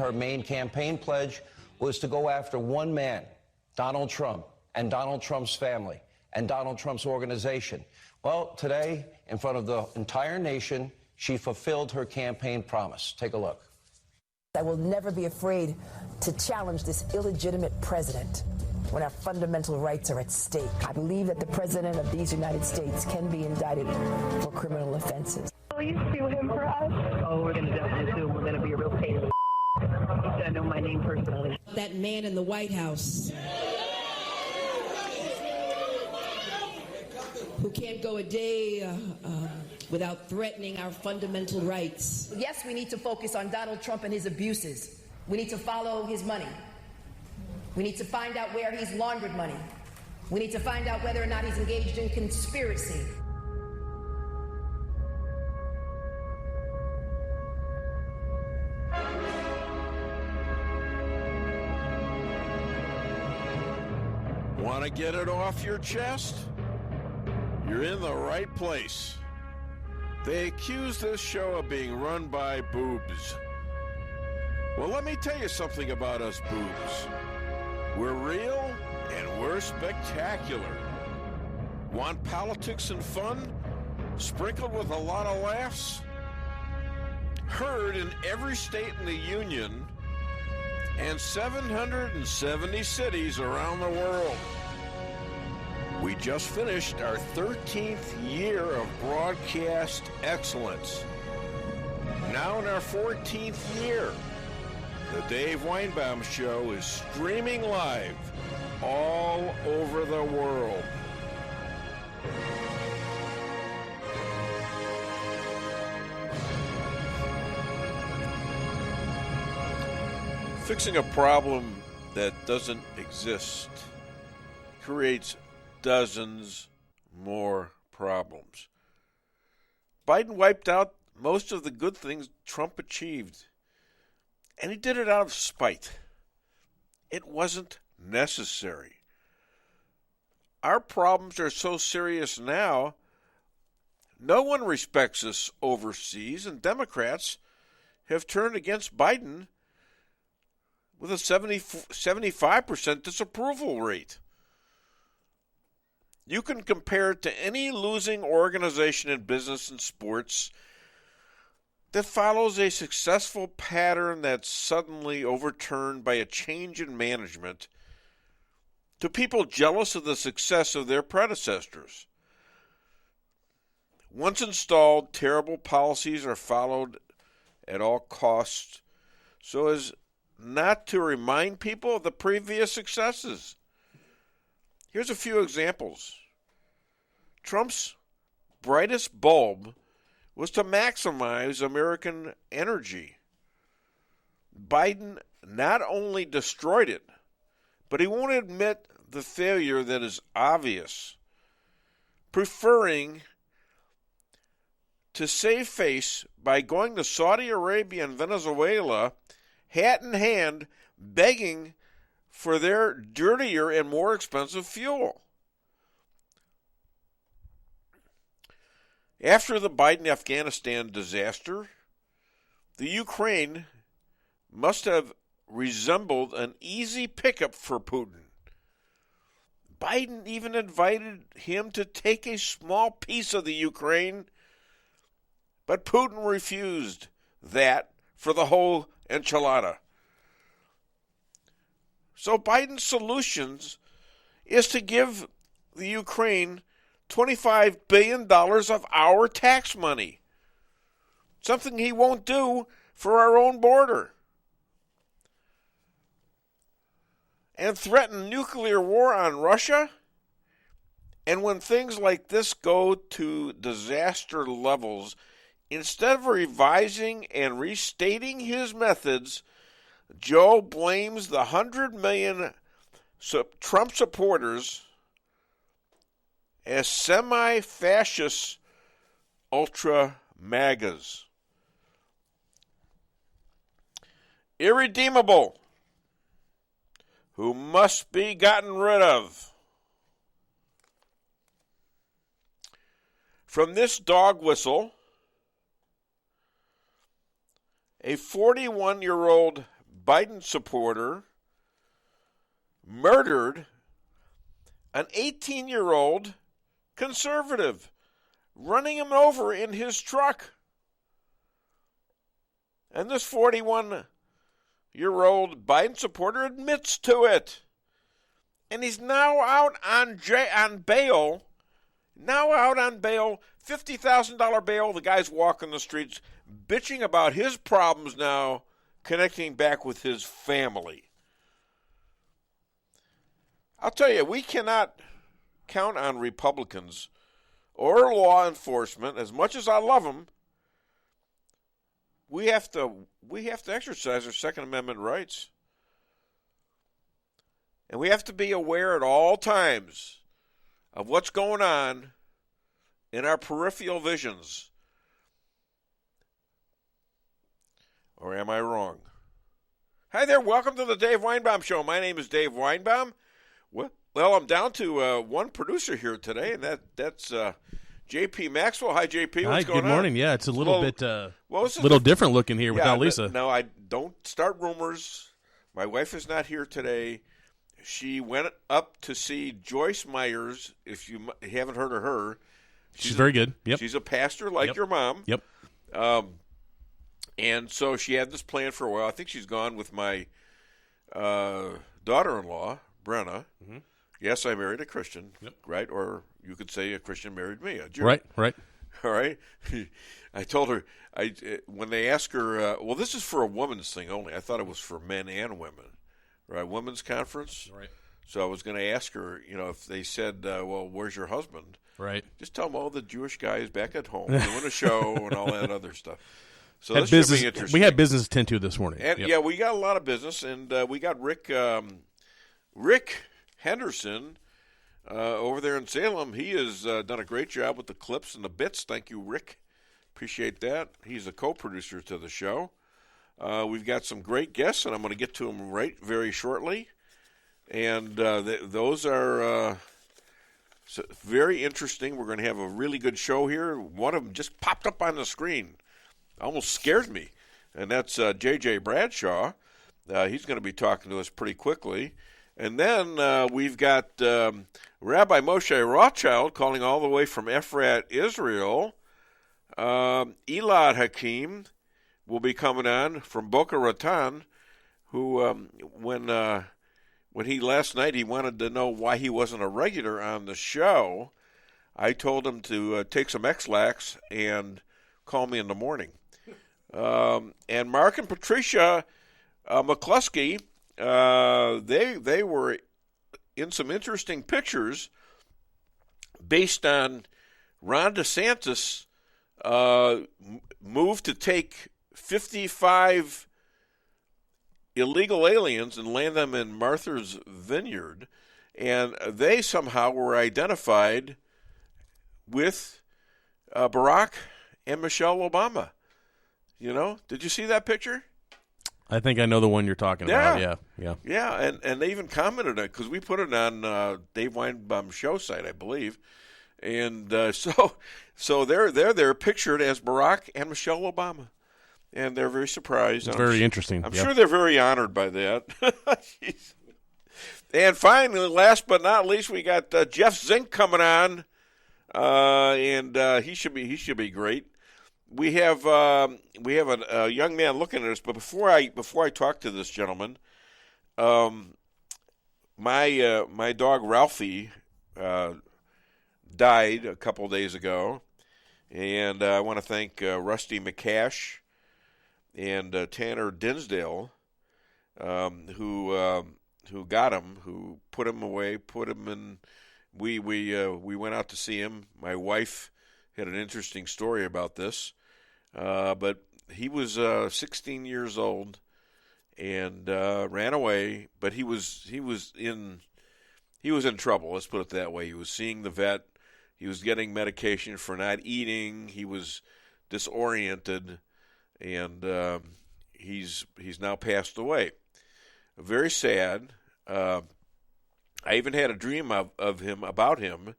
her main campaign pledge was to go after one man, Donald Trump, and Donald Trump's family, and Donald Trump's organization. Well, today, in front of the entire nation, she fulfilled her campaign promise. Take a look. I will never be afraid to challenge this illegitimate president when our fundamental rights are at stake. I believe that the president of these United States can be indicted for criminal offenses. Will you sue him for us? Oh, we're going to definitely sue him. We're going to be a real pain in the He's going to know my name personally. That man in the White House who can't go a day without threatening our fundamental rights. Yes, we need to focus on Donald Trump and his abuses. We need to follow his money. We need to find out where he's laundered money. We need to find out whether or not he's engaged in conspiracy. Want to get it off your chest? You're in the right place. They accuse this show of being run by boobs. Well, let me tell you something about us boobs. We're real and we're spectacular. Want politics and fun, sprinkled with a lot of laughs? Heard in every state in the Union and 770 cities around the world. We just finished our 13th year of broadcast excellence. Now in our 14th year, the Dave Weinbaum Show is streaming live all over the world. Fixing a problem that doesn't exist creates dozens more problems. Biden wiped out most of the good things Trump achieved, and he did it out of spite. It wasn't necessary. Our problems are so serious now, no one respects us overseas, and Democrats have turned against Biden with a 75% disapproval rate. You can compare it to any losing organization in business and sports that follows a successful pattern that's suddenly overturned by a change in management to people jealous of the success of their predecessors. Once installed, terrible policies are followed at all costs so as not to remind people of the previous successes. Here's a few examples. Trump's brightest bulb was to maximize American energy. Biden not only destroyed it, but he won't admit the failure that is obvious, preferring to save face by going to Saudi Arabia and Venezuela, hat in hand, begging for their dirtier and more expensive fuel. After the Biden-Afghanistan disaster, the Ukraine must have resembled an easy pickup for Putin. Biden even invited him to take a small piece of the Ukraine, but Putin refused that for the whole enchilada. So Biden's solutions is to give the Ukraine $25 billion of our tax money, something he won't do for our own border, and threaten nuclear war on Russia. And when things like this go to disaster levels, instead of revising and restating his methods, Joe blames the 100 million Trump supporters as semi-fascist ultra-MAGAs. Irredeemable, who must be gotten rid of. From this dog whistle, a 41-year-old Biden supporter murdered an 18-year-old conservative, running him over in his truck. And this 41-year-old Biden supporter admits to it. And he's now out on bail. Now out on bail, $50,000 bail. The guy's walking the streets, bitching about his problems now, connecting back with his family. I'll tell you, we cannot count on Republicans or law enforcement, as much as I love them. We have to exercise our Second Amendment rights. And we have to be aware at all times of what's going on in our peripheral visions. Or am I wrong? Hi there, welcome to the Dave Weinbaum Show. My name is Dave Weinbaum. Well, I'm down to one producer here today, and that's J.P. Maxwell. Hi, J.P. What's going on? Good morning. Yeah, it's a little bit little different looking here without Lisa. No, I don't start rumors. My wife is not here today. She went up to see Joyce Myers. If you haven't heard of her, she's very good. Yep. She's a pastor like your mom. Yep. And so she had this plan for a while. I think she's gone with my daughter-in-law, Brenna. Mm-hmm. Yes, I married a Christian, right? Or you could say a Christian married me, a Jew. Right. All right. I told her, when they ask her, well, this is for a woman's thing only. I thought it was for men and women, right? Women's conference. Right. So I was going to ask her, if they said, well, where's your husband? Right. Just tell them, the Jewish guy is back at home doing a show and all that other stuff. So this should be interesting. We had business to tend to this morning. And, yeah, we got a lot of business, and we got Rick Henderson over there in Salem. He has done a great job with the clips and the bits. Thank you, Rick. Appreciate that. He's a co-producer to the show. We've got some great guests, and I'm going to get to them very shortly. And those are very interesting. We're going to have a really good show here. One of them just popped up on the screen. Almost scared me. And that's J.J. Bradshaw. He's going to be talking to us pretty quickly. And then we've got Rabbi Moshe Rothchild calling all the way from Efrat, Israel. Elad Hakim will be coming on from Boca Raton, who, when he last night he wanted to know why he wasn't a regular on the show, I told him to take some X-Lax and call me in the morning. And Mark and Patricia McCloskey, they were in some interesting pictures based on Ron DeSantis' move to take 55 illegal aliens and land them in Martha's Vineyard, and they somehow were identified with Barack and Michelle Obama. Did you see that picture? I think I know the one you're talking about. Yeah. Yeah, and they even commented on it because we put it on Dave Weinbaum's show site, I believe. And so they're pictured as Barack and Michelle Obama. And they're very surprised. It's very interesting. I'm sure they're very honored by that. And finally, last but not least, we got Jeff Zink coming on, and he should be great. We have a young man looking at us, but before I talk to this gentleman, my dog Ralphie died a couple days ago, and I want to thank Rusty McCash and Tanner Dinsdale, who got him, who put him away, put him in. We went out to see him. My wife had an interesting story about this, but he was 16 years old and ran away. But he was in trouble. Let's put it that way. He was seeing the vet. He was getting medication for not eating. He was disoriented, and he's now passed away. Very sad. I even had a dream about him a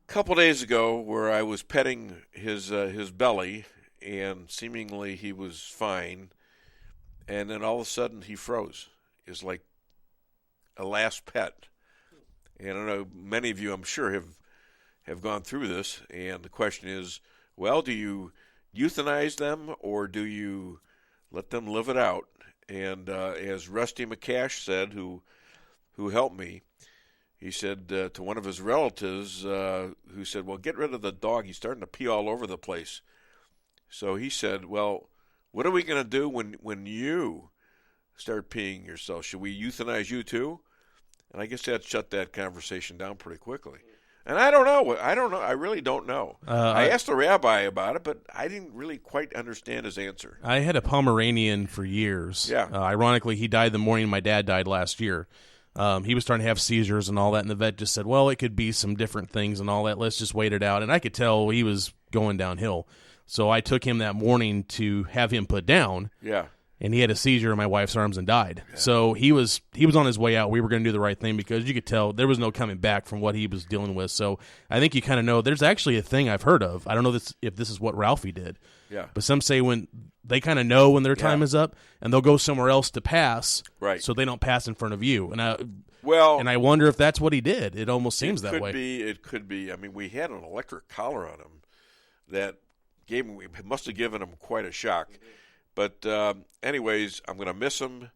couple days ago where I was petting his belly, and seemingly he was fine. and then all of a sudden he froze. Is like a last pet. And I know many of you, I'm sure, have gone through this. And the question is, well, do you euthanize them or do you let them live it out? And as Rusty McCash said, who helped me, he said to one of his relatives who said, well, get rid of the dog. He's starting to pee all over the place. So he said, well, what are we going to do when you start peeing yourself? Should we euthanize you too? And I guess that shut that conversation down pretty quickly. And I don't know. I really don't know. I asked the rabbi about it, but I didn't really quite understand his answer. I had a Pomeranian for years. Yeah. Ironically, he died the morning my dad died last year. He was starting to have seizures and all that, and the vet just said, well, it could be some different things and all that. Let's just wait it out. And I could tell he was going downhill. So I took him that morning to have him put down. Yeah. And he had a seizure in my wife's arms and died. Yeah. So he was on his way out. We were going to do the right thing because you could tell there was no coming back from what he was dealing with. So I think you kind of know. There's actually a thing I've heard of. I don't know if this is what Ralphie did. Yeah. But some say when they kind of know when their time is up, and they'll go somewhere else to pass. Right. So they don't pass in front of you. And I wonder if that's what he did. It almost seems that way. It could be. I mean, we had an electric collar on him that must have given him quite a shock. But anyways, I'm going to miss him,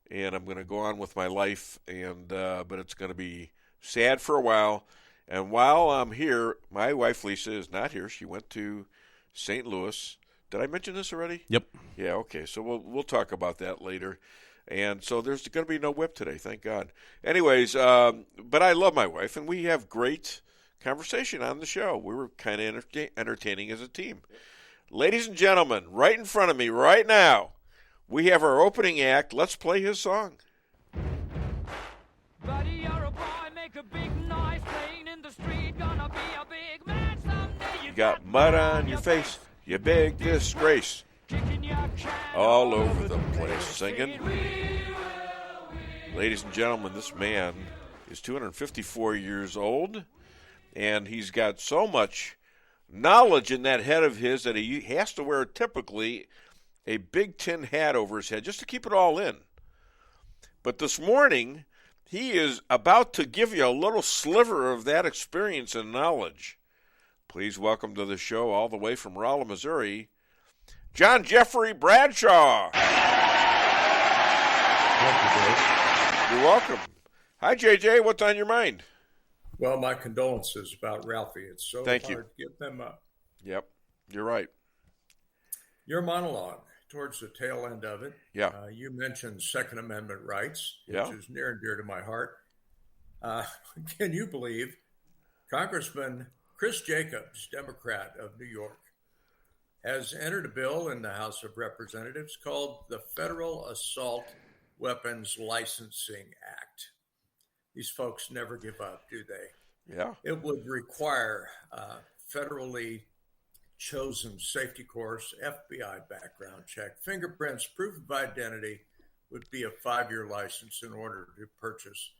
and I'm going to go on with my life. But it's going to be sad for a while. And while I'm here, my wife Lisa is not here. She went to St. Louis. Did I mention this already? Yep. Yeah. Okay. So we'll talk about that later. And so there's going to be no whip today, thank God. Anyways, but I love my wife, and we have great conversation on the show. We were kind of entertaining as a team. Ladies and gentlemen, right in front of me right now, we have our opening act. Let's play his song. Buddy, you're a boy, make a big noise, playing in the street, gonna be a big man someday. You got mud on your face, you big disgrace. All over the place singing. Ladies and gentlemen, this man is 254 years old, and he's got so much knowledge in that head of his that he has to wear typically a big tin hat over his head just to keep it all in. But this morning, he is about to give you a little sliver of that experience and knowledge. Please welcome to the show, all the way from Rolla, Missouri, John Jeffrey Bradshaw. You're welcome. Hi, JJ. What's on your mind? Well, my condolences about Ralphie. It's so hard to get them up. Yep, you're right. Your monologue towards the tail end of it. Yeah. You mentioned Second Amendment rights, which is near and dear to my heart. Can you believe Congressman Chris Jacobs, Democrat of New York, has entered a bill in the House of Representatives called the Federal Assault Weapons Licensing Act. These folks never give up, do they? Yeah. It would require federally chosen safety course, FBI background check, fingerprints, proof of identity, would be a 5-year license in order to purchase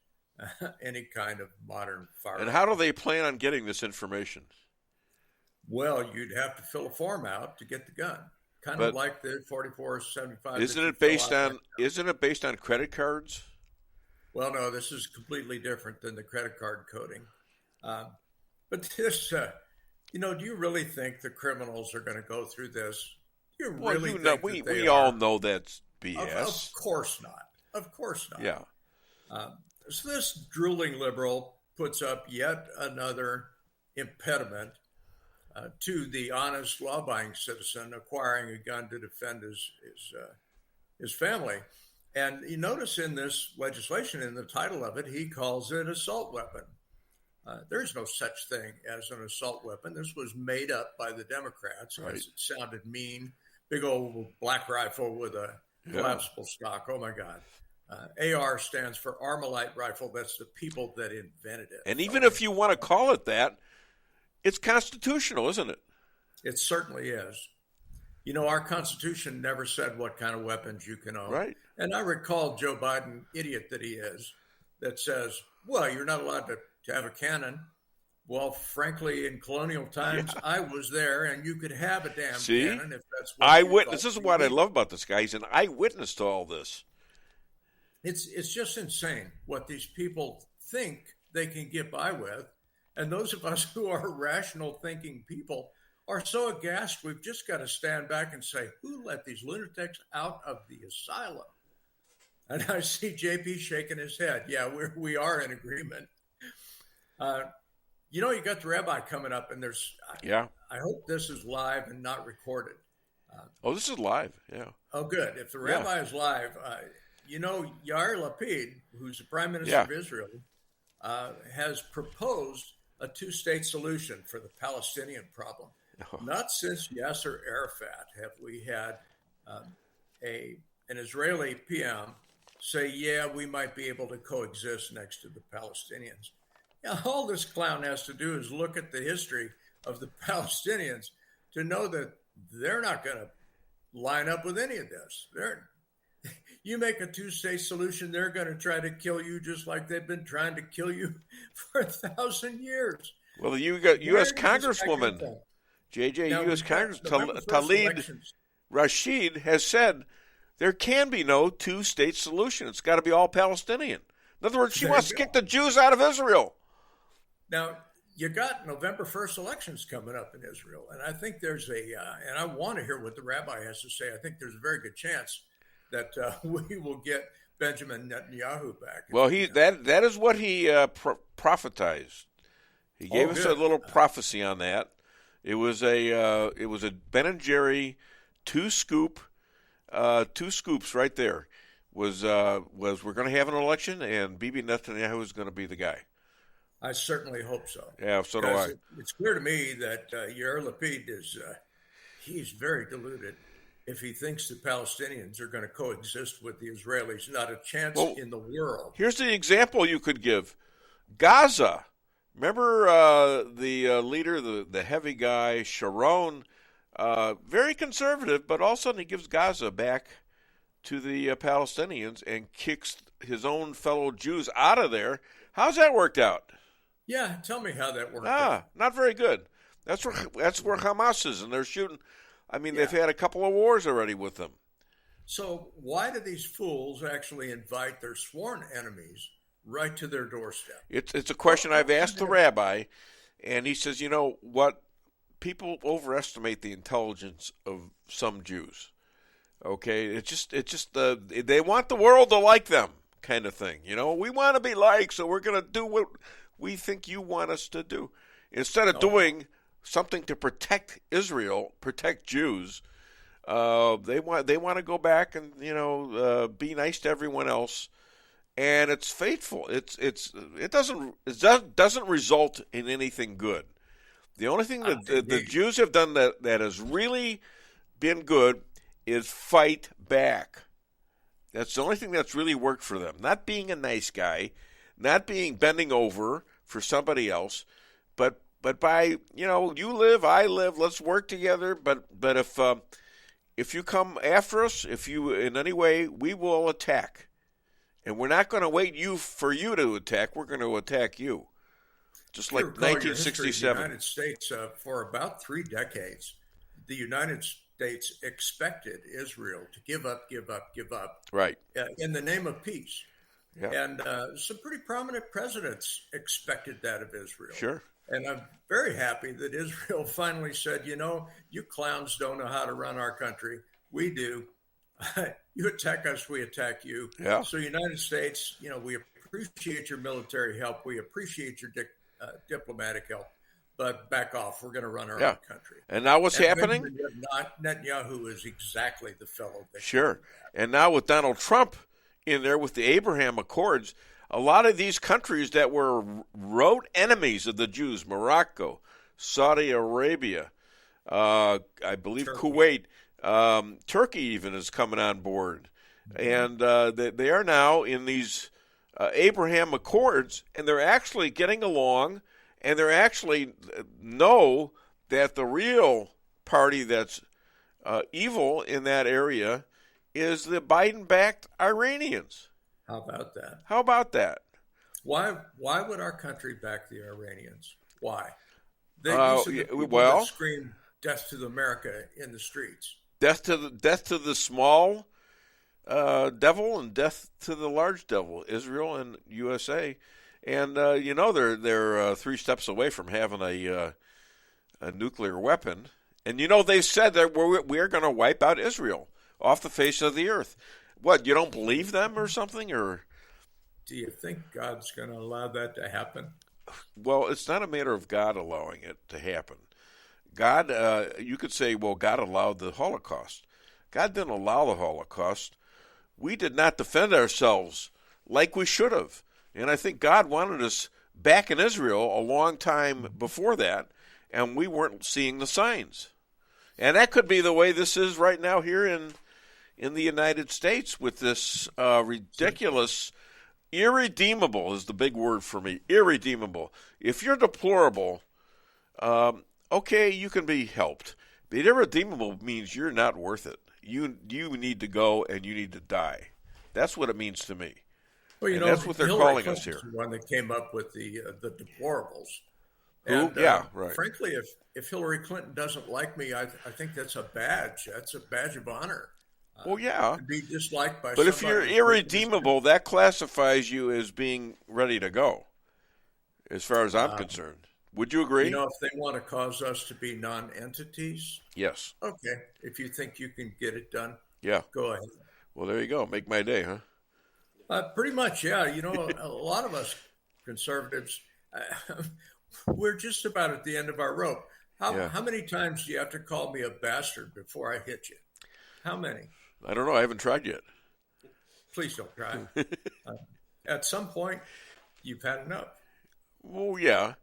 any kind of modern firearm. And how do they plan on getting this information? Well, you'd have to fill a form out to get the gun, kind of like the 4475. Isn't it based on credit cards? Well, no, this is completely different than the credit card coding. But this, do you really think the criminals are going to go through this? Do you really think we all know that's BS. Of course not. Of course not. Yeah. So this drooling liberal puts up yet another impediment to the honest, law-abiding citizen acquiring a gun to defend his family. And you notice in this legislation, in the title of it, he calls it assault weapon. There's no such thing as an assault weapon. This was made up by the Democrats because it sounded mean. Big old black rifle with a collapsible stock. Oh, my God. AR stands for Armalite Rifle. That's the people that invented it. And even if you want to call it that, it's constitutional, isn't it? It certainly is. Our Constitution never said what kind of weapons you can own. Right. And I recall Joe Biden, idiot that he is, that says, well, you're not allowed to have a cannon. Well, frankly, in colonial times, I was there, and you could have a damn cannon if eyewitness. This is what I love about this guy. He's an eyewitness to all this. It's just insane what these people think they can get by with. And those of us who are rational thinking people are so aghast, we've just got to stand back and say, who let these lunatics out of the asylum? And I see JP shaking his head. Yeah, we are in agreement. You got the rabbi coming up, and I hope this is live and not recorded. This is live, yeah. Oh, good. If the rabbi is live, Yair Lapid, who's the prime minister of Israel, has proposed a two-state solution for the Palestinian problem. Not since Yasser Arafat have we had an Israeli PM say, we might be able to coexist next to the Palestinians. All this clown has to do is look at the history of the Palestinians to know that they're not going to line up with any of this. You make a two-state solution, they're going to try to kill you just like they've been trying to kill you for 1,000 years. Well, you got U.S. Congresswoman, U.S. Congresswoman Talib Rashid has said there can be no two-state solution. It's got to be all Palestinian. In other words, she wants to kick the Jews out of Israel. Now, you got November 1st elections coming up in Israel, and I think there's and I want to hear what the rabbi has to say. I think there's a very good chance that we will get Benjamin Netanyahu back. Well, that is what he prophetized. He gave us a little prophecy on that. It was a Ben and Jerry two scoops right there. Was we're going to have an election and Bibi Netanyahu is going to be the guy. I certainly hope so. Yeah, so do I. It's clear to me that Yair Lapid he's very deluded if he thinks the Palestinians are going to coexist with the Israelis. Not a chance in the world. Here's the example you could give. Gaza. Remember the leader, the heavy guy, Sharon, very conservative, but all of a sudden he gives Gaza back to the Palestinians and kicks his own fellow Jews out of there. How's that worked out? Yeah, tell me how that worked out. Not very good. That's where Hamas is, and they're shooting. I mean, they've had a couple of wars already with them. So why do these fools actually invite their sworn enemies right to their doorstep? It's a question I've asked the rabbi, and he says, you know what? People overestimate the intelligence of some Jews. Okay, it's just they want the world to like them, kind of thing. We want to be liked, so we're going to do what we think you want us to do, instead of doing something to protect Israel, protect Jews. They want to go back and be nice to everyone else, and it's fateful. It doesn't result in anything good. The only thing that the Jews have done that has really been good is fight back. That's the only thing that's really worked for them. Not being a nice guy, not bending over for somebody else, but by you live, I live. Let's work together. But if you come after us, if you in any way, we will attack, and we're not going to wait for you to attack. We're going to attack you, just like 1967. The United States for about 3 decades, the United States expected Israel to give up, right, in the name of peace. Yeah. And some pretty prominent presidents expected that of Israel. Sure. And I'm very happy that Israel finally said, you clowns don't know how to run our country. We do. You attack us, we attack you. Yeah. So United States, we appreciate your military help. We appreciate your diplomatic help. But back off. We're going to run our own country. And now what's happening? Netanyahu is exactly the fellow. Sure. And now with Donald Trump in there with the Abraham Accords, a lot of these countries that were rote enemies of the Jews, Morocco, Saudi Arabia, I believe Turkey. Kuwait, Turkey even is coming on board. Mm-hmm. And they are now in these Abraham Accords, and they're actually getting along, and they're actually know that the real party that's evil in that area is the Biden-backed Iranians. How about that? Why would our country back the Iranians? Why? These are the people that scream death to America in the streets. Death to the small devil and death to the large devil, Israel and USA. And they're 3 steps away from having a nuclear weapon. And they said that we're going to wipe out Israel off the face of the earth. What, you don't believe them or something? Or do you think God's going to allow that to happen? Well, it's not a matter of God allowing it to happen. God, you could say, well, God allowed the Holocaust. God didn't allow the Holocaust. We did not defend ourselves like we should have. And I think God wanted us back in Israel a long time before that, and we weren't seeing the signs. And that could be the way this is right now here in the United States with this ridiculous, irredeemable is the big word for me, irredeemable. If you're deplorable, okay, you can be helped. But irredeemable means you're not worth it. You need to go and you need to die. That's what it means to me. Well, that's what they're calling us here. The one that came up with the deplorables. Who? And, yeah, right. Frankly, if Hillary Clinton doesn't like me, I think that's a badge. That's a badge of honor. Well, yeah. To be disliked by but if you're irredeemable, that classifies you as being ready to go, as far as I'm concerned. Would you agree? If they want to cause us to be non-entities, yes. Okay. If you think you can get it done, yeah, go ahead. Well, there you go. Make my day, huh? Pretty much, yeah. A lot of us conservatives, we're just about at the end of our rope. How many times do you have to call me a bastard before I hit you? How many? I don't know. I haven't tried yet. Please don't try. At some point, you've had enough. Well, yeah.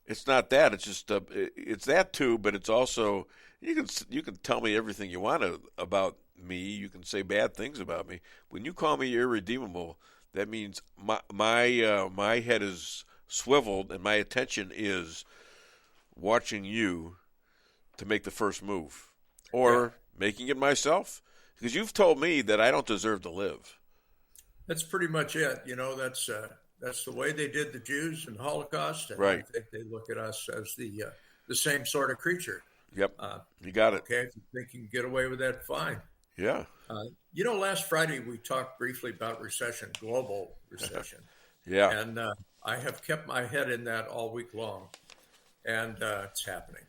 It's not that. It's just it's that too. But it's also you can tell me everything you want about me. You can say bad things about me. When you call me irredeemable, that means my head is swiveled and my attention is watching you to make the first move or making it myself. Because you've told me that I don't deserve to live. That's pretty much it. That's the way they did the Jews in the Holocaust. And right. I think they look at us as the same sort of creature. Yep. You got it. Okay. If you think you can get away with that, fine. Yeah. Last Friday we talked briefly about recession, global recession. Yeah. And I have kept my head in that all week long. And it's happening.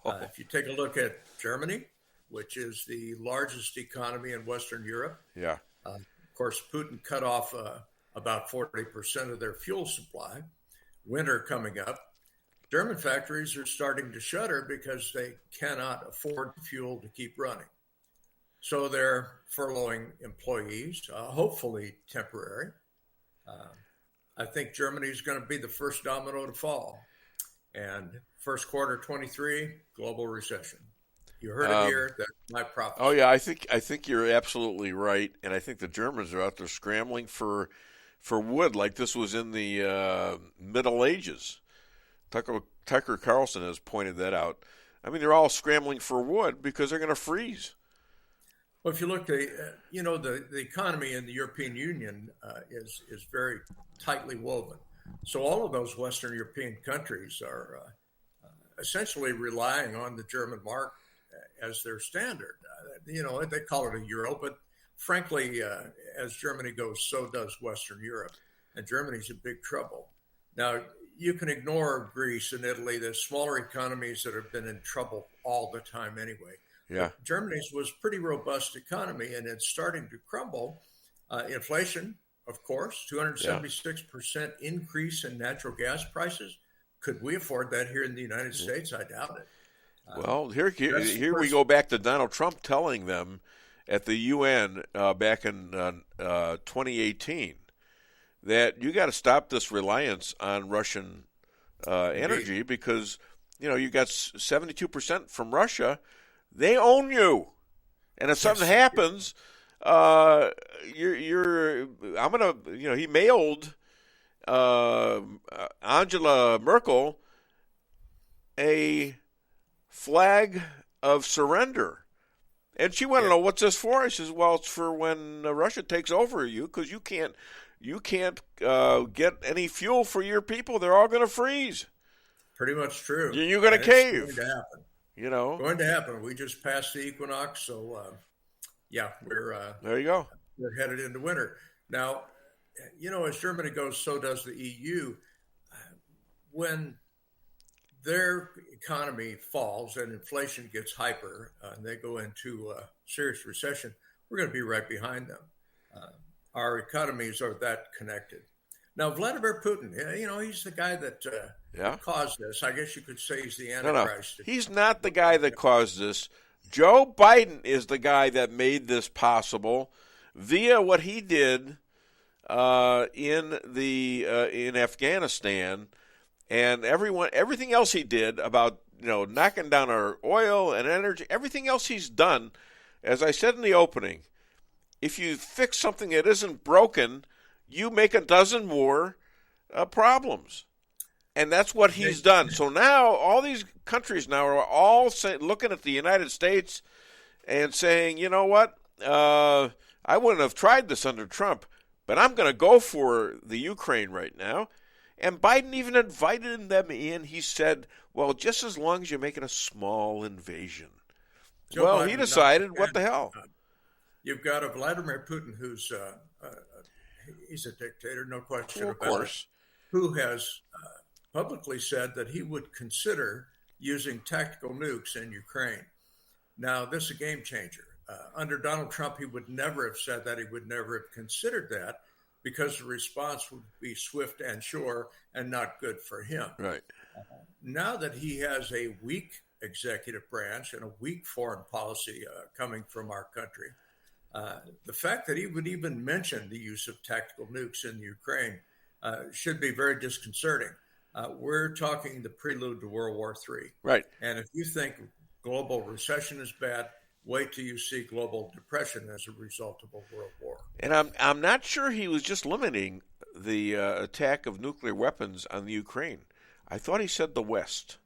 If you take a look at Germany, which is the largest economy in Western Europe. Yeah. Of course, Putin cut off about 40% of their fuel supply. Winter coming up. German factories are starting to shutter because they cannot afford fuel to keep running. So they're furloughing employees, hopefully temporary. I think Germany is going to be the first domino to fall. And first quarter 23, global recession. You heard it here. That's my prophecy. Oh yeah, I think you're absolutely right, and I think the Germans are out there scrambling for wood like this was in the Middle Ages. Tucker Carlson has pointed that out. I mean, they're all scrambling for wood because they're going to freeze. Well, if you look, the economy in the European Union is very tightly woven. So all of those Western European countries are essentially relying on the German mark as their standard. They call it a euro, but frankly, as Germany goes, so does Western Europe. And Germany's in big trouble. Now, you can ignore Greece and Italy, the smaller economies that have been in trouble all the time anyway. Yeah. But Germany's was pretty robust economy, and it's starting to crumble. Inflation, of course, 276% increase in natural gas prices. Could we afford that here in the United States? I doubt it. Well, here we go back to Donald Trump telling them at the UN back in 2018 that you got to stop this reliance on Russian energy because you got 72% from Russia. They own you, and if something happens, I'm gonna. He mailed Angela Merkel a flag of surrender. And she wanted to know, what's this for? I says, well, it's for when Russia takes over you because you can't get any fuel for your people. They're all going to freeze. Pretty much true. You're going to cave. It's going to happen. You know, going to happen. We just passed the equinox, so we're there you go. We're headed into winter now. You know, as Germany goes, so does the EU. When their economy falls and inflation gets hyper and they go into a serious recession, we're going to be right behind them. Our economies are that connected. Now, Vladimir Putin, you know, he's the guy that caused this. I guess you could say he's the Antichrist. No. He's not the guy that caused this. Joe Biden is the guy that made this possible via what he did in Afghanistan, and everything else he did about, you know, knocking down our oil and energy, everything else he's done. As I said in the opening, if you fix something that isn't broken, you make a dozen more problems. And that's what he's done. So now all these countries now are all looking at the United States and saying, you know what, I wouldn't have tried this under Trump, but I'm going to go for the Ukraine right now. And Biden even invited them in. He said, well, just as long as you're making a small invasion. Joe well, Biden, he decided, what the hell? You've got a Vladimir Putin who's he's a dictator, no question Well, of about course. it, who has publicly said that he would consider using tactical nukes in Ukraine. Now, this is a game changer. Under Donald Trump, he would never have said that. He would never have considered that because the response would be swift and sure and not good for him. Right. Now that he has a weak executive branch and a weak foreign policy coming from our country, the fact that he would even mention the use of tactical nukes in Ukraine should be very disconcerting. We're talking the prelude to World War III. Right. And if you think global recession is bad, wait till you see global depression as a result of a world war. And I'm not sure he was just limiting the attack of nuclear weapons on the Ukraine. I thought he said the West.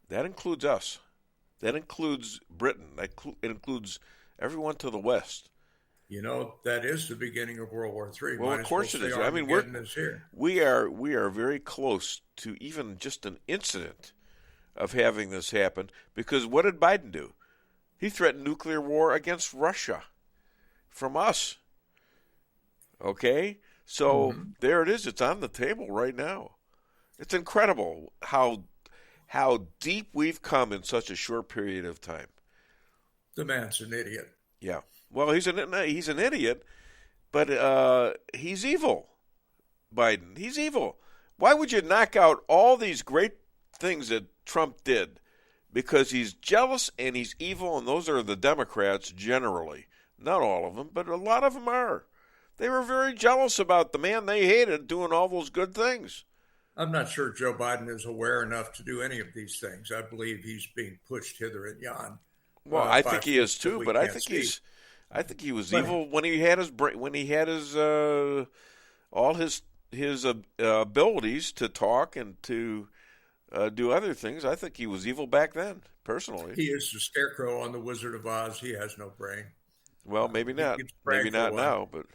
That includes us. That includes Britain. That includes everyone to the West. You know, that is the beginning of World War III. Well, of course it is. I mean, we are very close to even just an incident of having this happen, because what did Biden do? He threatened nuclear war against Russia from us. Okay? So there it is. It's on the table right now. It's incredible how deep we've come in such a short period of time. The man's an idiot. Yeah. Well, he's an idiot, but he's evil, Biden. He's evil. Why would you knock out all these great things that Trump did? Because he's jealous and he's evil, and those are the Democrats generally. Not all of them, but a lot of them are. They were very jealous about the man they hated doing all those good things. I'm not sure Joe Biden is aware enough to do any of these things. I beve he's being pushed hither and yon. Well, I think he is too, but I think he was evil when he had all his abilities to talk and to do other things. I think he was evil back then, personally. He is the scarecrow on the Wizard of Oz. He has no brain. Well, maybe not. Maybe not now, but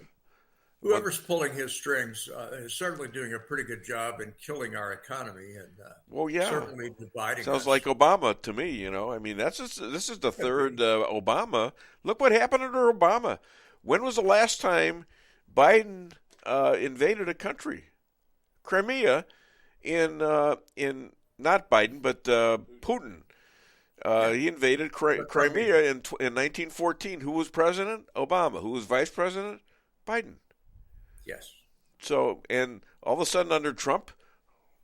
whoever's pulling his strings is certainly doing a pretty good job in killing our economy and certainly dividing Sounds us. like Obama to me, you know. I mean, this is the third Obama. Look what happened under Obama. When was the last time Biden invaded a country? Crimea in not Biden, but Putin. He invaded Crimea in 1914. Who was president? Obama. Who was vice president? Biden. Yes. So, and all of a sudden under Trump,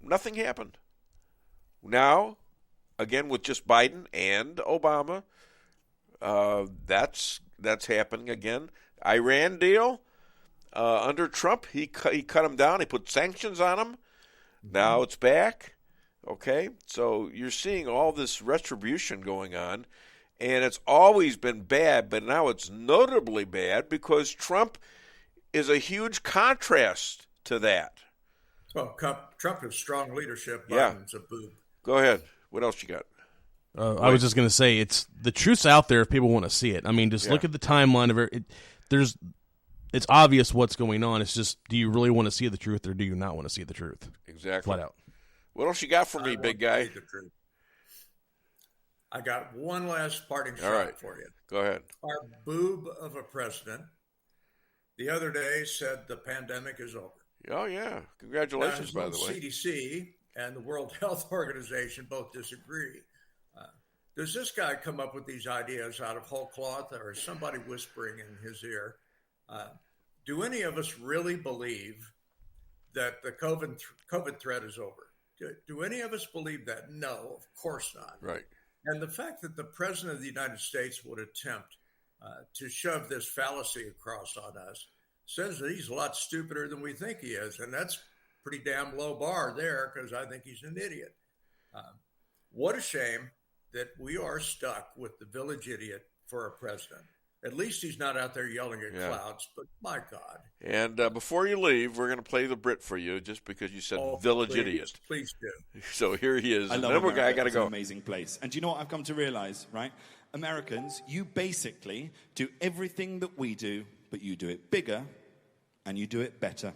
nothing happened. Now, again with just Biden and Obama, that's happening again. Iran deal under Trump, he cut him down. He put sanctions on him. Now it's back. Okay, so you're seeing all this retribution going on, and it's always been bad, but now it's notably bad because Trump is a huge contrast to that. Well, Trump has strong leadership. Biden's a boob. Go ahead. What else you got? I was just going to say, it's the truth's out there if people want to see it. I mean, just look at the timeline of it. It's obvious what's going on. It's just, do you really want to see the truth or do you not want to see the truth? Exactly. Flat out. What else you got for me, big guy? I got one last parting shot right. for you. Go ahead. Our boob of a president the other day said the pandemic is over. Oh, yeah. Congratulations, by the way. CDC and the World Health Organization both disagree. Does this guy come up with these ideas out of whole cloth, or is somebody whispering in his ear? Do any of us really believe that the COVID threat is over? Do any of us believe that? No, of course not. Right. And the fact that the president of the United States would attempt to shove this fallacy across on us says that he's a lot stupider than we think he is. And that's pretty damn low bar there, because I think he's an idiot. What a shame that we are stuck with the village idiot for a president. At least he's not out there yelling at clouds, but my God. And before you leave, we're going to play the Brit for you, just because you said village idiot. Please do. So here he is. I love Remember, America. I got to It's go. an amazing place. And do you know what I've come to realize, right? Americans, you basically do everything that we do, but you do it bigger and you do it better.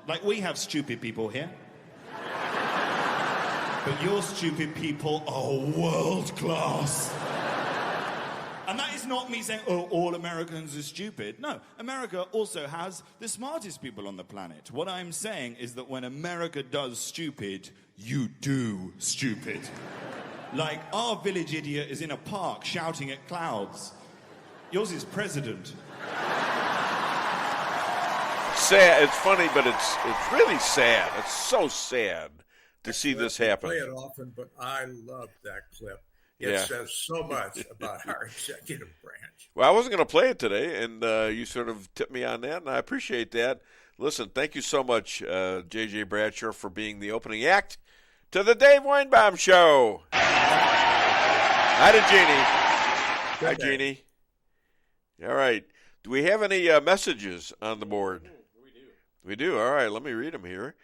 Like, we have stupid people here. But your stupid people are world class. And that is not me saying, oh, all Americans are stupid. No, America also has the smartest people on the planet. What I'm saying is that when America does stupid, you do stupid. Like, our village idiot is in a park shouting at clouds. Yours is president. Sad. It's funny, but it's really sad. It's so sad to see this happen. I play it often, but I love that clip. It says so much about our executive branch. Well, I wasn't going to play it today, and you sort of tipped me on that, and I appreciate that. Listen, thank you so much, J.J. Bradshaw, for being the opening act to the Dave Weinbaum Show. Hi to Jeannie. Hi, Jeannie. All right. Do we have any messages on the board? We do. We do? All right. Let me read them here.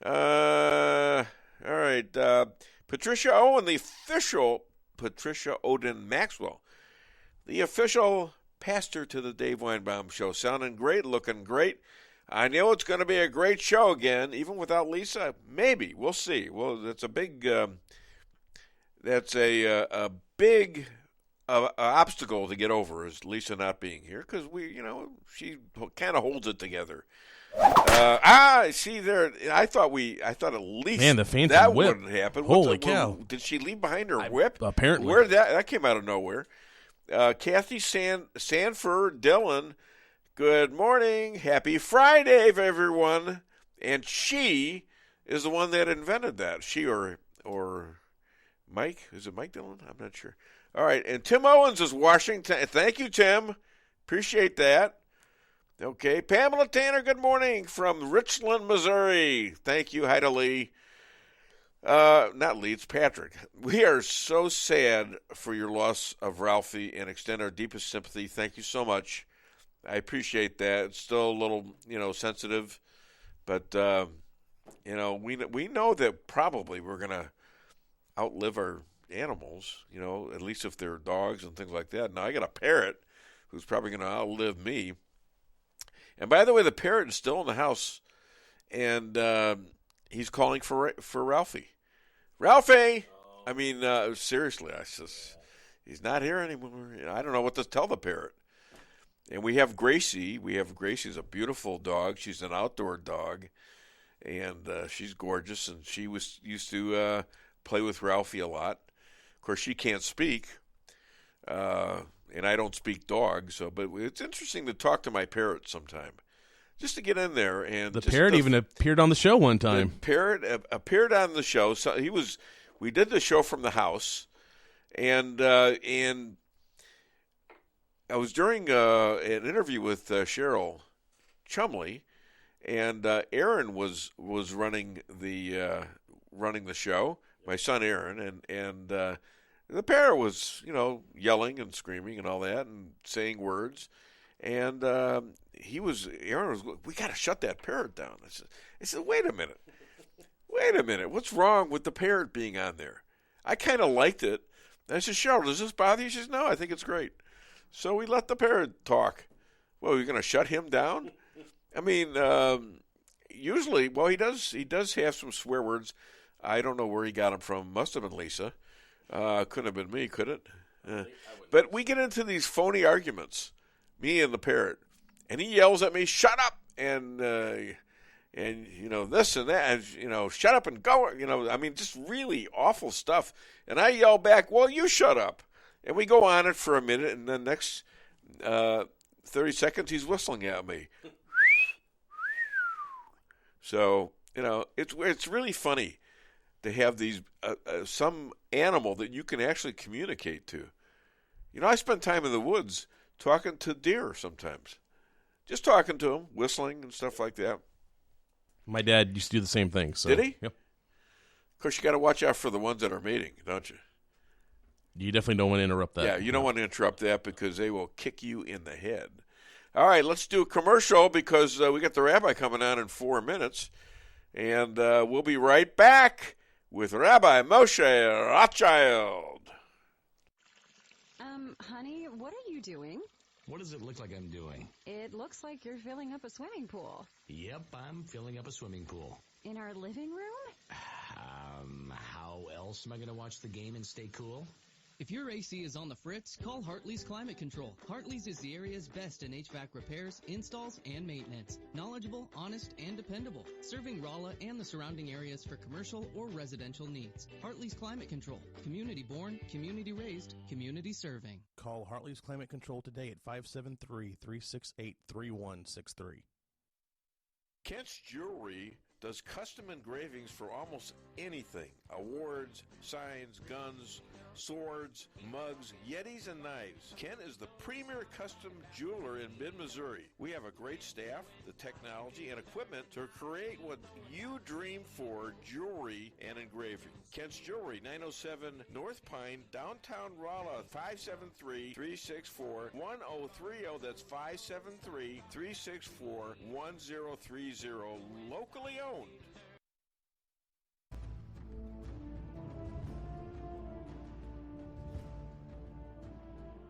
All right. Patricia Owen, the official Patricia Odin Maxwell, the official pastor to the Dave Weinbaum Show. Sounding great, looking great. I know it's going to be a great show again, even without Lisa. Maybe. We'll see. Well, that's a big obstacle to get over, is Lisa not being here, because she kind of holds it together. See there. I thought at least Man, the fancy that whip. wouldn't happen. Holy cow! Did she leave behind her whip? Apparently. Where that came out of nowhere. Kathy Sanford Dillon. Good morning, happy Friday, everyone. And she is the one that invented that. She or Mike? Is it Mike Dillon? I'm not sure. All right, and Tim Owens is Washington. Thank you, Tim. Appreciate that. Okay, Pamela Tanner, good morning from Richland, Missouri. Thank you, Heidi Lee. Not Lee, it's Patrick. We are so sad for your loss of Ralphie and extend our deepest sympathy. Thank you so much. I appreciate that. It's still a little, sensitive, but, we know that probably we're going to outlive our animals, at least if they're dogs and things like that. Now, I got a parrot who's probably going to outlive me. And by the way, the parrot is still in the house, and he's calling for Ralphie. Ralphie! I mean, seriously, he's not here anymore. I don't know what to tell the parrot. And we have Gracie. Gracie's a beautiful dog. She's an outdoor dog, and she's gorgeous, and she used to play with Ralphie a lot. Of course, she can't speak, and I don't speak dog, but it's interesting to talk to my parrot sometime, just to get in there. And the parrot even appeared on the show one time. The parrot appeared on the show. So we did the show from the house, and I was during an interview with Cheryl Chumley, and Aaron was running the show. My son Aaron, and the parrot was, yelling and screaming and all that and saying words. And Aaron was, we got to shut that parrot down. I said, wait a minute. What's wrong with the parrot being on there? I kind of liked it. I said, Cheryl, does this bother you? She says, no, I think it's great. So we let the parrot talk. Well, you're going to shut him down? I mean, usually, he does have some swear words. I don't know where he got them from. Must have been Lisa. Couldn't have been me, could it? But we get into these phony arguments, me and the parrot, and he yells at me, "Shut up!" and this and that, and shut up and go. I mean, just really awful stuff. And I yell back, "Well, you shut up!" And we go on it for a minute, and then next 30 seconds, he's whistling at me. So it's really funny to have these some animal that you can actually communicate to. I spend time in the woods talking to deer sometimes, just talking to them, whistling and stuff like that. My dad used to do the same thing. So. Did he? Yep. Of course, you got to watch out for the ones that are mating, don't you? You definitely don't want to interrupt that. Yeah, you don't want to interrupt that because they will kick you in the head. All right, let's do a commercial because we got the rabbi coming on in 4 minutes. And we'll be right back with Rabbi Moshe Rothchild. Honey, what are you doing? What does it look like I'm doing? It looks like you're filling up a swimming pool. Yep, I'm filling up a swimming pool. In our living room? How else am I going to watch the game and stay cool? If your AC is on the fritz, call Hartley's Climate Control. Hartley's is the area's best in HVAC repairs, installs, and maintenance. Knowledgeable, honest, and dependable. Serving Rolla and the surrounding areas for commercial or residential needs. Hartley's Climate Control. Community born, community raised, community serving. Call Hartley's Climate Control today at 573-368-3163. Kent's Jewelry does custom engravings for almost anything. Awards, signs, guns, swords, mugs, yetis, and knives. Kent is the premier custom jeweler in mid-Missouri. We have a great staff, the technology, and equipment to create what you dream for, jewelry and engraving. Kent's Jewelry, 907 North Pine, downtown Rolla, 573-364-1030. That's 573-364-1030. Locally owned.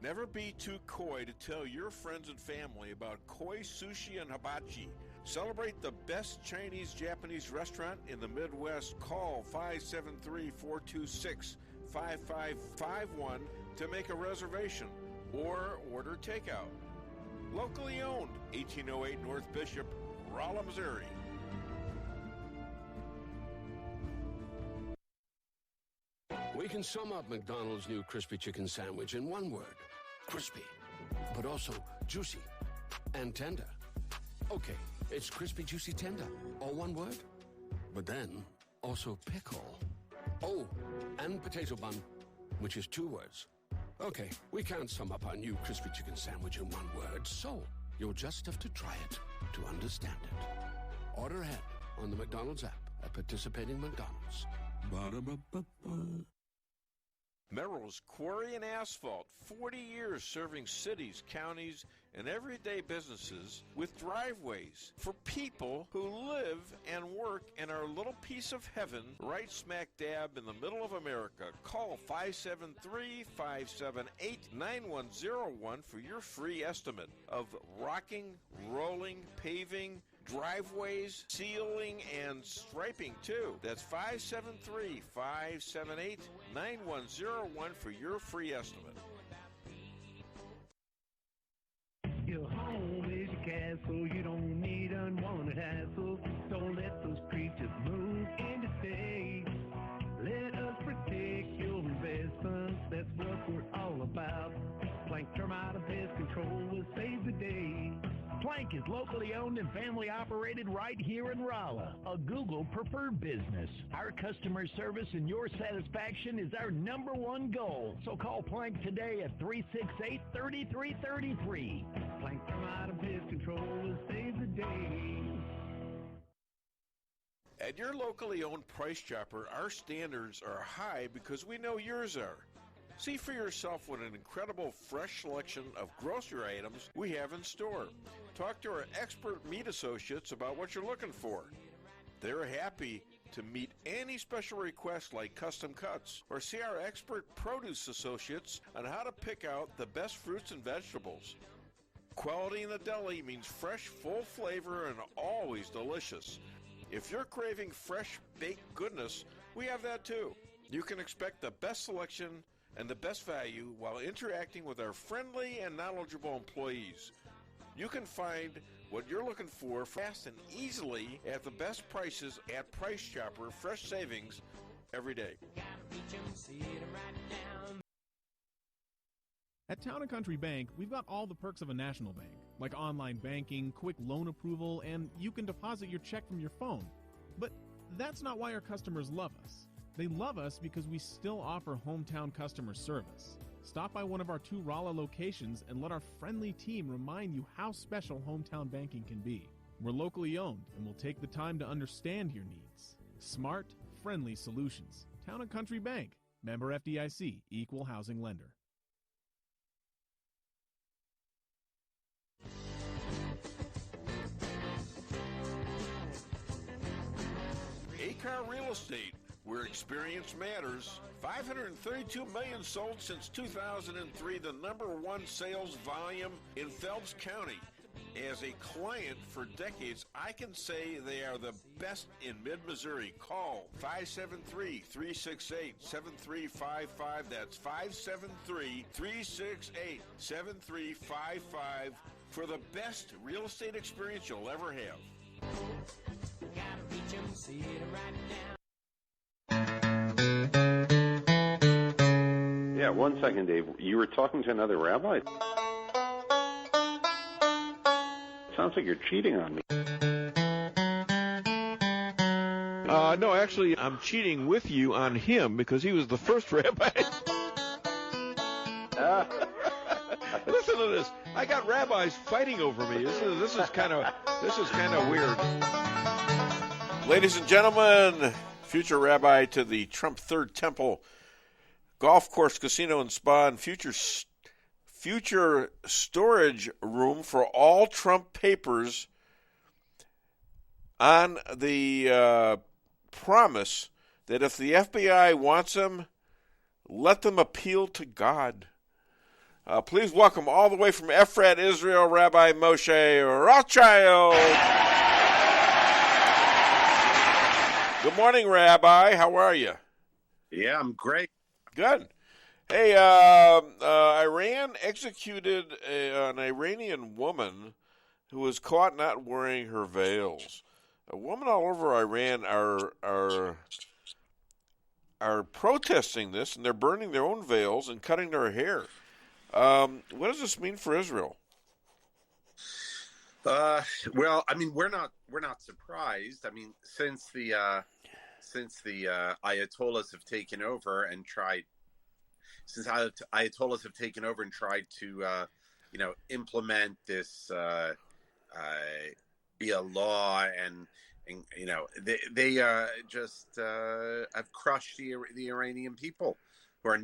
Never be too coy to tell your friends and family about Koi Sushi and Hibachi. Celebrate the best Chinese-Japanese restaurant in the Midwest. Call 573-426-5551 to make a reservation or order takeout. Locally owned, 1808 North Bishop, Rolla, Missouri. We can sum up McDonald's new crispy chicken sandwich in one word. Crispy, but also juicy and tender. Okay, it's crispy, juicy, tender, all one word. But then, also pickle. Oh, and potato bun, which is 2 words. Okay, we can't sum up our new crispy chicken sandwich in one word, so you'll just have to try it to understand it. Order ahead on the McDonald's app at participating McDonald's. Ba-da-ba-ba-ba. Merrill's Quarry and Asphalt, 40 years serving cities, counties, and everyday businesses with driveways for people who live and work in our little piece of heaven right smack dab in the middle of America. Call 573-578-9101 for your free estimate of rocking, rolling, paving, driveways, sealing, and striping, too. That's 573-578-9101 for your free estimate. Your home is your castle. You don't need unwanted hassle. Don't let those creatures move in to stay. Let us protect your investments. That's what we're all about. Plank Termite and Pest Control will save the day. Plank is locally owned and family operated right here in Rolla, a Google preferred business. Our customer service and your satisfaction is our #1 goal. So call Plank today at 368-3333. Plank Termite and Pest Control will save the day. At your locally owned Price Chopper, our standards are high because we know yours are. See for yourself what an incredible fresh selection of grocery items we have in store. Talk to our expert meat associates about what you're looking for. They're happy to meet any special requests like custom cuts, or see our expert produce associates on how to pick out the best fruits and vegetables. Quality in the deli means fresh, full flavor, and always delicious. If you're craving fresh baked goodness, we have that too. You can expect the best selection and the best value while interacting with our friendly and knowledgeable employees. You can find what you're looking for fast and easily at the best prices at Price Chopper. Fresh savings every day. At Town & Country Bank, we've got all the perks of a national bank, like online banking, quick loan approval, and you can deposit your check from your phone. But that's not why our customers love us. They love us because we still offer hometown customer service. Stop by one of our 2 Rolla locations and let our friendly team remind you how special hometown banking can be. We're locally owned and will take the time to understand your needs. Smart, friendly solutions. Town & Country Bank. Member FDIC. Equal housing lender. A-Car Real Estate, where experience matters. 532 million sold since 2003, the #1 sales volume in Phelps County. As a client for decades, I can say they are the best in mid-Missouri. Call 573-368-7355. That's 573-368-7355 for the best real estate experience you'll ever have. Yeah, 1 second, Dave. You were talking to another rabbi? Sounds like you're cheating on me. No, actually, I'm cheating with you on him because he was the first rabbi. Listen to this. I got rabbis fighting over me. This is kind of weird. Ladies and gentlemen, future rabbi to the Trump Third Temple Golf Course, Casino, and Spa, and future storage room for all Trump papers on the promise that if the FBI wants them, let them appeal to God. Please welcome all the way from Ephrat, Israel, Rabbi Moshe Rothchild. Good morning, Rabbi. How are you? Yeah, I'm great. Good. Hey, Iran executed an Iranian woman who was caught not wearing her veils. Women all over Iran are protesting this, and they're burning their own veils and cutting their hair. What does this mean for Israel? Well, I mean, we're not surprised. I mean, since the Ayatollahs have taken over and tried. Since Ayatollahs have taken over and tried to, implement this, be a law, and they just have crushed the Iranian people, who are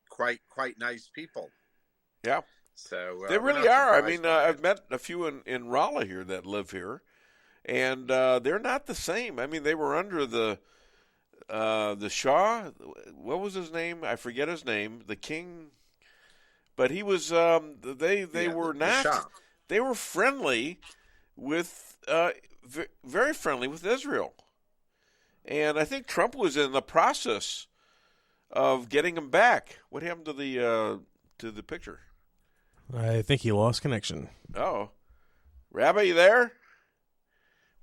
quite nice people. Yeah. So they really are. I mean, I've met a few in Raleigh here that live here, and they're not the same. I mean, they were under the Shah. What was his name? I forget his name. The king, but he was. They were not. The Shah. They were friendly with, very friendly with Israel, and I think Trump was in the process of getting him back. What happened to the picture? I think he lost connection. Oh, Rabbi, you there?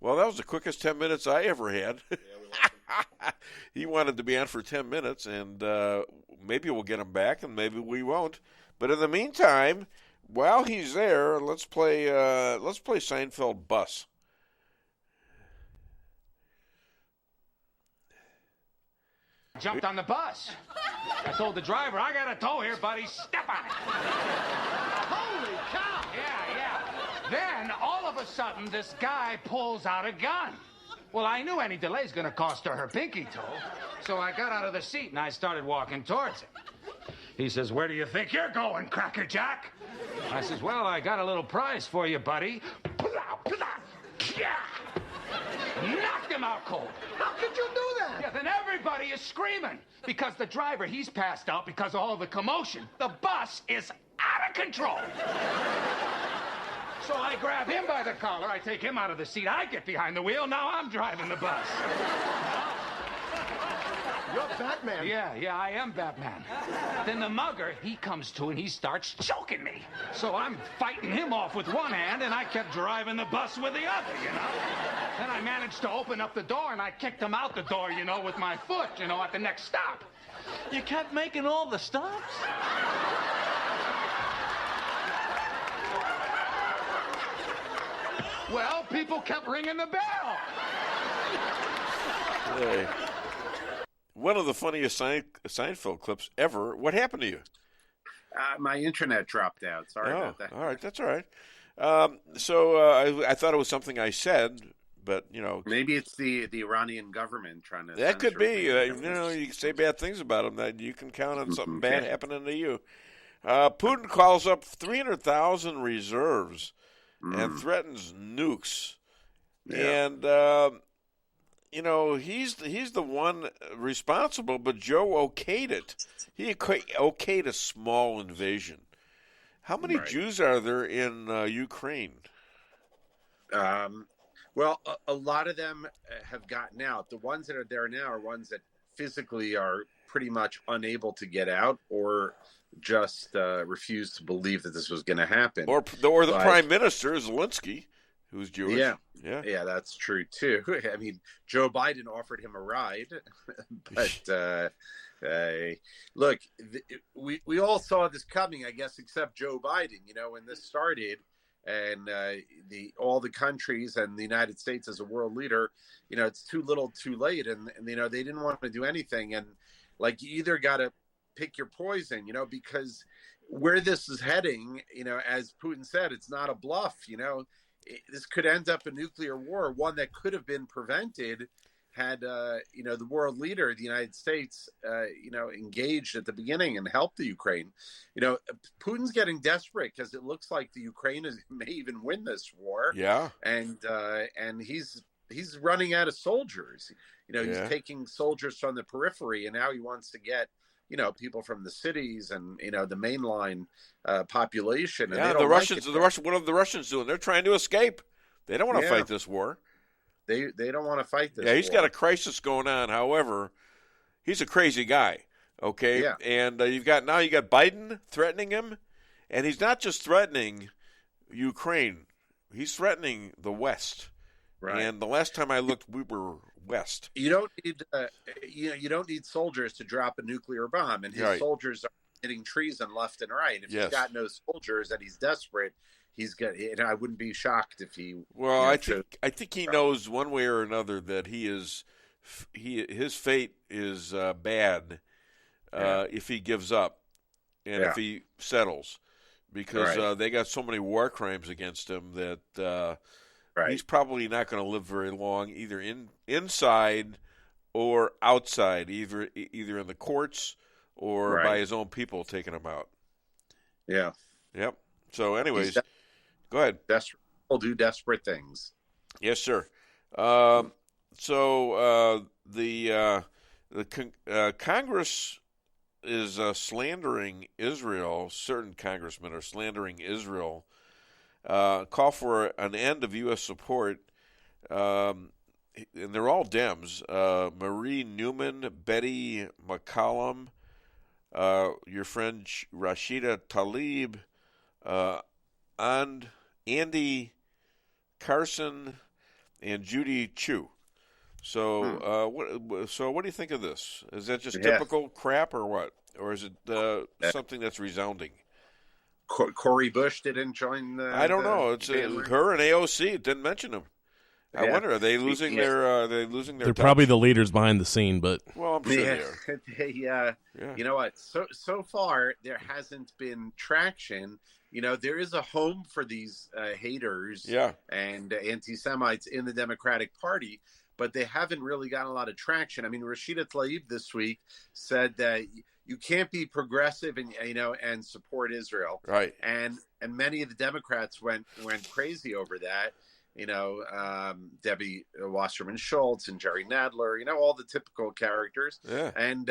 Well, that was the quickest 10 minutes I ever had. He wanted to be on for 10 minutes, and maybe we'll get him back, and maybe we won't. But in the meantime, while he's there, let's play Seinfeld Bus. Jumped on the bus. I told the driver, I got a tow here, buddy. Step on it. Holy cow! Yeah. Then, all of a sudden, this guy pulls out a gun. Well, I knew any delay's gonna cost her pinky toe, so I got out of the seat and I started walking towards him. He says, where do you think you're going, Cracker Jack? I says, well, I got a little prize for you, buddy. Knocked him out cold. How could you do that? Yeah, then everybody is screaming because the driver, he's passed out because of all the commotion. The bus is out of control. So I grab him by the collar, I take him out of the seat, I get behind the wheel, now I'm driving the bus. You're Batman. Yeah, I am Batman. Then the mugger, he comes to and he starts choking me. So I'm fighting him off with one hand, and I kept driving the bus with the other, you know. Then I managed to open up the door, and I kicked him out the door, you know, with my foot, you know, at the next stop. You kept making all the stops? Well, people kept ringing the bell. Hey. One of the funniest Seinfeld clips ever. What happened to you? My internet dropped out. Sorry about that. All right, that's all right. I thought it was something I said, but you know, maybe it's the Iranian government trying to. That could be. You know, you say bad things about them, that you can count on something bad happening to you. Putin calls up 300,000 reserves and threatens nukes, and you know, he's the one responsible, but Joe okayed it. He okayed a small invasion. How many Jews are there in Ukraine? Well, a lot of them have gotten out. The ones that are there now are ones that physically are pretty much unable to get out, or just refuse to believe that this was going to happen. Or the Prime Minister, Zelensky, who's Jewish. Yeah, that's true too. I mean, Joe Biden offered him a ride, but look, we all saw this coming, I guess, except Joe Biden. You know, when this started, and all the countries and the United States as a world leader, you know, it's too little, too late, and you know, they didn't want to do anything, and like, you either got to pick your poison, you know, because where this is heading, you know, as Putin said, it's not a bluff, you know. This could end up a nuclear war, one that could have been prevented had, you know, the world leader, the United States, you know, engaged at the beginning and helped the Ukraine. You know, Putin's getting desperate because it looks like the Ukraine may even win this war. Yeah. And he's running out of soldiers. You know, he's taking soldiers from the periphery, and now he wants to get, you know, people from the cities and, you know, the mainline population. And the Russians. What are the Russians doing? They're trying to escape. They don't want to fight this war. They don't want to fight this. Yeah, he's got a crisis going on. However, he's a crazy guy. Okay, and you got Biden threatening him, and he's not just threatening Ukraine. He's threatening the West. Right. And the last time I looked, we were West. You don't need you don't need soldiers to drop a nuclear bomb, and his soldiers are hitting treason left and right. If he's got no soldiers and he's desperate, he's got. And I wouldn't be shocked if he. Well, I think he knows one way or another that his fate is bad if he gives up and if he settles, because they got so many war crimes against him that. He's probably not going to live very long, either inside or outside, either in the courts or by his own people taking him out. Yeah. Yep. So, anyways, go ahead. Will do desperate things. Yes, sir. The Congress is slandering Israel. Certain congressmen are slandering Israel. Call for an end of U.S. support, and they're all Dems. Marie Newman, Betty McCollum, your friend Rashida Tlaib, and Andy Carson, and Judy Chu. So, what do you think of this? Is that just typical crap, or what? Or is it something that's resounding? Cori Bush didn't join the. I don't know. It's her and AOC. It didn't mention them. I wonder, are they losing their? They're probably the leaders behind the scene, but well, I'm sure they are. You know what? So far there hasn't been traction. You know, there is a home for these haters and anti-Semites in the Democratic Party, but they haven't really gotten a lot of traction. I mean, Rashida Tlaib this week said that you can't be progressive and support Israel. Right. And many of the Democrats went crazy over that. You know, Debbie Wasserman Schultz and Jerry Nadler, you know, all the typical characters. Yeah. And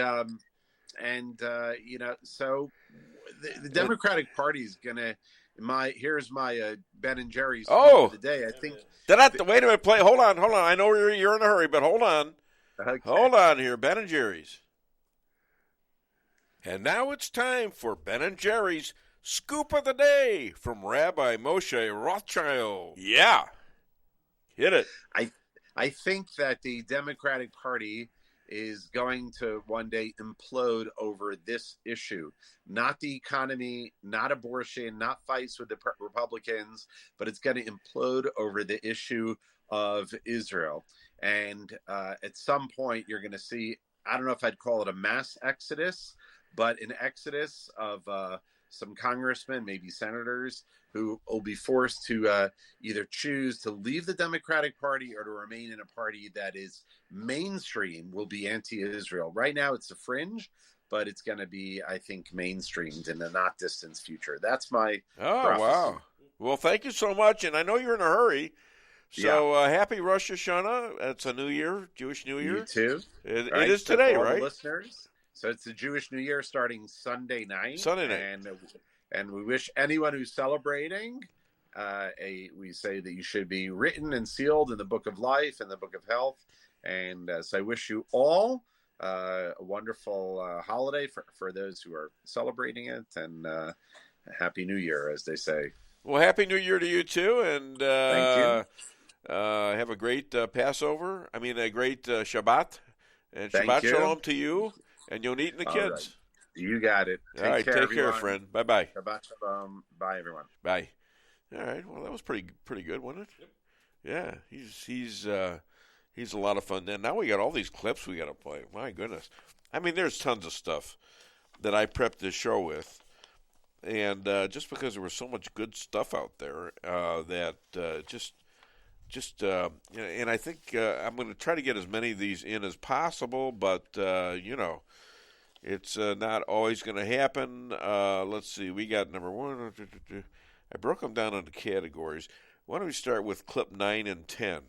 you know, so the Democratic Party is going to, here's my Ben and Jerry's of the day. I think. Wait a minute, hold on. I know you're in a hurry, but hold on. Okay. Hold on here, Ben and Jerry's. And now it's time for Ben and Jerry's Scoop of the Day from Rabbi Moshe Rothchild. Yeah. Hit it. I think that the Democratic Party is going to one day implode over this issue. Not the economy, not abortion, not fights with the Republicans, but it's going to implode over the issue of Israel. And at some point, you're going to see, I don't know if I'd call it a mass exodus, but an exodus of some congressmen, maybe senators, who will be forced to either choose to leave the Democratic Party or to remain in a party that is mainstream, will be anti-Israel. Right now, it's a fringe, but it's going to be, I think, mainstreamed in the not distant future. That's my prophecy. Wow. Well, thank you so much, and I know you're in a hurry. So happy Rosh Hashanah. It's a new year, Jewish New Year. You too. It right, is today, all right? The listeners. So it's the Jewish New Year starting Sunday night. And we wish anyone who's celebrating, we say that you should be written and sealed in the Book of Life and the Book of Health. And so I wish you all a wonderful holiday for those who are celebrating it, and a Happy New Year, as they say. Well, Happy New Year to you too, and thank you. Have a great Passover. I mean, a great Shabbat, and Thank Shabbat you. Shalom to you and Yonit and the All kids. right. You got it. All right, take care, friend. Bye-bye. Shabbat Shalom. Bye, everyone. Bye. All right. Well, that was pretty good, wasn't it? Yep. Yeah. He's a lot of fun. And now we got all these clips we got to play. My goodness. I mean, there's tons of stuff that I prepped this show with, and just because there was so much good stuff out there that and I think I'm going to try to get as many of these in as possible, but it's not always going to happen. Let's see. We got number one. I broke them down into categories. Why don't we start with clip 9 and 10?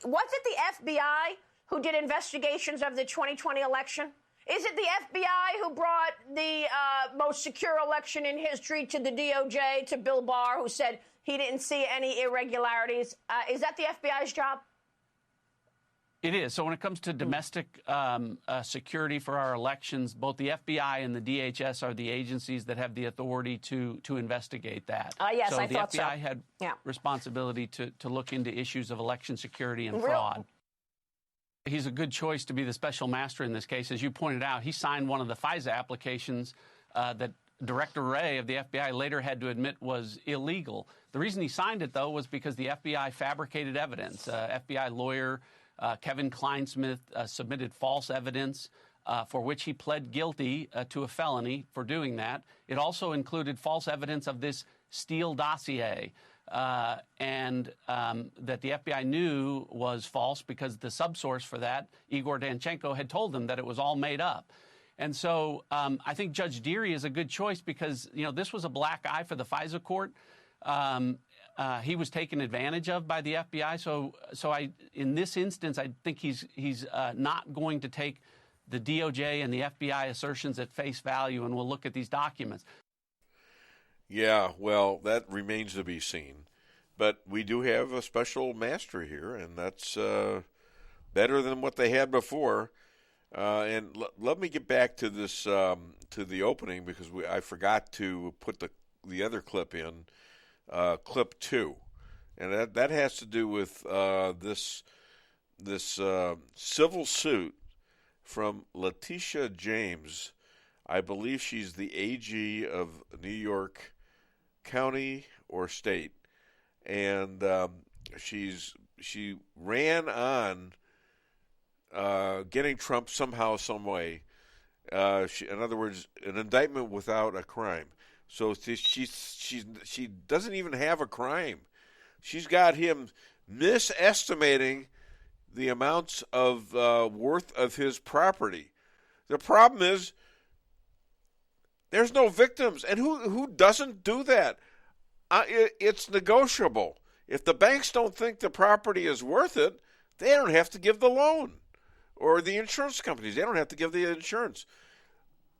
Was it the FBI who did investigations of the 2020 election? Is it the FBI who brought the most secure election in history to the DOJ, to Bill Barr, who said he didn't see any irregularities? Is that the FBI's job? It is. So when it comes to domestic security for our elections, both the FBI and the DHS are the agencies that have the authority to investigate that. Yes, so I thought so. The FBI had responsibility to look into issues of election security and fraud. He's a good choice to be the special master in this case. As you pointed out, he signed one of the FISA applications that Director Wray of the FBI later had to admit was illegal. The reason he signed it, though, was because the FBI fabricated evidence. FBI lawyer Kevin Kleinsmith submitted false evidence for which he pled guilty to a felony for doing that. It also included false evidence of this Steele dossier. And that the FBI knew was false because the subsource for that, Igor Danchenko, had told them that it was all made up. And so I think Judge Deary is a good choice because, this was a black eye for the FISA court. He was taken advantage of by the FBI. So in this instance, I think he's not going to take the DOJ and the FBI assertions at face value, and we'll look at these documents. Yeah, well, that remains to be seen. But we do have a special master here, and that's better than what they had before. And let me get back to this, to the opening, because I forgot to put the other clip in, clip 2. And that has to do with this civil suit from Letitia James. I believe she's the AG of New York County or state, and she ran on getting Trump somehow, some way. In other words, an indictment without a crime. So she doesn't even have a crime. She's got him misestimating the amounts of worth of his property. The problem is, there's no victims, and who doesn't do that? It's negotiable. If the banks don't think the property is worth it, they don't have to give the loan, or the insurance companies, they don't have to give the insurance.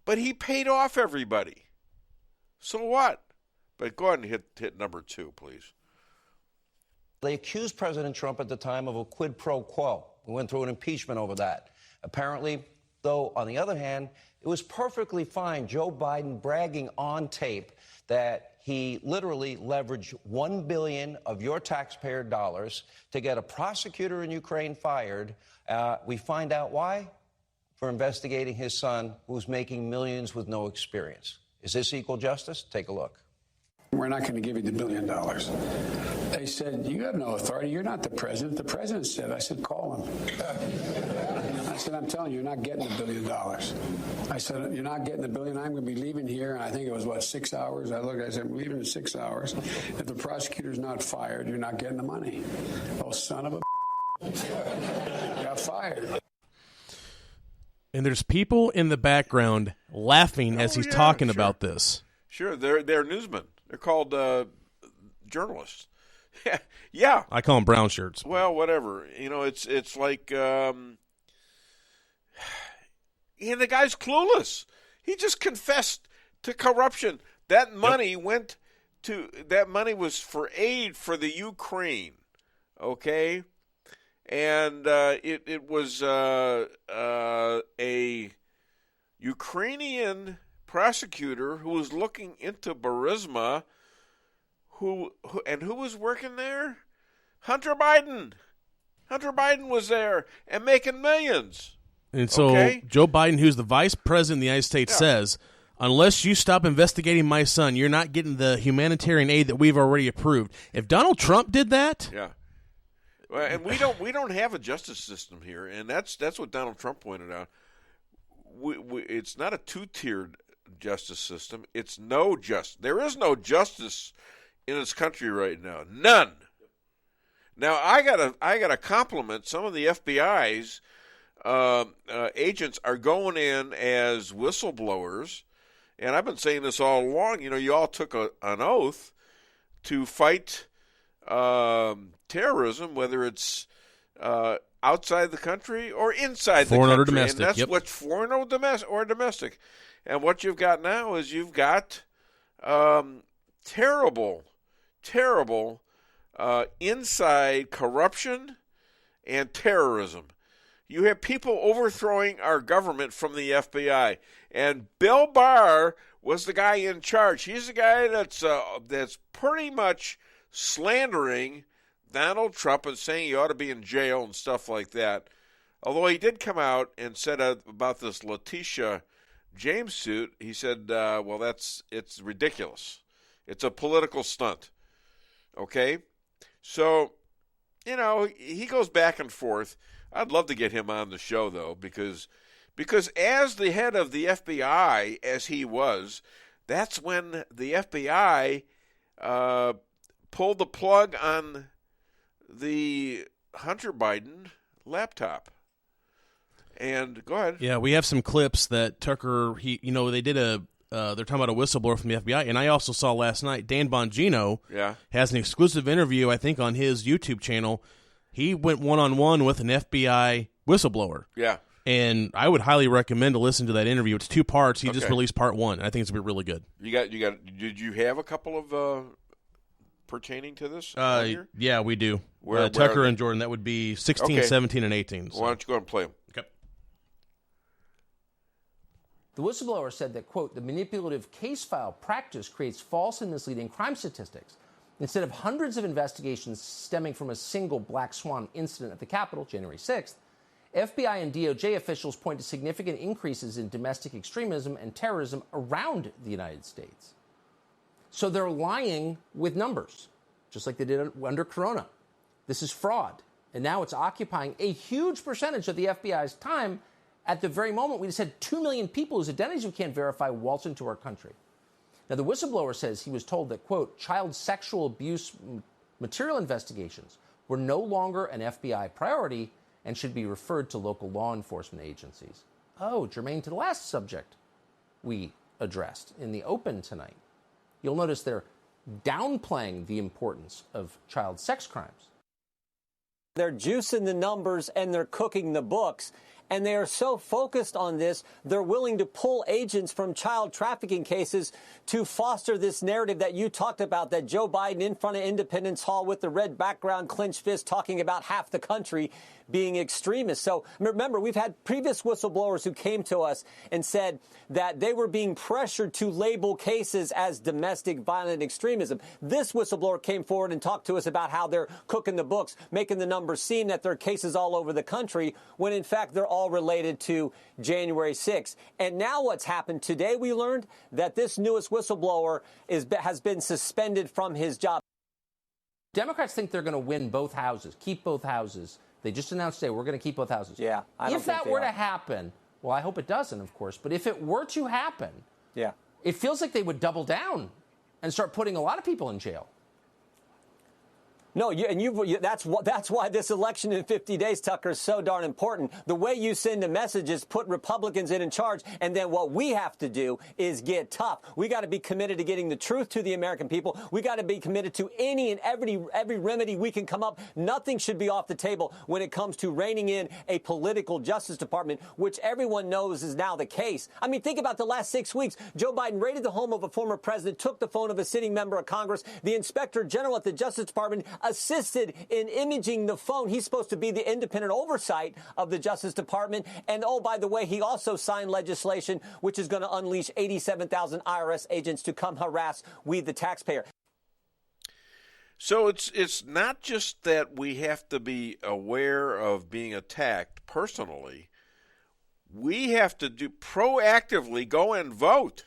But he paid off everybody. So what? But go ahead and hit number 2, please. They accused President Trump at the time of a quid pro quo. We went through an impeachment over that. Apparently, though, on the other hand, it was perfectly fine Joe Biden bragging on tape that he literally leveraged $1 billion of your taxpayer dollars to get a prosecutor in Ukraine fired. We find out why? For investigating his son, who's making millions with no experience. Is this equal justice? Take a look. We're not going to give you the $1 billion. They said, you have no authority. You're not the president. The president said. I said, call him. I said, I'm telling you, you're not getting the $1 billion. I said, you're not getting the $1 billion. I'm going to be leaving here. And I think it was, 6 hours? I said, I'm leaving in 6 hours. If the prosecutor's not fired, you're not getting the money. Oh, son of a got fired. And there's people in the background laughing as he's talking about this. Sure, they're newsmen. They're called journalists. Yeah. I call them brown shirts. Well, whatever. You know, it's like, and the guy's clueless. He just confessed to corruption. That money that money was for aid for the Ukraine. Okay? And it was a Ukrainian prosecutor who was looking into Burisma, who was working there? Hunter Biden. Hunter Biden was there and making millions. And so Joe Biden, who's the vice president of the United States, says, unless you stop investigating my son, you're not getting the humanitarian aid that we've already approved. If Donald Trump did that, well, and we don't have a justice system here, and that's what Donald Trump pointed out. It's not a two-tiered justice system. It's no justice. There is no justice in this country right now. None. Now I gotta compliment some of the FBI's agents are going in as whistleblowers, and I've been saying this all along. You know, you all took an oath to fight terrorism, whether it's outside the country or inside the country. Foreign or domestic. And that's what foreign or domestic. And what you've got now is you've got terrible inside corruption and terrorism. You have people overthrowing our government from the FBI. And Bill Barr was the guy in charge. He's the guy that's pretty much slandering Donald Trump and saying he ought to be in jail and stuff like that. Although he did come out and said about this Letitia James suit, he said, well, it's ridiculous. It's a political stunt. Okay? So, you know, he goes back and forth. I'd love to get him on the show, though, because as the head of the FBI, as he was, that's when the FBI pulled the plug on the Hunter Biden laptop. And go ahead. Yeah, we have some clips that Tucker, they did they're talking about a whistleblower from the FBI, and I also saw last night Dan Bongino has an exclusive interview, I think, on his YouTube channel. He went one-on-one with an FBI whistleblower. Yeah. And I would highly recommend to listen to that interview. It's 2 parts. He just released part 1. I think it's going to be really good. Did you have a couple of pertaining to this? Yeah, we do. Where Tucker and Jordan, that would be 16, 17, and 18. So. Why don't you go and play them? Okay. The whistleblower said that, quote, the manipulative case file practice creates false and misleading crime statistics. Instead of hundreds of investigations stemming from a single black swan incident at the Capitol, January 6th, FBI and DOJ officials point to significant increases in domestic extremism and terrorism around the United States. So they're lying with numbers, just like they did under Corona. This is fraud. And now it's occupying a huge percentage of the FBI's time at the very moment we just had 2 million people whose identities we can't verify waltz into our country. Now, the whistleblower says he was told that, quote, child sexual abuse material investigations were no longer an FBI priority and should be referred to local law enforcement agencies. Oh, germane to the last subject we addressed in the open tonight. You'll notice they're downplaying the importance of child sex crimes. They're juicing the numbers and they're cooking the books. And they are so focused on this, they're willing to pull agents from child trafficking cases to foster this narrative that you talked about, that Joe Biden in front of Independence Hall with the red background, clenched fist, talking about half the country being extremists. So remember, we've had previous whistleblowers who came to us and said that they were being pressured to label cases as domestic violent extremism. This whistleblower came forward and talked to us about how they're cooking the books, making the numbers seem that there are cases all over the country, when in fact they're all related to January 6th. And now what's happened today, we learned that this newest whistleblower has been suspended from his job. Democrats think they're going to win both houses, keep both houses. They just announced today, we're going to keep both houses. Yeah, I don't if think that they were are. to happen, well, I hope it doesn't, of course, but if it were to happen, it feels like they would double down and start putting a lot of people in jail. No, that's why this election in 50 days, Tucker, is so darn important. The way you send a message is put Republicans in charge, and then what we have to do is get tough. We got to be committed to getting the truth to the American people. We got to be committed to any and every remedy we can come up. Nothing should be off the table when it comes to reining in a political justice department, which everyone knows is now the case. I mean, think about the last 6 weeks. Joe Biden raided the home of a former president, took the phone of a sitting member of Congress. The inspector general at the Justice Department assisted in imaging the phone. He's supposed to be the independent oversight of the Justice Department. And, oh, by the way, he also signed legislation which is going to unleash 87,000 IRS agents to come harass we, the taxpayer. So it's not just that we have to be aware of being attacked personally. We have to proactively go and vote.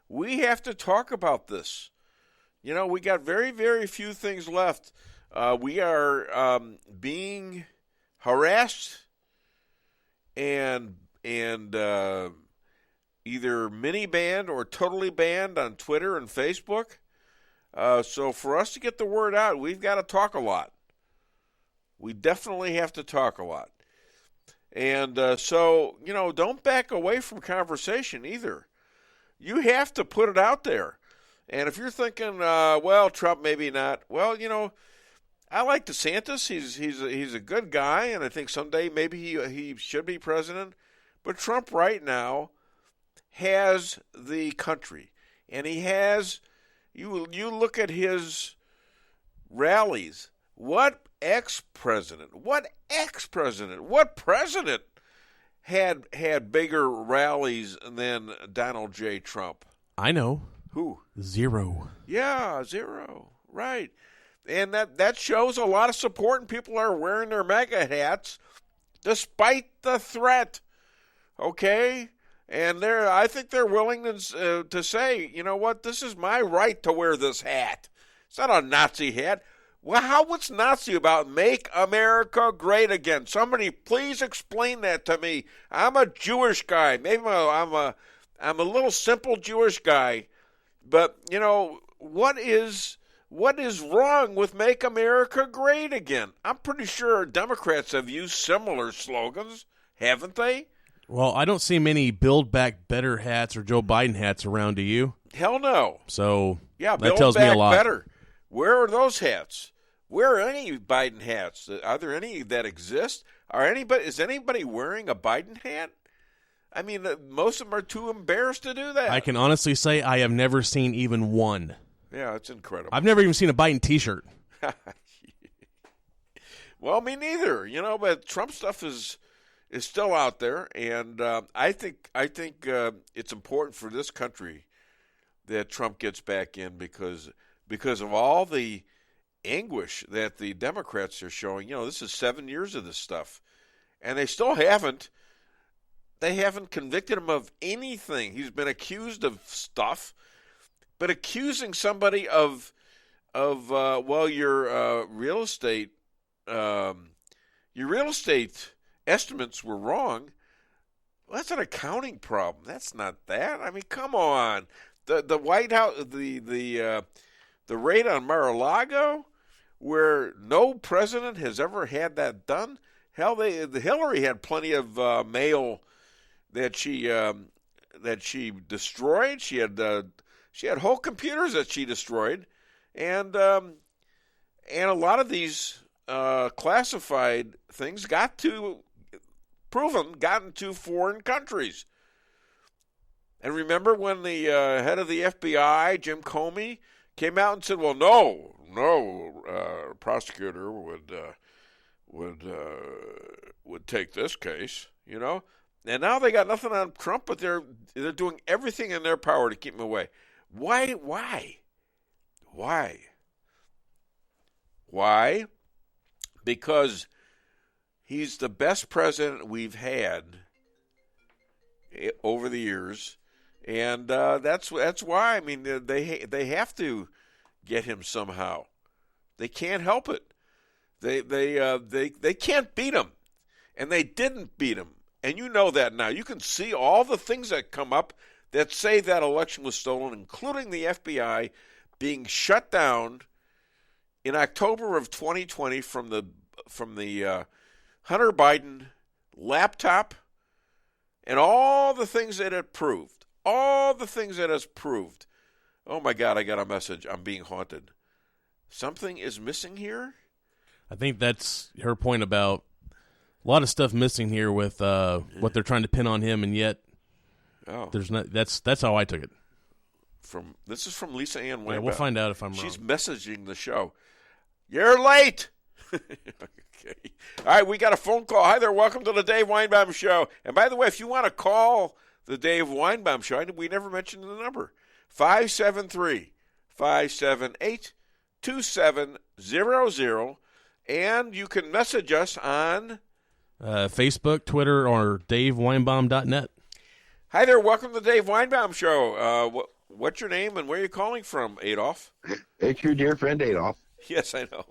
We have to talk about this. You know, we got very, very few things left. We are being harassed and either mini banned or totally banned on Twitter and Facebook. So for us to get the word out, we've got to talk a lot. We definitely have to talk a lot. And so, you know, don't back away from conversation either. You have to put it out there. And if you're thinking, well, Trump maybe not, well, you know, I like DeSantis. He's a good guy, and I think someday maybe he should be president. But Trump right now has the country, and he has. You look at his rallies. What ex-president? What president had bigger rallies than Donald J. Trump? I know. Who? Zero. Yeah, zero. Right. And that shows a lot of support, and people are wearing their MAGA hats despite the threat. Okay? And I think they're willing to say, you know what, this is my right to wear this hat. It's not a Nazi hat. Well, what's Nazi about Make America Great Again? Somebody please explain that to me. I'm a Jewish guy. Maybe I'm a little simple Jewish guy. But, you know, what is wrong with Make America Great Again? I'm pretty sure Democrats have used similar slogans, haven't they? Well, I don't see many Build Back Better hats or Joe Biden hats around, do you? Hell no. So yeah, that tells me a lot. Better. Where are those hats? Where are any Biden hats? Are there any that exist? Is anybody wearing a Biden hat? I mean, most of them are too embarrassed to do that. I can honestly say I have never seen even one. Yeah, it's incredible. I've never even seen a Biden T-shirt. Well, me neither. You know, but Trump stuff is still out there, and I think it's important for this country that Trump gets back in because of all the anguish that the Democrats are showing. You know, this is 7 years of this stuff, and they still haven't. They haven't convicted him of anything. He's been accused of stuff, but accusing somebody of your real estate estimates were wrong. Well, that's an accounting problem. That's not that. I mean, come on. The White House, the raid on Mar-a-Lago, where no president has ever had that done. Hell, Hillary had plenty of mail that she destroyed. She had whole computers that she destroyed, and a lot of these classified things got to proven, gotten to foreign countries. And remember when the head of the FBI, Jim Comey, came out and said, well, no prosecutor would take this case, you know? And now they got nothing on Trump, but they're doing everything in their power to keep him away. Why? Because he's the best president we've had over the years, and that's why. I mean, they have to get him somehow. They can't help it. They can't beat him, and they didn't beat him. And you know that now. You can see all the things that come up that say that election was stolen, including the FBI being shut down in October of 2020 from the Hunter Biden laptop, and all the things that it proved. All the things that it's proved. Oh my God, I got a message. I'm being haunted. Something is missing here? I think that's her point about a lot of stuff missing here with what they're trying to pin on him, and yet there's not. That's how I took it. This is from Lisa Ann Weinbaum. Yeah, we'll find out if I'm wrong. She's messaging the show. You're late. Okay. All right, we got a phone call. Hi there. Welcome to the Dave Weinbaum Show. And by the way, if you want to call the Dave Weinbaum Show, we never mentioned the number. 573-578-2700. And you can message us on Facebook, Twitter, or DaveWeinbaum.net. Hi there. Welcome to the Dave Weinbaum Show. What's your name and where are you calling from, Adolf? It's your dear friend Adolf. Yes, I know.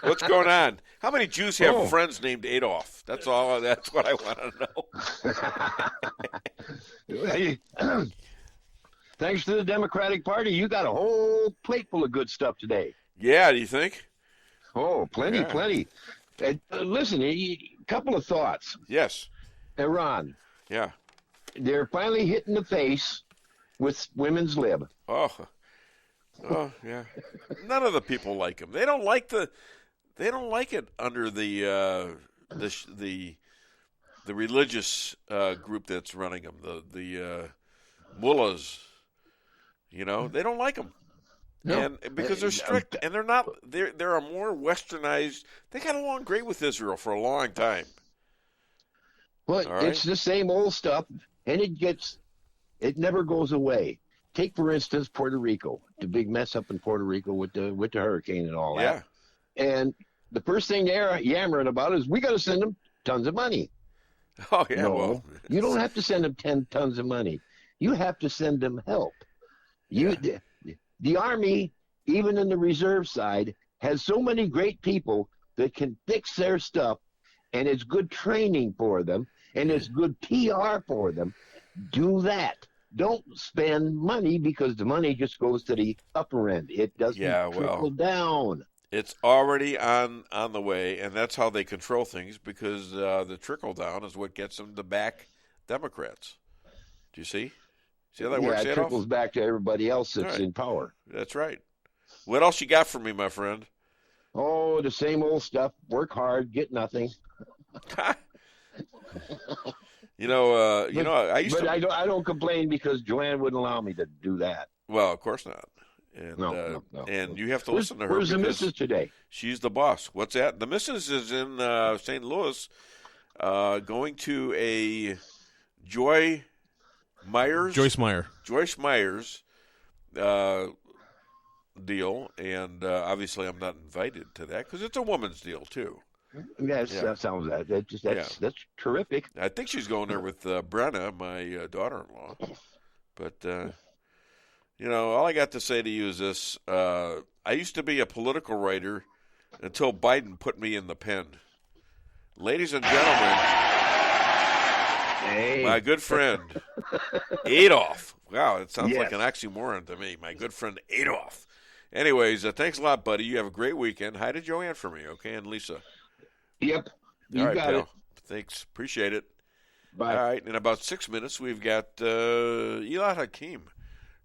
What's going on? How many Jews have friends named Adolf? That's all. That's what I want to know. Thanks to the Democratic Party, you got a whole plate full of good stuff today. Yeah, do you think? Oh, plenty. Listen, a couple of thoughts. Yes. Iran. Yeah. They're finally hitting the face with women's lib. Oh, yeah. None of the people like him. They don't like it under the religious group that's running them. The mullahs. You know, they don't like him. No. And because they're strict, and they're not. They're a more westernized. They got along great with Israel for a long time. Well, it's the same old stuff, and it never goes away. Take for instance Puerto Rico, the big mess up in Puerto Rico with the hurricane and all that. And the first thing they're yammering about is we got to send them tons of money. Oh yeah, no, you don't have to send them 10 tons of money. You have to send them help. The Army, even in the reserve side, has so many great people that can fix their stuff, and it's good training for them, and it's good PR for them. Do that. Don't spend money because the money just goes to the upper end. It doesn't trickle down. It's already on the way, and that's how they control things because the trickle down is what gets them to back Democrats. Do you see? See how that works, it trickles back to everybody else that's in power. That's right. What else you got for me, my friend? Oh, the same old stuff. Work hard, get nothing. I don't complain because Joanne wouldn't allow me to do that. Well, of course not. And no. And you have to listen to her. Where's the missus today? She's the boss. What's that? The missus is in St. Louis, going to a Joyce Myers deal, and obviously I'm not invited to that because it's a woman's deal too. Yes, that sounds that's terrific. I think she's going there with Brenna, my daughter-in-law. But all I got to say to you is this: I used to be a political writer until Biden put me in the pen. Ladies and gentlemen, my good friend Adolf. Wow, it sounds like an oxymoron to me. My good friend Adolf. Anyways, thanks a lot, buddy. You have a great weekend. Hi to Joanne for me, okay, and Lisa. Yep. You got pal. it. Thanks. Appreciate it. Bye. All right. In about 6 minutes, we've got Elad Hakim,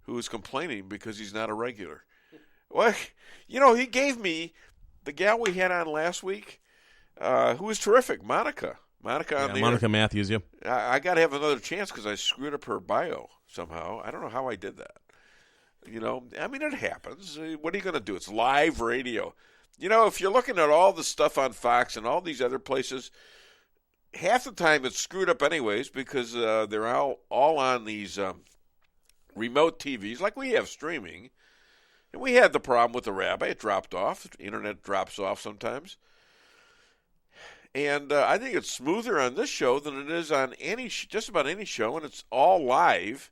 who is complaining because he's not a regular. Well, he gave me the gal we had on last week, who was terrific, Monica. Monica on the Monica air. Matthews, yep. I got to have another chance because I screwed up her bio somehow. I don't know how I did that. You know, I mean, it happens. What are you going to do? It's live radio. You know, if you're looking at all the stuff on Fox and all these other places, half the time it's screwed up anyways because they're all on these remote TVs like we have streaming. And we had the problem with the rabbi. It dropped off. The internet drops off sometimes. And I think it's smoother on this show than it is on just about any show, and it's all live.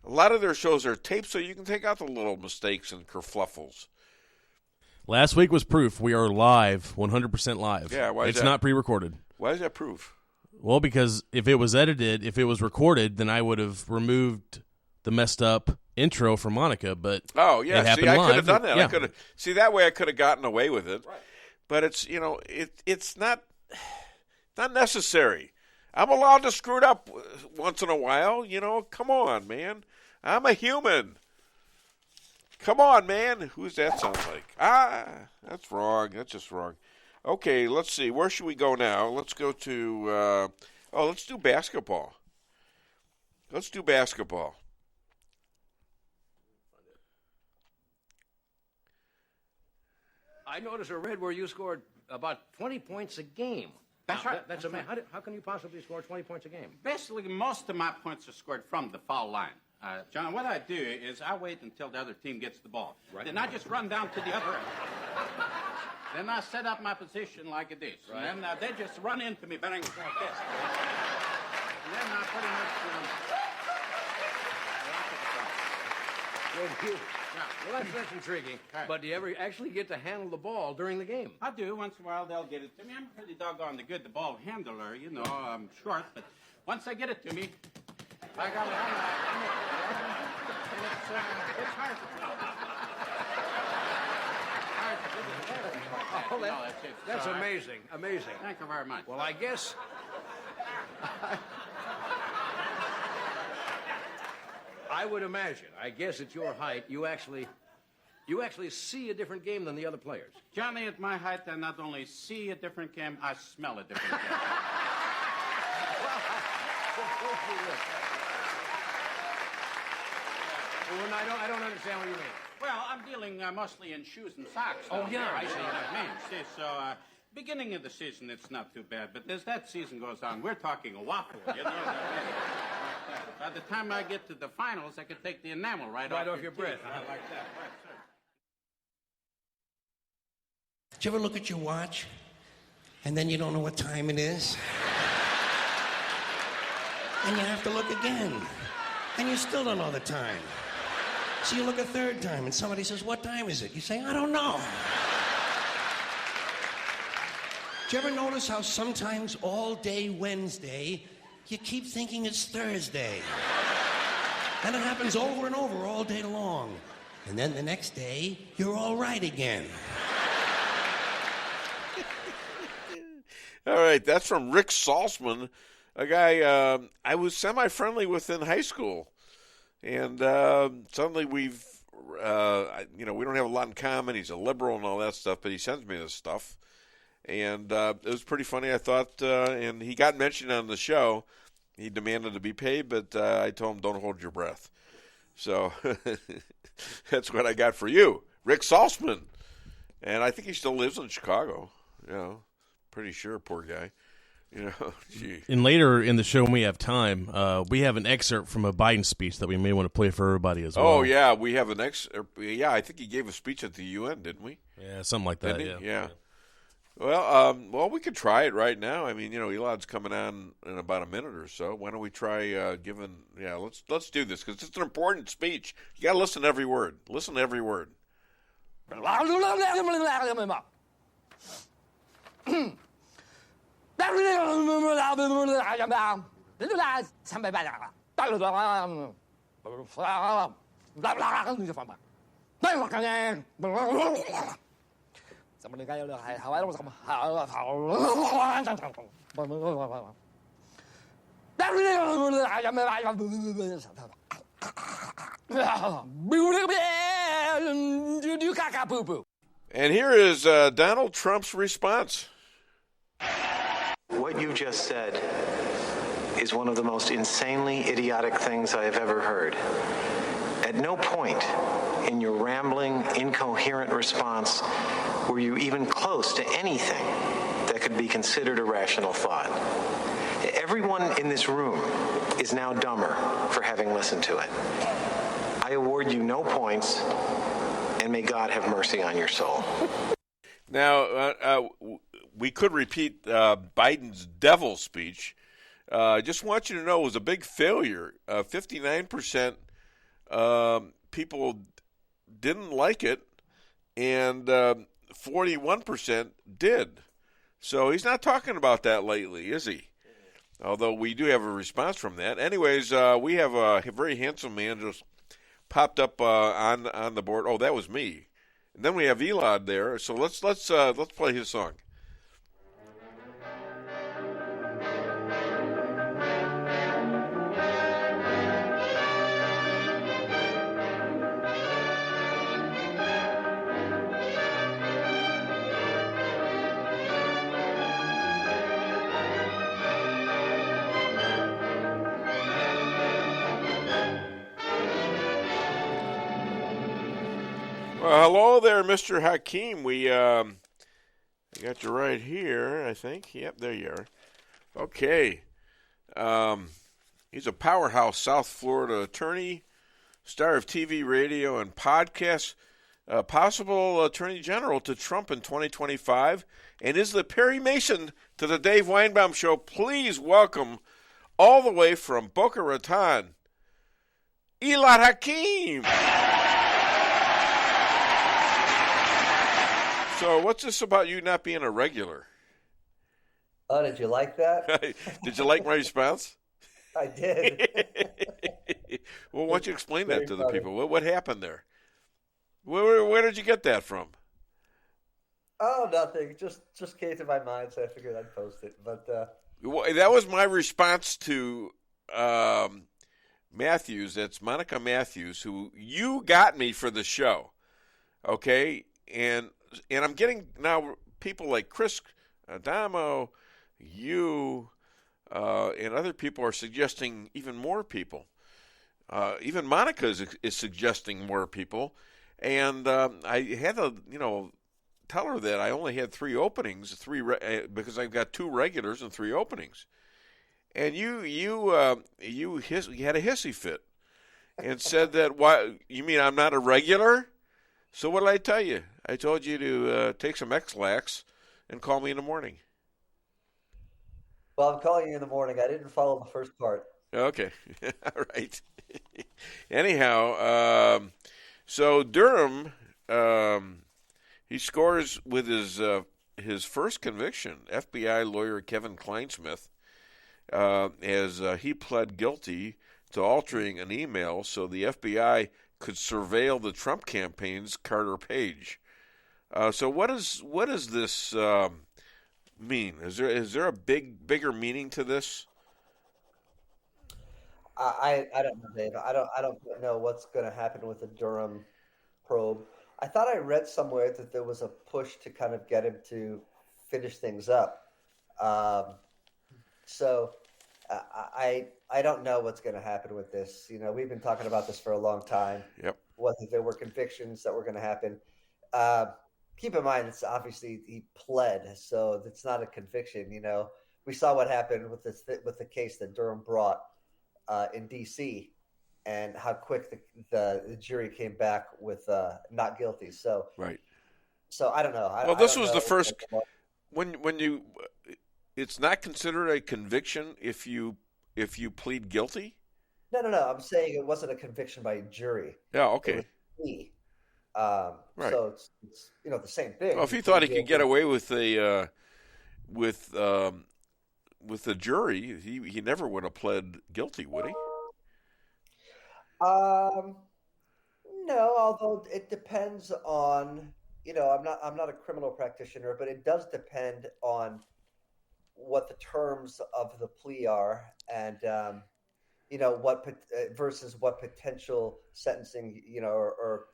A lot of their shows are taped, so you can take out the little mistakes and kerfluffles. Last week was proof. We are live, 100% live. Yeah, why is It's that? not pre-recorded. Why is that proof? Well, because if it was edited, if it was recorded, then I would have removed the messed up intro for Monica, but oh yeah, it happened I live. could have done that. Yeah. I could have that way I could have gotten away with it. Right. But it's it's not necessary. I'm allowed to screw it up once in a while. Come on, man. I'm a human. Come on, man. Who's that sound like? That's wrong. That's just wrong. Okay, let's see. Where should we go now? Let's go to let's do basketball. I noticed I read where you scored about 20 points a game. That's Now, right. That's amazing. How can you possibly score 20 points a game? Basically, most of my points are scored from the foul line. John, what I do is I wait until the other team gets the ball. Right. Then I just run down to the other end. Then I set up my position like this. Right. And then they just run into me bang like this. And then I pretty much... Well, that's intriguing. Right. But do you ever actually get to handle the ball during the game? I do. Once in a while, they'll get it to me. I'm pretty doggone good, the ball handler. I'm short, but once they get it to me, I got it on it's hard to That's amazing. Amazing. Thank you very much. Well, I guess... I would imagine. I guess at your height, you actually see a different game than the other players. Johnny, at my height, I not only see a different game, I smell a different game. Well, I don't understand what you mean. Well, I'm dealing mostly in shoes and socks. Oh, yeah, I see. What I mean. See, so beginning of the season, it's not too bad. But as that season goes on, we're talking a waffle. By the time I get to the finals, I could take the enamel right off your breath. Like that. Right, sir. Did you ever look at your watch and then you don't know what time it is? And you have to look again. And you still don't know the time. So you look a third time and somebody says, "What time is it?" You say, "I don't know." Did you ever notice how sometimes all day Wednesday you keep thinking it's Thursday? And it happens over and over all day long. And then the next day, you're all right again. All right, that's from Rick Salzman, a guy I was semi-friendly with in high school. And suddenly we don't have a lot in common. He's a liberal and all that stuff, but he sends me this stuff. And it was pretty funny, I thought. And he got mentioned on the show. He demanded to be paid, but I told him, don't hold your breath. So that's what I got for you, Rick Salzman. And I think he still lives in Chicago. Pretty sure, poor guy. Gee. And later in the show, when we have time, we have an excerpt from a Biden speech that we may want to play for everybody as well. Oh, yeah, we have an excerpt. Yeah, I think he gave a speech at the UN, didn't we? Yeah, something like that, Yeah. Well, we could try it right now. I mean, Elad's coming on in about a minute or so. Why don't we try let's do this, because it's an important speech. You got to listen to every word. Listen to every word. And here is Donald Trump's response. What you just said is one of the most insanely idiotic things I have ever heard. At no point in your rambling, incoherent response were you even close to anything that could be considered a rational thought. Everyone in this room is now dumber for having listened to it. I award you no points, and may God have mercy on your soul. Now, we could repeat Biden's devil speech. I just want you to know it was a big failure. 59% people didn't like it, and 41% did. So he's not talking about that lately, is he? Although we do have a response from that. Anyways, we have a very handsome man just popped up on the board. Oh, that was me. And then we have Elad there. So let's play his song. Well, hello there, Mr. Hakim. We got you right here, I think. Yep, there you are. Okay. He's a powerhouse South Florida attorney, star of TV, radio, and podcasts, possible attorney general to Trump in 2025, and is the Perry Mason to the Dave Weinbaum Show. Please welcome, all the way from Boca Raton, Elad Hakim. So what's this about you not being a regular? Oh, did you like that? Did you like my response? I did. Well, why don't you explain that to the people? What happened there? Where did you get that from? Oh, nothing. Just came to my mind, so I figured I'd post it. But that was my response to Matthews. That's Monica Matthews, who you got me for the show. Okay, and I'm getting now people like Chris Adamo, you, and other people are suggesting even more people. Even Monica is suggesting more people. And I had to, tell her that I only had 3 openings, because I've got 2 regulars and 3 openings. And you had a hissy fit and said that, why, you mean I'm not a regular? So what did I tell you? I told you to take some X-Lax and call me in the morning. Well, I'm calling you in the morning. I didn't follow the first part. Okay. All right. Anyhow, so Durham, he scores with his first conviction. FBI lawyer Kevin Kleinsmith, as he pled guilty to altering an email so the FBI could surveil the Trump campaign's Carter Page. So what does this mean? Is there a bigger meaning to this? I don't know, Dave. I don't know what's going to happen with the Durham probe. I thought I read somewhere that there was a push to kind of get him to finish things up. So I don't know what's going to happen with this. We've been talking about this for a long time. Yep. Whether there were convictions that were going to happen. Keep in mind, it's obviously he pled, so it's not a conviction. We saw what happened with the case that Durham brought in D.C. and how quick the jury came back with not guilty. So right. So I don't know. Well, this was the first when you. It's not considered a conviction if you plead guilty? No. I'm saying it wasn't a conviction by a jury. Yeah, okay. It was a plea. Right. So it's the same thing. Well, if he thought he could get away with the jury, he never would have pled guilty, would he? No, although it depends on I'm not a criminal practitioner, but it does depend on what the terms of the plea are, and what versus what potential sentencing or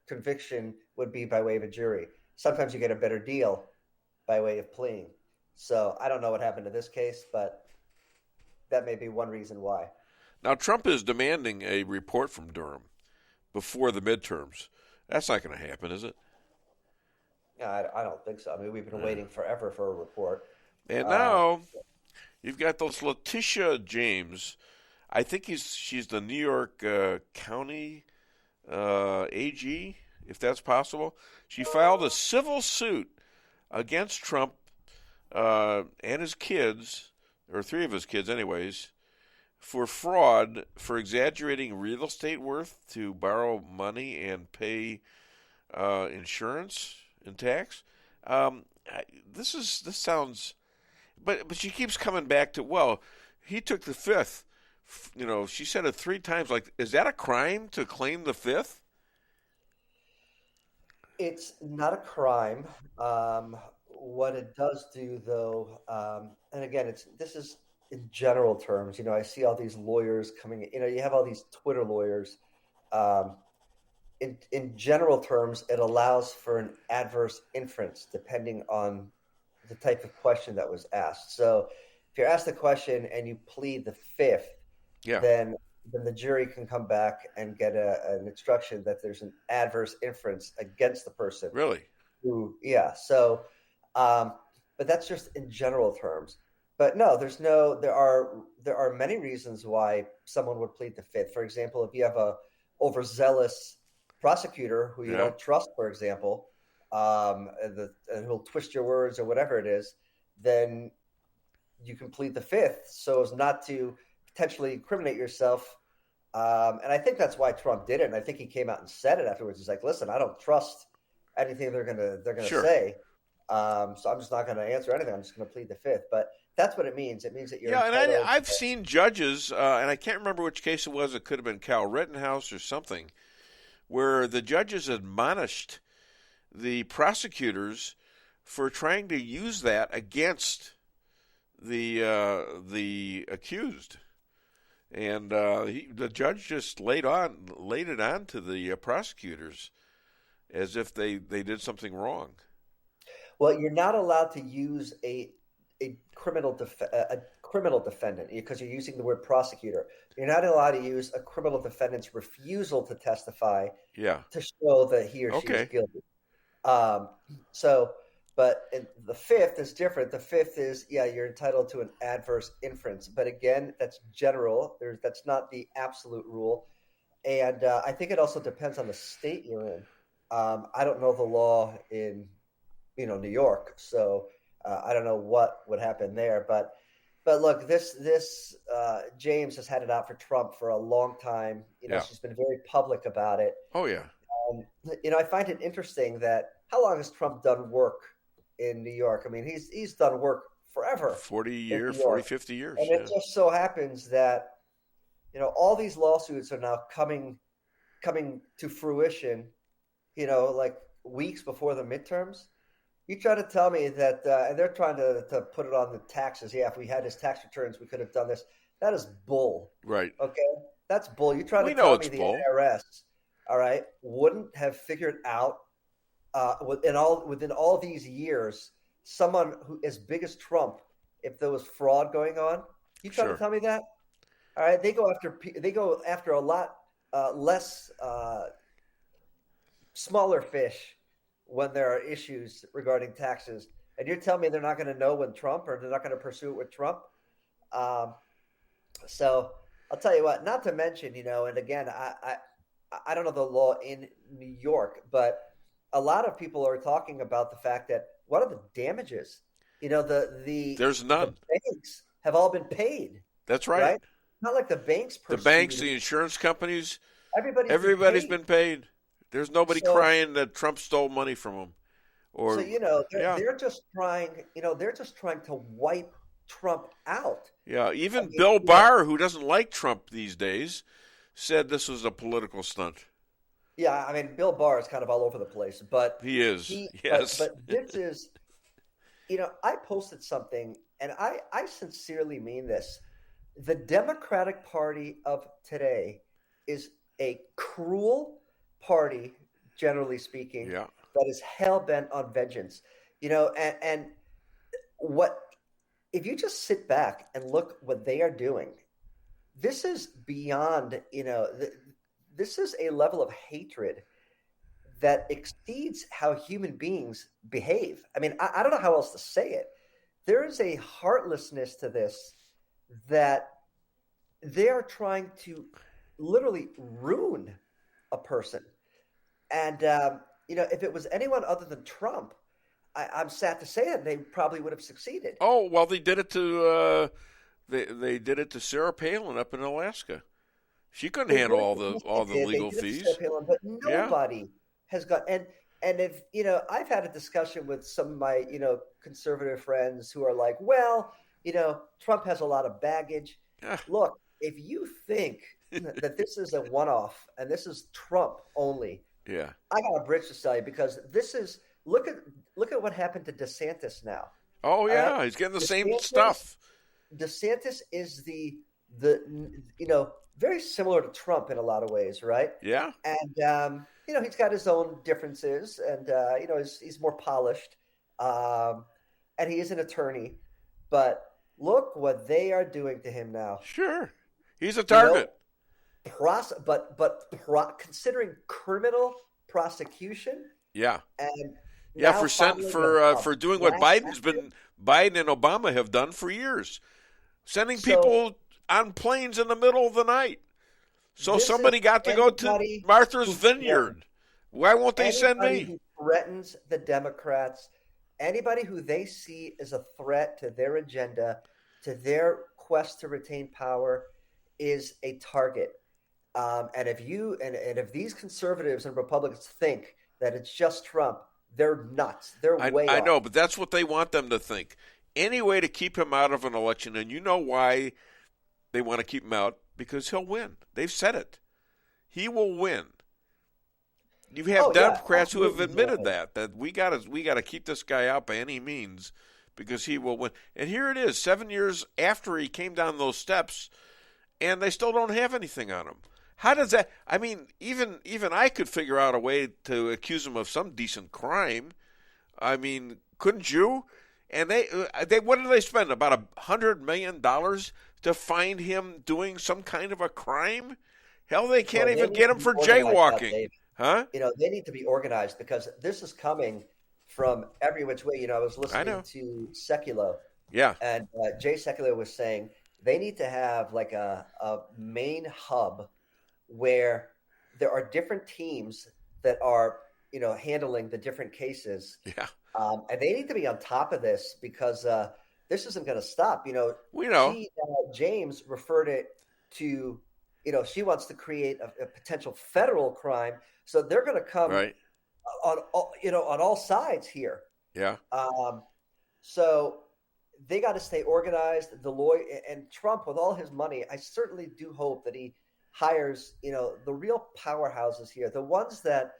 conviction would be by way of a jury. Sometimes you get a better deal by way of pleading. So I don't know what happened to this case, but that may be one reason why. Now, Trump is demanding a report from Durham before the midterms. That's not going to happen, is it? Yeah, I don't think so. I mean, we've been waiting forever for a report. And now you've got those Letitia James. I think she's the New York County AG, if that's possible. She filed a civil suit against Trump and his kids, or 3 of his kids anyways, for fraud, for exaggerating real estate worth to borrow money and pay insurance and tax. This sounds, but she keeps coming back to, well, he took the 5th. You know, she said it 3 times. Like, is that a crime to claim the 5th? It's not a crime. What it does do, though, and again, this is in general terms. You know, I see all these lawyers coming. You know, you have all these Twitter lawyers. In general terms, it allows for an adverse inference depending on the type of question that was asked. So, if you're asked a question and you plead the 5th, then the jury can come back and get an instruction that there's an adverse inference against the person. Really? So, but that's just in general terms. But no, there are many reasons why someone would plead the 5th. For example, if you have a overzealous prosecutor who you don't trust, for example, and who'll twist your words or whatever it is, then you can plead the 5th so as not to potentially incriminate yourself. And I think that's why Trump did it. And I think he came out and said it afterwards. He's like, listen, I don't trust anything they're gonna say. So I'm just not going to answer anything. I'm just going to plead the 5th. But that's what it means. It means that you're and I've seen judges, and I can't remember which case it was. It could have been Cal Rittenhouse or something, where the judges admonished the prosecutors for trying to use that against the accused. And the judge just laid it on to the prosecutors as if they did something wrong. Well, you're not allowed to use a criminal defendant because you're using the word prosecutor. You're not allowed to use a criminal defendant's refusal to testify to show that he or she is guilty. But the 5th is different. The 5th is, you're entitled to an adverse inference. But again, that's general. That's not the absolute rule. And I think it also depends on the state you're in. I don't know the law in New York, so I don't know what would happen there. But look, this James has had it out for Trump for a long time. She's been very public about it. Oh yeah. I find it interesting that how long has Trump done work in New York? I mean, he's done work forever. 40 years, 40, 50 years. And it just so happens that all these lawsuits are now coming to fruition. Like weeks before the midterms. You try to tell me that, and they're trying to put it on the taxes. Yeah, if we had his tax returns, we could have done this. That is bull. Right. Okay? That's bull. You're trying to tell me the IRS, all right, wouldn't have figured out within all these years, someone who as big as Trump, if there was fraud going on. You trying to tell me that? All right, they go after a lot less smaller fish when there are issues regarding taxes, and you're telling me they're not going to know when Trump, or they're not going to pursue it with Trump. So I'll tell you what, not to mention, and again, I don't know the law in New York, but a lot of people are talking about the fact that what are the damages? There's none. The banks have all been paid. That's right. Not like the banks. The banks, the insurance companies, everybody's been paid. There's nobody crying that Trump stole money from them. They're just trying. They're just trying to wipe Trump out. Yeah, even Bill Barr, who doesn't like Trump these days, said this was a political stunt. Yeah, I mean, Bill Barr is kind of all over the place, but he is. Yes, but this is. I posted something, and I sincerely mean this. The Democratic Party of today is a cruel party, generally speaking, that is hell-bent on vengeance. And what if you just sit back and look what they are doing, this is beyond, this is a level of hatred that exceeds how human beings behave. I mean, I don't know how else to say it. There is a heartlessness to this that they are trying to literally ruin a person. And, if it was anyone other than Trump, I'm sad to say it, they probably would have succeeded. Oh, well, they did it to they did it to Sarah Palin up in Alaska. She couldn't handle all the legal fees. Palin, but nobody has got and if I've had a discussion with some of my conservative friends who are like, well, Trump has a lot of baggage. Look, if you think that this is a one-off and this is Trump only, I got a bridge to sell you, because this is look at what happened to DeSantis now. Oh yeah, he's getting the same stuff. DeSantis is the very similar to Trump in a lot of ways, right? Yeah. And he's got his own differences, and he's more polished, and he is an attorney. But look what they are doing to him now. Sure, he's a target. Considering criminal prosecution. Yeah. And for doing what Biden and Obama have done for years, sending people on planes in the middle of the night. So somebody got to go to Martha's Vineyard. Why won't they send me? Who threatens the Democrats, anybody who they see as a threat to their agenda, to their quest to retain power, is a target. And if these conservatives and Republicans think that it's just Trump, they're nuts. They're way off. I know, but that's what they want them to think. Any way to keep him out of an election, and you know why they want to keep him out? Because he'll win. They've said it. He will win. You have Democrats who have admitted that we got to keep this guy out by any means, because he will win. And here it is, 7 years after he came down those steps, and they still don't have anything on him. How does that? I mean, even I could figure out a way to accuse him of some decent crime. I mean, couldn't you? And they what did they spend? About $100 million to find him doing some kind of a crime? Hell, they can't even get him for jaywalking. Huh? They need to be organized, because this is coming from every which way. I was listening to Seculo. Yeah. And Jay Seculo was saying they need to have like a main hub where there are different teams that are, handling the different cases. Yeah. And they need to be on top of this, because this isn't going to stop. We know. James referred it to, she wants to create a potential federal crime. So they're going to come on all sides here. Yeah. So they got to stay organized. The lawyer and Trump, with all his money, I certainly do hope that he hires, the real powerhouses here, the ones that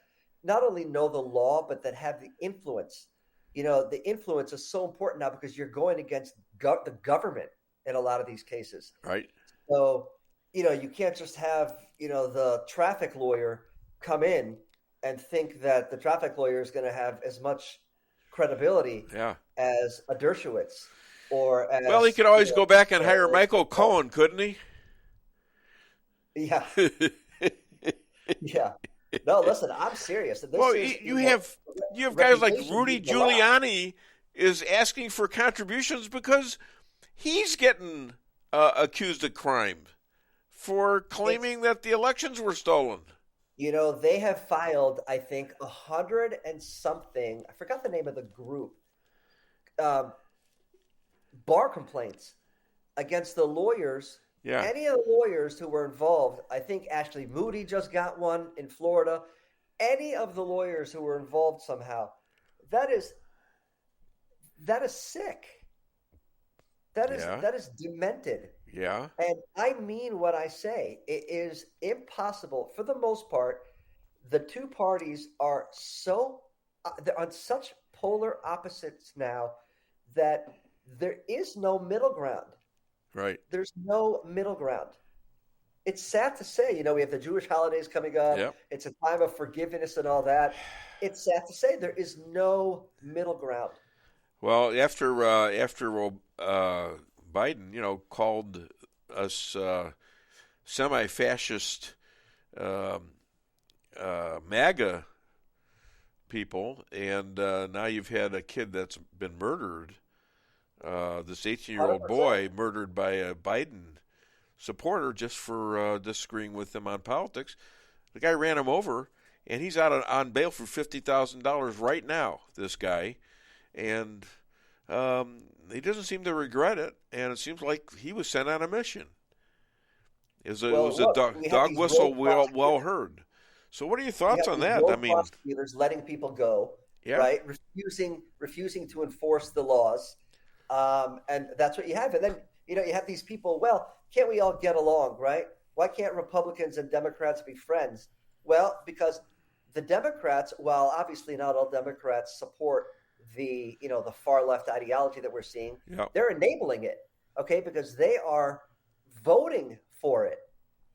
not only know the law, but that have the influence. The influence is so important now, because you're going against the government in a lot of these cases. Right. So, you can't just have, the traffic lawyer come in and think that the traffic lawyer is going to have as much credibility as a Dershowitz. Well, he could always go back and hire Michael Cohen, couldn't he? Yeah. Yeah. No, listen, I'm serious. You have guys like Rudy Giuliani is asking for contributions because he's getting accused of crime for claiming that the elections were stolen. They have filed, I think, 100 and something. I forgot the name of the group. Bar complaints against the lawyers. Yeah. Any of the lawyers who were involved, I think Ashley Moody just got one in Florida. Any of the lawyers who were involved somehow, that is sick. That is demented. Yeah. And I mean what I say. It is impossible. For the most part, the two parties are they're on such polar opposites now that there is no middle ground. Right. There's no middle ground. It's sad to say, we have the Jewish holidays coming up. Yep. It's a time of forgiveness and all that. It's sad to say there is no middle ground. Well, after Biden, called us semi-fascist MAGA people, and now you've had a kid that's been murdered. This 18-year-old boy murdered by a Biden supporter just for disagreeing with him on politics. The guy ran him over, and he's out on bail for $50,000 right now, this guy. And he doesn't seem to regret it, and it seems like he was sent on a mission. It was a dog whistle well heard. So what are your thoughts on that? I mean, prosecutors letting people go, yeah. right? Refusing to enforce the laws. And that's what you have. And then, you have these people, well, can't we all get along, right? Why can't Republicans and Democrats be friends? Well, because the Democrats, while obviously not all Democrats support the far left ideology that we're seeing, they're enabling it, okay? Because they are voting for it.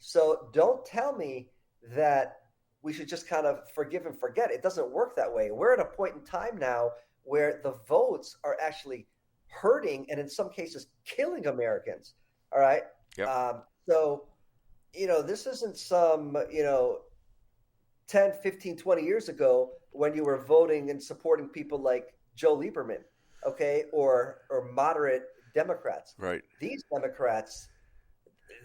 So don't tell me that we should just kind of forgive and forget. It doesn't work that way. We're at a point in time now where the votes are actually hurting and in some cases killing Americans. All right. Yep. So, this isn't some, 10, 15, 20 years ago when you were voting and supporting people like Joe Lieberman, okay, or moderate Democrats. Right. These Democrats,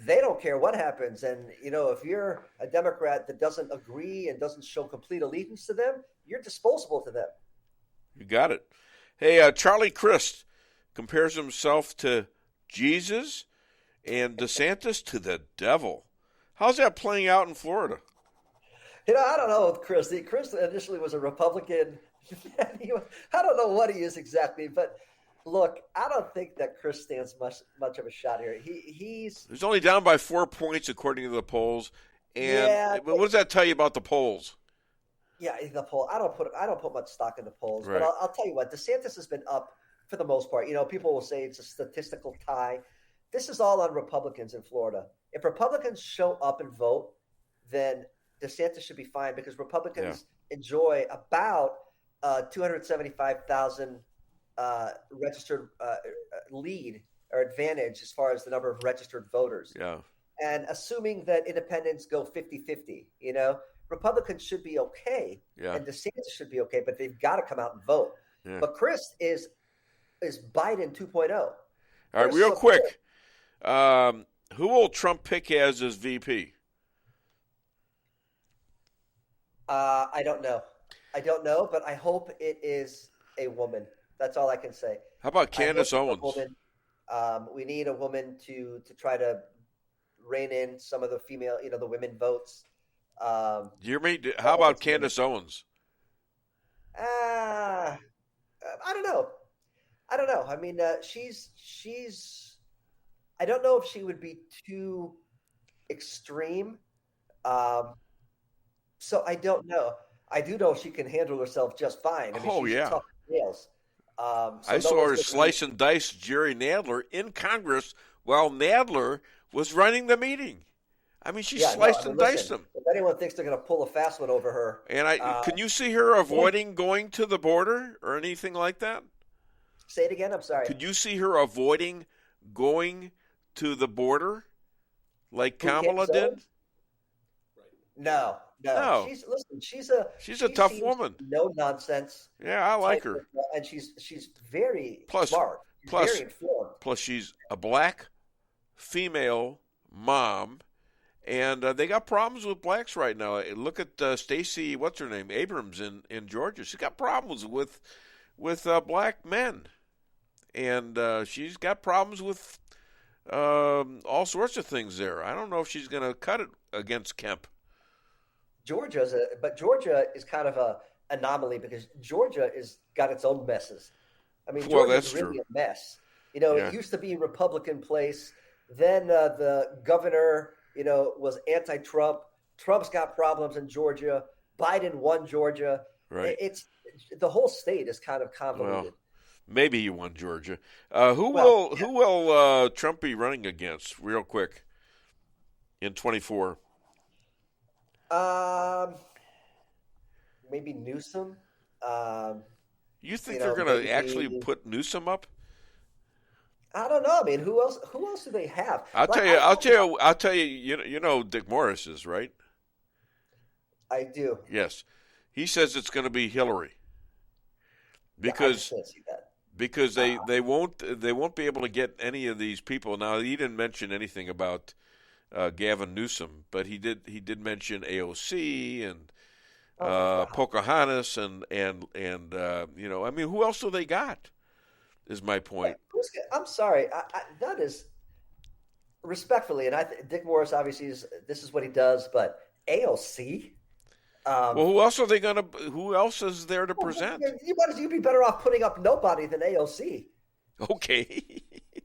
they don't care what happens. And, if you're a Democrat that doesn't agree and doesn't show complete allegiance to them, you're disposable to them. You got it. Hey, Charlie Crist compares himself to Jesus and DeSantis to the devil. How's that playing out in Florida? I don't know with Chris. Chris initially was a Republican. I don't know what he is exactly, but look, I don't think that Chris stands much of a shot here. He's only down by 4 points according to the polls. And what does that tell you about the polls? Yeah, the poll. I don't put much stock in the polls, right. But I'll tell you what. DeSantis has been up for the most part. People will say it's a statistical tie. This is all on Republicans in Florida. If Republicans show up and vote, then DeSantis should be fine because Republicans enjoy about 275,000 registered lead or advantage as far as the number of registered voters. Yeah. And assuming that independents go 50-50, Republicans should be okay. Yeah. And DeSantis should be okay, but they've got to come out and vote. Yeah. But Chris is Biden 2.0. All right, real quick. Who will Trump pick as his VP? I don't know, but I hope it is a woman. That's all I can say. How about Candace Owens? We need a woman to try to rein in some of the female, the women votes. How about Candace Owens? I don't know. I mean, she's. I don't know if she would be too extreme. So I don't know. I do know she can handle herself just fine. I mean, she's tough as nails. I saw her slice and dice Jerry Nadler in Congress while Nadler was running the meeting. I mean, she sliced and diced him. If anyone thinks they're going to pull a fast one over her. And can you see her avoiding going to the border or anything like that? Say it again. I'm sorry. Could you see her avoiding going to the border like Kamala did? No. She's a tough woman. No nonsense. Yeah, I like her. And she's very smart. She's very informed. Plus, she's a black female mom, and they got problems with blacks right now. Look at Stacey, what's her name, Abrams in Georgia. She's got problems with black men, and she's got problems with all sorts of things there. I don't know if she's going to cut it against Kemp. Georgia is kind of a anomaly because Georgia is got its own messes. I mean, Georgia's really a mess. It used to be a Republican place. Then the governor, was anti-Trump. Trump's got problems in Georgia. Biden won Georgia. Right. It's the whole state is kind of convoluted. Well, maybe he won Georgia. Who will Trump be running against? Real quick, in 24. Maybe Newsom. You think they're going to actually put Newsom up? I don't know. I mean, who else do they have? I'll tell you. You know Dick Morris is, right? I do. Yes, he says it's going to be Hillary because they won't be able to get any of these people. Now he didn't mention anything about Gavin Newsom, but he did mention AOC and Pocahontas and I mean, who else do they got? Is my point. I'm sorry. That is respectfully, and Dick Morris obviously this is what he does, but AOC. Well, who else are they going to? Who else is there to present? You'd be better off putting up nobody than AOC. Okay.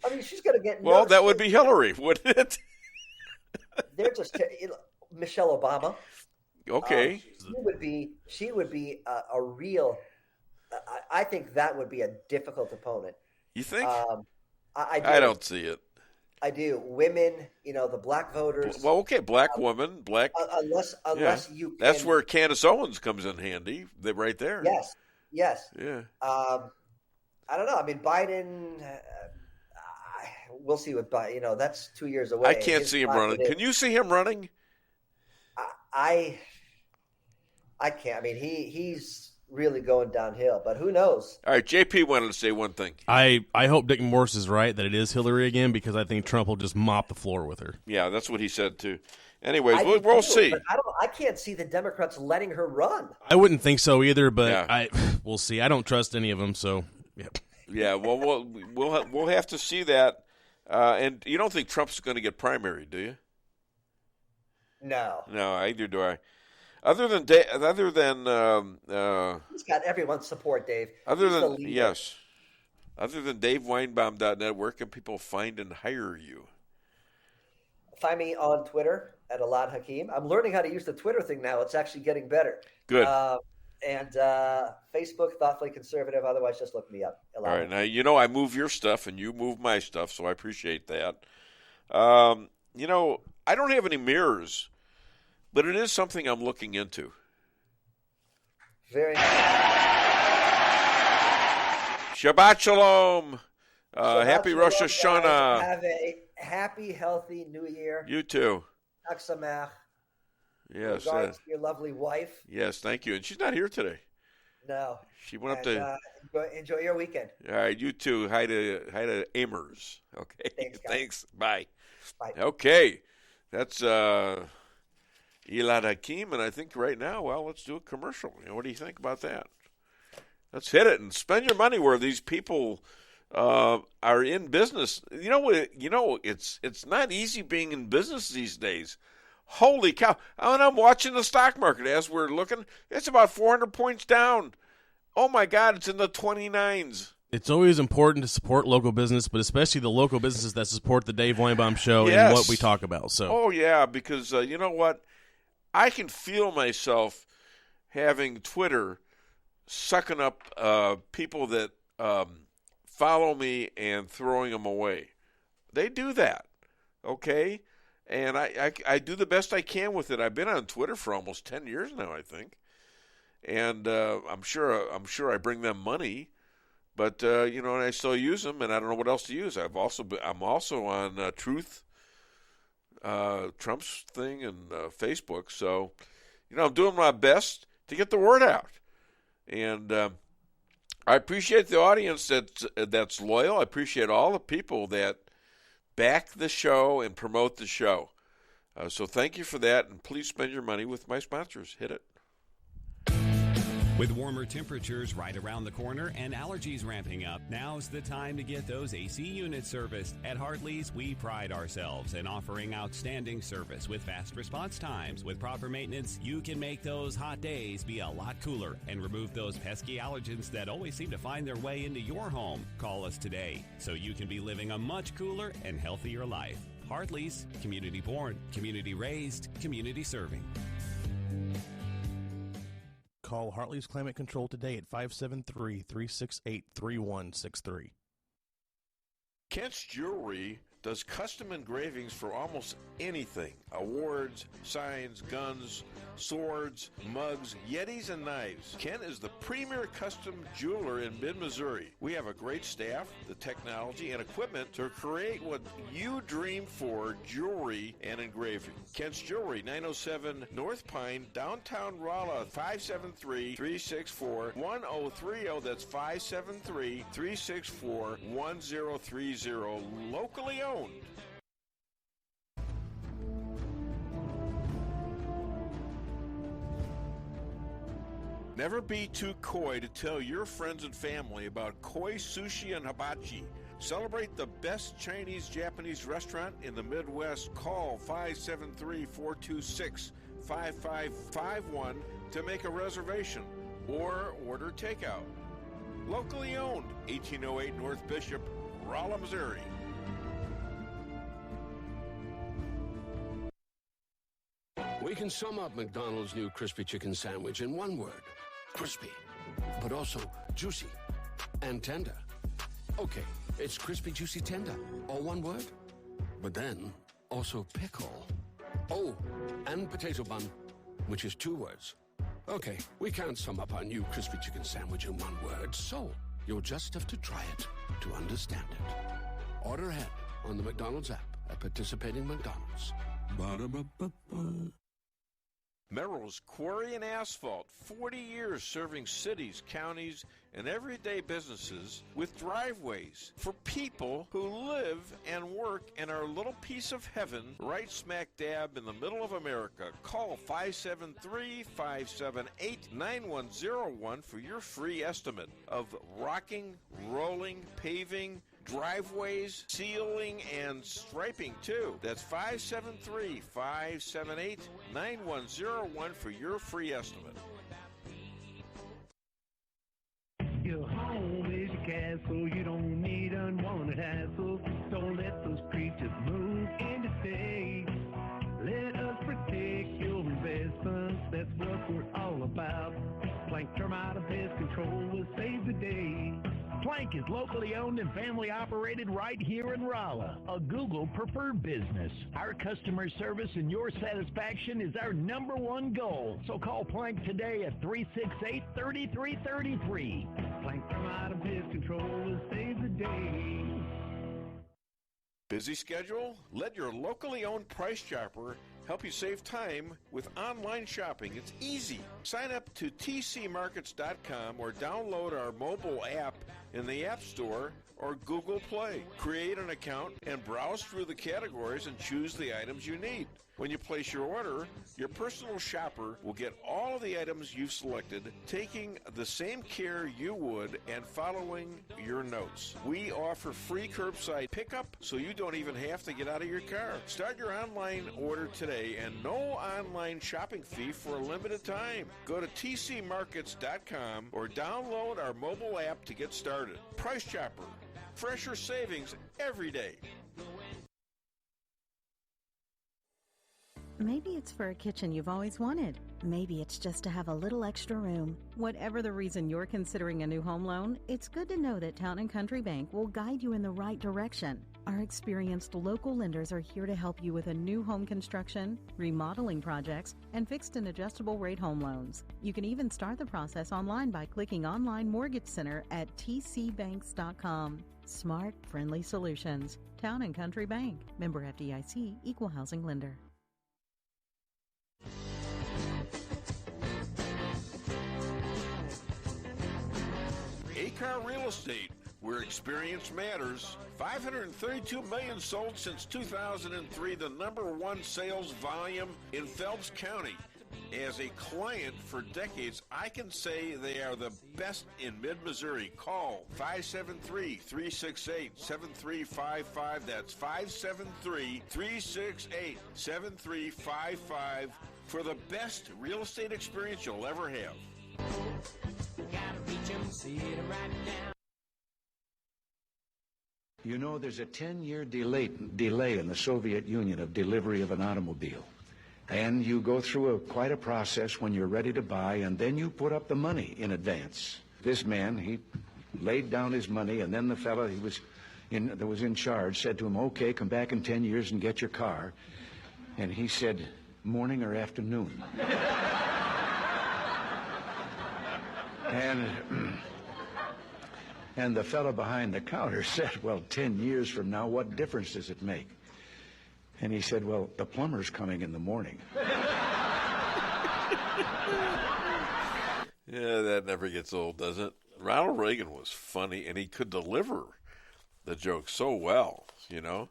I mean, she's going to get. Well, that would be Hillary, wouldn't it? They're just Michelle Obama. Okay. She would be a real. I think that would be a difficult opponent. You think? I don't see it. I do. Women, the black voters. Well, okay, black woman, black. Unless you can. That's where Candace Owens comes in handy. They're right there. Yes. Yeah. I don't know. I mean, Biden. We'll see what Biden. That's 2 years away. I can't see him running. Can you see him running? I can't. I mean, he's really going downhill, but who knows? All right, JP wanted to say one thing. I hope Dick Morris is right that it is Hillary again, because I think Trump will just mop the floor with her. Yeah, that's what he said too. Anyways, we'll see. But I can't see the Democrats letting her run. I wouldn't think so either, but we'll see. I don't trust any of them, so yeah. Yeah, well, we'll have to see that. And you don't think Trump's going to get primary, do you? No, either do I. Other than he's got everyone's support, Dave. Other than DaveWeinbaum.net, where can people find and hire you? Find me on Twitter at Elad Hakim. I'm learning how to use the Twitter thing now. It's actually getting better. Good. And Facebook, Thoughtfully Conservative. Otherwise, just look me up. Elad. All right. Now, I move your stuff and you move my stuff, so I appreciate that. I don't have any mirrors, but it is something I'm looking into. Very nice. Shabbat Shalom. Happy Rosh Hashanah. Have a happy, healthy New Year. You too. Chag Sameach. Yes. Regards to your lovely wife. Yes, thank you. And she's not here today. No. She went up to. Enjoy your weekend. All right, you too. Hi to Amers. Okay. Thanks. Bye. Bye. Okay. That's Elad Hakim, and I think right now, let's do a commercial. What do you think about that? Let's hit it and spend your money where these people are in business. It's not easy being in business these days. Holy cow. And I'm watching the stock market as we're looking. It's about 400 points down. Oh, my God, it's in the 29s. It's always important to support local business, but especially the local businesses that support the Dave Weinbaum Show and what we talk about. So. Oh, yeah, because you know what? I can feel myself having Twitter sucking up people that follow me and throwing them away. They do that, okay? And I do the best I can with it. I've been on Twitter for almost 10 years now, I think. And I'm sure I bring them money. But and I still use them, and I don't know what else to use. I'm also on Truth, Trump's thing, and Facebook. So, I'm doing my best to get the word out, and I appreciate the audience that's loyal. I appreciate all the people that back the show and promote the show. So thank you for that, and please spend your money with my sponsors. Hit it. With warmer temperatures right around the corner and allergies ramping up, now's the time to get those AC units serviced. At Hartley's, we pride ourselves in offering outstanding service with fast response times. With proper maintenance, you can make those hot days be a lot cooler and remove those pesky allergens that always seem to find their way into your home. Call us today so you can be living a much cooler and healthier life. Hartley's, community born, community raised, community serving. Call Hartley's Climate Control today at 573-368-3163. Kent's Jewelry does custom engravings for almost anything. Awards, signs, guns, swords, mugs, yetis, and knives. Ken is the premier custom jeweler in mid-Missouri. We have a great staff, the technology, and equipment to create what you dream for, jewelry and engraving. Ken's Jewelry, 907 North Pine, downtown Rolla, 573-364-1030. That's 573-364-1030. Locally owned. Never be too coy to tell your friends and family about Koi Sushi and Hibachi. Celebrate the best Chinese-Japanese restaurant in the Midwest. Call 573-426-5551 to make a reservation or order takeout. Locally owned, 1808 North Bishop, Rolla, Missouri. We can sum up McDonald's new crispy chicken sandwich in one word. Crispy, but also juicy and tender. Okay, it's crispy, juicy, tender, all one word. But then, also pickle. Oh, and potato bun, which is two words. Okay, we can't sum up our new crispy chicken sandwich in one word, so you'll just have to try it to understand it. Order ahead on the McDonald's app at participating McDonald's. Ba-da-ba-ba-ba. Merrill's Quarry and Asphalt, 40 years serving cities, counties, and everyday businesses with driveways for people who live and work in our little piece of heaven right smack dab in the middle of America. Call 573-578-9101 for your free estimate of rocking, rolling, paving, driveways, sealing, and striping, too. That's 573-578-9101 for your free estimate. Your home is your castle. You don't need unwanted hassle. Don't let those creatures move in to stay. Let us protect your investments. That's what we're all about. Plank Termite and Pest Control will save the day. Plank is locally owned and family operated right here in Rolla, a Google preferred business. Our customer service and your satisfaction is our number one goal. So call Plank today at 368-3333. Plank Termite and Pest Control will save the day. Busy schedule? Let your locally owned Price Chopper help you save time with online shopping. It's easy. Sign up to tcmarkets.com or download our mobile app in the App Store or Google Play. Create an account and browse through the categories and choose the items you need. When you place your order, your personal shopper will get all of the items you've selected, taking the same care you would and following your notes. We offer free curbside pickup, so you don't even have to get out of your car. Start your online order today and no online shopping fee for a limited time. Go to tcmarkets.com or download our mobile app to get started. Price Chopper. Fresher savings every day. Maybe it's for a kitchen you've always wanted. Maybe it's just to have a little extra room. Whatever the reason you're considering a new home loan, it's good to know that Town & Country Bank will guide you in the right direction. Our experienced local lenders are here to help you with a new home construction, remodeling projects, and fixed and adjustable rate home loans. You can even start the process online by clicking Online Mortgage Center at tcbanks.com. Smart, friendly solutions. Town & Country Bank. Member FDIC, Equal Housing Lender. A-Car Real Estate, where experience matters. 532 million sold since 2003, the #1 sales volume in Phelps County. As a client for decades, I can say they are the best in mid-Missouri. Call 573-368-7355. That's 573-368-7355 for the best real estate experience you'll ever have. You know, there's a 10-year delay in the Soviet Union of delivery of an automobile. And you go through quite a process when you're ready to buy, and then you put up the money in advance. This man, he laid down his money, and then the fellow, he was that was in charge said to him, okay, come back in 10 years and get your car. And he said, morning or afternoon? And the fellow behind the counter said, well, 10 years from now, what difference does it make? And he said, well, the plumber's coming in the morning. Yeah, that never gets old, does it? Ronald Reagan was funny, and he could deliver the joke so well, you know.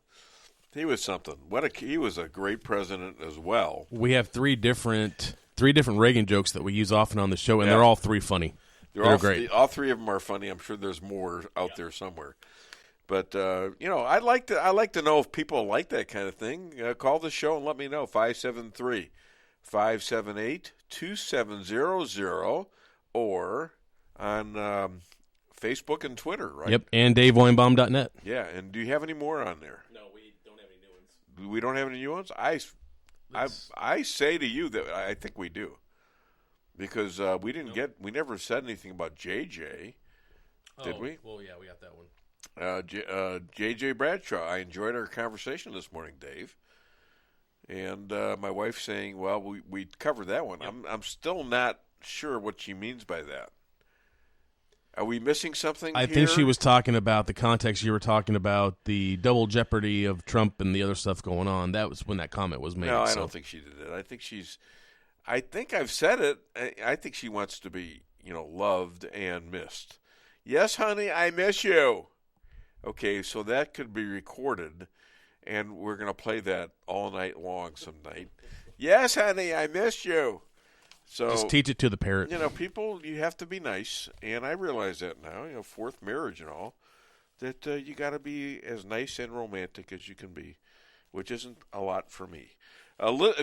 He was something. He was a great president as well. We have three different Reagan jokes that we use often on the show, and they're all three funny. They're great. All three of them are funny. I'm sure there's more out there somewhere. But you know, I like to know if people like that kind of thing. Call the show and let me know. 573-578-2700 or on Facebook and Twitter, right? Yep, and DaveWeinbaum.net. Yeah, and do you have any more on there? No, we don't have any new ones. We don't have any new ones? I say to you that I think we do. Because we never said anything about JJ, did we? Well, yeah, we got that one. JJ Bradshaw. I enjoyed our conversation this morning, Dave. And my wife saying, well, we covered that one. Yep. I'm still not sure what she means by that. Are we missing something I think she was talking about the context. You were talking about the double jeopardy of Trump and the other stuff going on. That was when that comment was made. No, I don't think she did it. I think I've said it. I think she wants to be, loved and missed. Yes, honey, I miss you. Okay, so that could be recorded, and we're going to play that all night long some night. Yes, honey, I miss you. So just teach it to the parrot. People, you have to be nice, and I realize that now, fourth marriage and all, that you got to be as nice and romantic as you can be, which isn't a lot for me.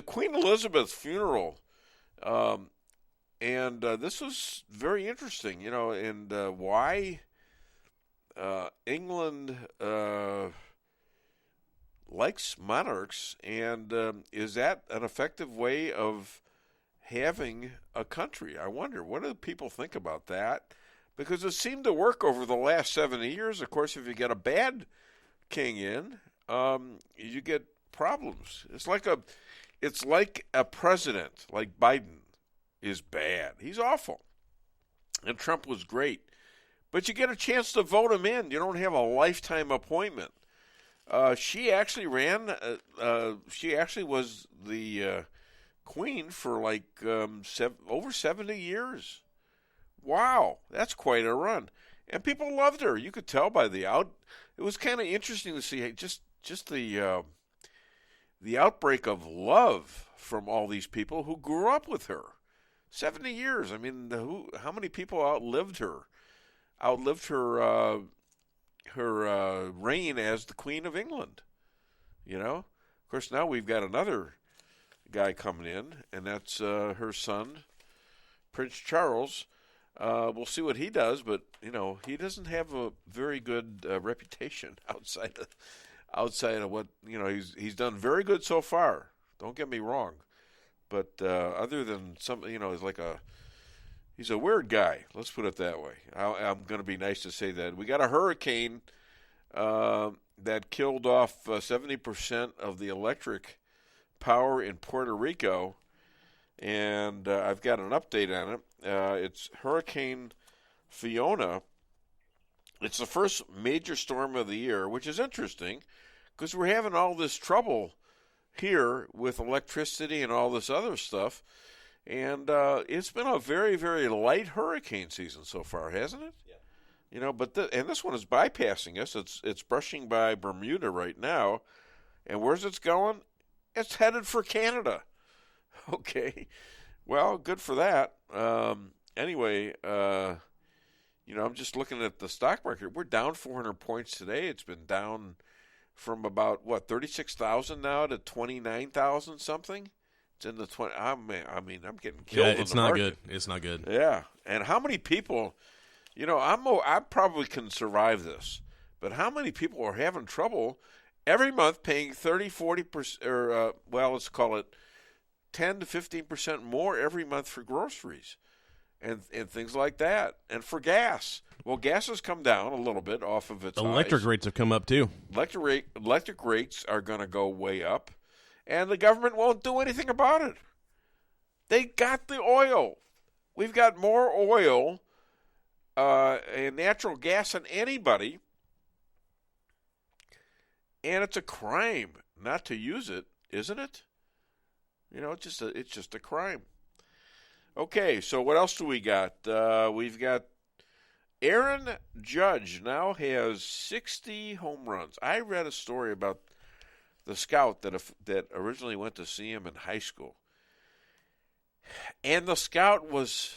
Queen Elizabeth's funeral, and this was very interesting, and why England likes monarchs, and is that an effective way of having a country? I wonder, what do people think about that? Because it seemed to work over the last 70 years. Of course, if you get a bad king in, you get problems. It's like a president like Biden is bad. He's awful. And Trump was great. But you get a chance to vote him in. You don't have a lifetime appointment. She actually ran. She actually was the queen for over 70 years. Wow, that's quite a run. And people loved her. You could tell by the It was kind of interesting to see just the outbreak of love from all these people who grew up with her. 70 years. I mean, how many people outlived her? Outlived her reign as the Queen of England. Of course, now we've got another guy coming in, and that's her son, Prince Charles. We'll see what he does, but he doesn't have a very good reputation outside of what he's done very good so far. Don't get me wrong, but other than some, he's a weird guy. Let's put it that way. I'm going to be nice to say that we got a hurricane that killed off 70% of the electric power in Puerto Rico, and I've got an update on it. It's Hurricane Fiona. It's the first major storm of the year, which is interesting because we're having all this trouble here with electricity and all this other stuff, and it's been a very, very light hurricane season so far, hasn't it? Yeah. But this one is bypassing us. It's brushing by Bermuda right now, and where's it going? It's headed for Canada. Okay. Well, good for that. Anyway, I'm just looking at the stock market. We're down 400 points today. It's been down from about, 36,000 now to 29,000 something? It's in the 20. I mean, I'm getting killed in the it's not market. good. It's not good. Yeah. And how many people, I probably can survive this, but how many people are having trouble every month paying 30, 40%, or, let's call it 10 to 15% more every month for groceries? and things like that. And for gas, well, gas has come down a little bit off of its Electric highs. rates have come up too. Electric rates are going to go way up, and the government won't do anything about it. They got the oil. We've got more oil and natural gas than anybody, and it's a crime not to use it, isn't it? You know, it's just a crime. Okay, so what else do we got? We've got Aaron Judge now has 60 home runs. I read a story about the scout that originally went to see him in high school. And the scout was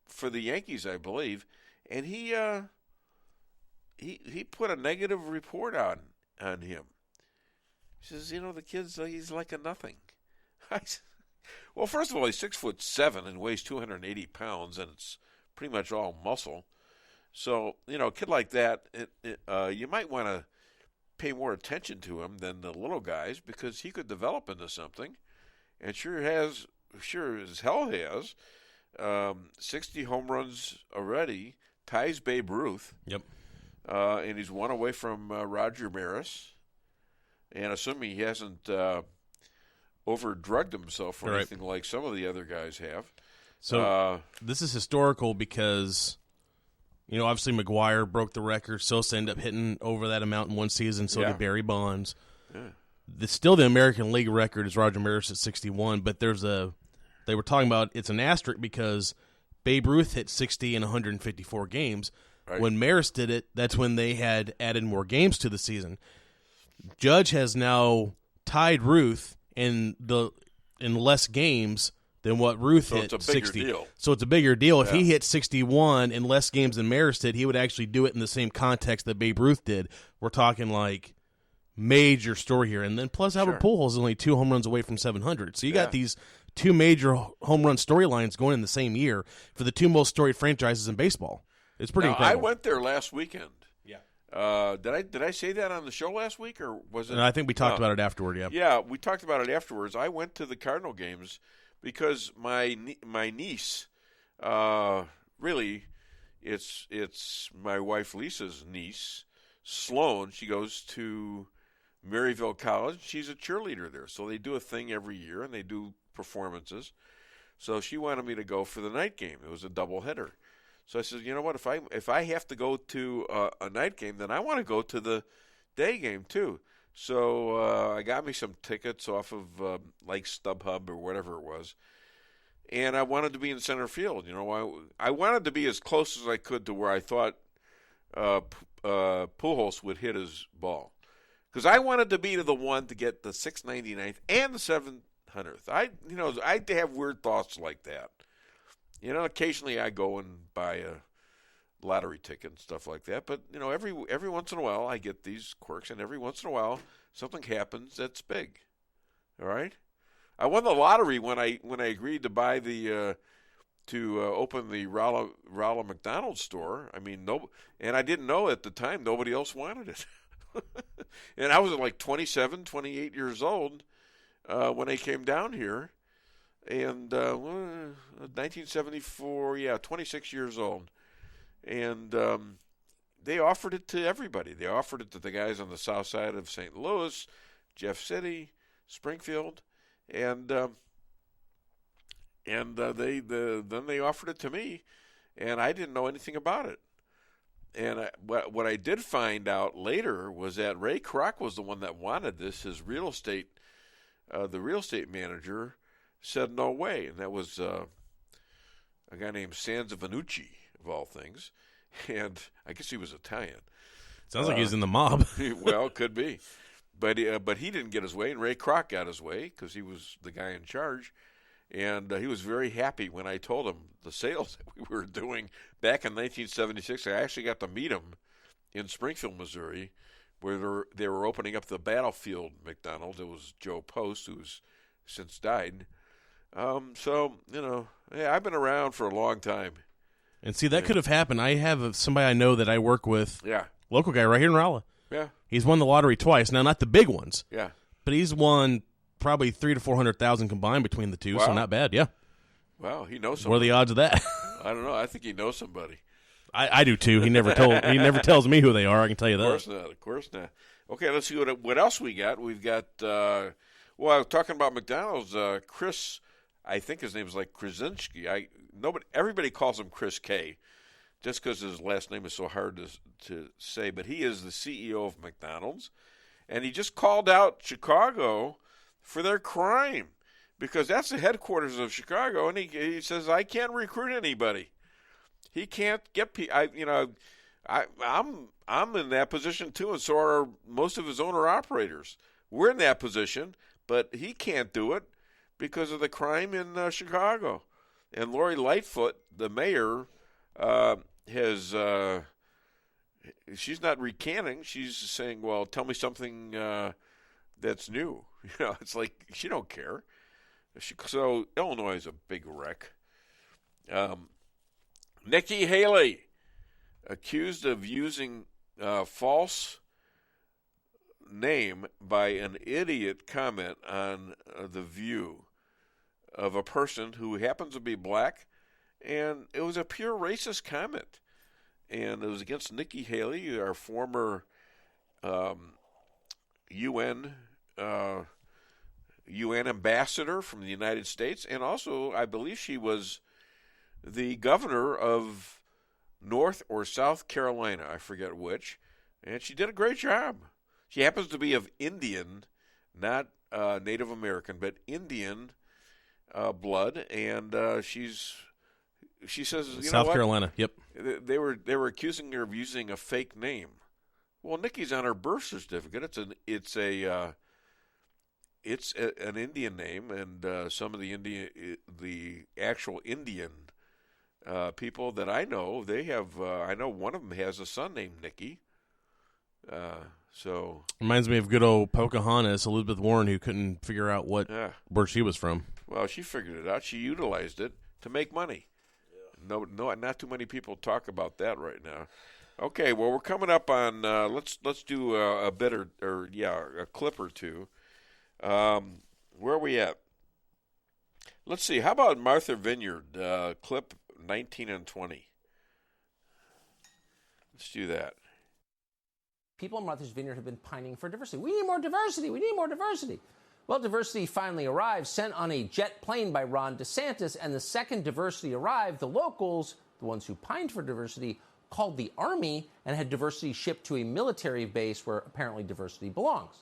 for the Yankees, I believe, and he put a negative report on him. He says, you know, the kid's he's like a nothing. Well, first of all, he's 6'7" and weighs 280 pounds, and it's pretty much all muscle. So, you know, a kid like that, you might want to pay more attention to him than the little guys, because he could develop into something, and sure as hell has. 60 home runs already, ties Babe Ruth. Yep. And he's one away from Roger Maris. And assuming he hasn't overdrugged himself or anything like some of the other guys have. So this is historical because, you know, obviously McGuire broke the record. Sosa ended up hitting over that amount in one season. So did Barry Bonds. Yeah. Still the American League record is Roger Maris at 61, but they were talking about it's an asterisk because Babe Ruth hit 60 in 154 games. Right. When Maris did it, that's when they had added more games to the season. Judge has now tied Ruth in less games than what Ruth hit. It's a bigger 60. Deal. So it's a bigger deal. If he hit 61 in less games than Maris did, he would actually do it in the same context that Babe Ruth did. We're talking like major story here. And then plus Albert Pujols is only 2 home runs away from 700. So you got these 2 major home run storylines going in the same year for the 2 most storied franchises in baseball. It's pretty incredible. I went there last weekend. Yeah. Did I say that on the show last week, or was it? No, I think we talked about it afterward. Yeah. Yeah, we talked about it afterwards. I went to the Cardinal games because my niece, really, it's my wife Lisa's niece, Sloan. She goes to Maryville College. She's a cheerleader there, so they do a thing every year and they do performances. So she wanted me to go for the night game. It was a doubleheader. So I said, you know what? If I have to go to a night game, then I want to go to the day game too. So I got me some tickets off of like StubHub or whatever it was, and I wanted to be in center field. You know, I wanted to be as close as I could to where I thought Pujols would hit his ball, because I wanted to be the one to get the 699th and the 700th. I have weird thoughts like that. You know, occasionally I go and buy a lottery ticket and stuff like that. But, you know, every once in a while I get these quirks, and every once in a while something happens that's big. All right? I won the lottery when I agreed to buy the to open the Rolla McDonald store. I mean, and I didn't know at the time nobody else wanted it. And I was like 27, 28 years old when I came down here. And 1974, 26 years old. And they offered it to everybody. They offered it to the guys on the south side of St. Louis, Jeff City, Springfield, and then they offered it to me, and I didn't know anything about it. And what I did find out later was that Ray Kroc was the one that wanted this. His real estate, the real estate manager, said no way, and that was a guy named Sansa Vanucci, of all things, and I guess he was Italian. Sounds like he's in the mob. Well, could be, but he didn't get his way, and Ray Kroc got his way because he was the guy in charge, and he was very happy when I told him the sales that we were doing back in 1976. I actually got to meet him in Springfield, Missouri, where they were opening up the Battlefield McDonald's. It was Joe Post, who's since died. So, you know, I've been around for a long time. And see, that could have happened. I have somebody I know that I work with. Yeah. Local guy right here in Rolla. Yeah. He's won the lottery twice. Now, not the big ones. Yeah. But he's won probably 300,000 to 400,000 combined between the two, so not bad. Yeah. Well, he knows somebody. What are the odds of that? I don't know. I think he knows somebody. I do too. He never tells me who they are. I can tell you that. Of course not. Okay, let's see what else we got. We've got I was talking about McDonald's. Chris, I think his name is like Krasinski. Everybody calls him Chris K, just because his last name is so hard to say. But he is the CEO of McDonald's, and he just called out Chicago for their crime, because that's the headquarters of Chicago, and he says, I can't recruit anybody. He can't get people. I'm in that position too, and so are most of his owner-operators. We're in that position, but he can't do it because of the crime in Chicago. And Lori Lightfoot, the mayor, she's not recanting. She's saying, well, tell me something that's new. It's like she don't care. So Illinois is a big wreck. Nikki Haley, accused of using false name by an idiot comment on The View of a person who happens to be black, and it was a pure racist comment. And it was against Nikki Haley, our former UN ambassador from the United States, and also I believe she was the governor of North or South Carolina, I forget which, and she did a great job. She happens to be of Indian, not Native American, but Indian blood, and she says, South Carolina, yep. They were accusing her of using a fake name. Well, Nikki's on her birth certificate. It's an Indian name, and some of the actual Indian people that I know, they have. I know one of them has a son named Nicky. So reminds me of good old Pocahontas, Elizabeth Warren, who couldn't figure out where she was from. Well, she figured it out. She utilized it to make money. Yeah. No, not too many people talk about that right now. Okay, well, we're coming up on. Let's do a bit or a clip or two. Where are we at? Let's see. How about Martha Vineyard, clip 19 and 20? Let's do that. People in Martha's Vineyard have been pining for diversity. We need more diversity. We need more diversity. Well, diversity finally arrived, sent on a jet plane by Ron DeSantis, and the second diversity arrived, the locals, the ones who pined for diversity, called the Army and had diversity shipped to a military base where apparently diversity belongs.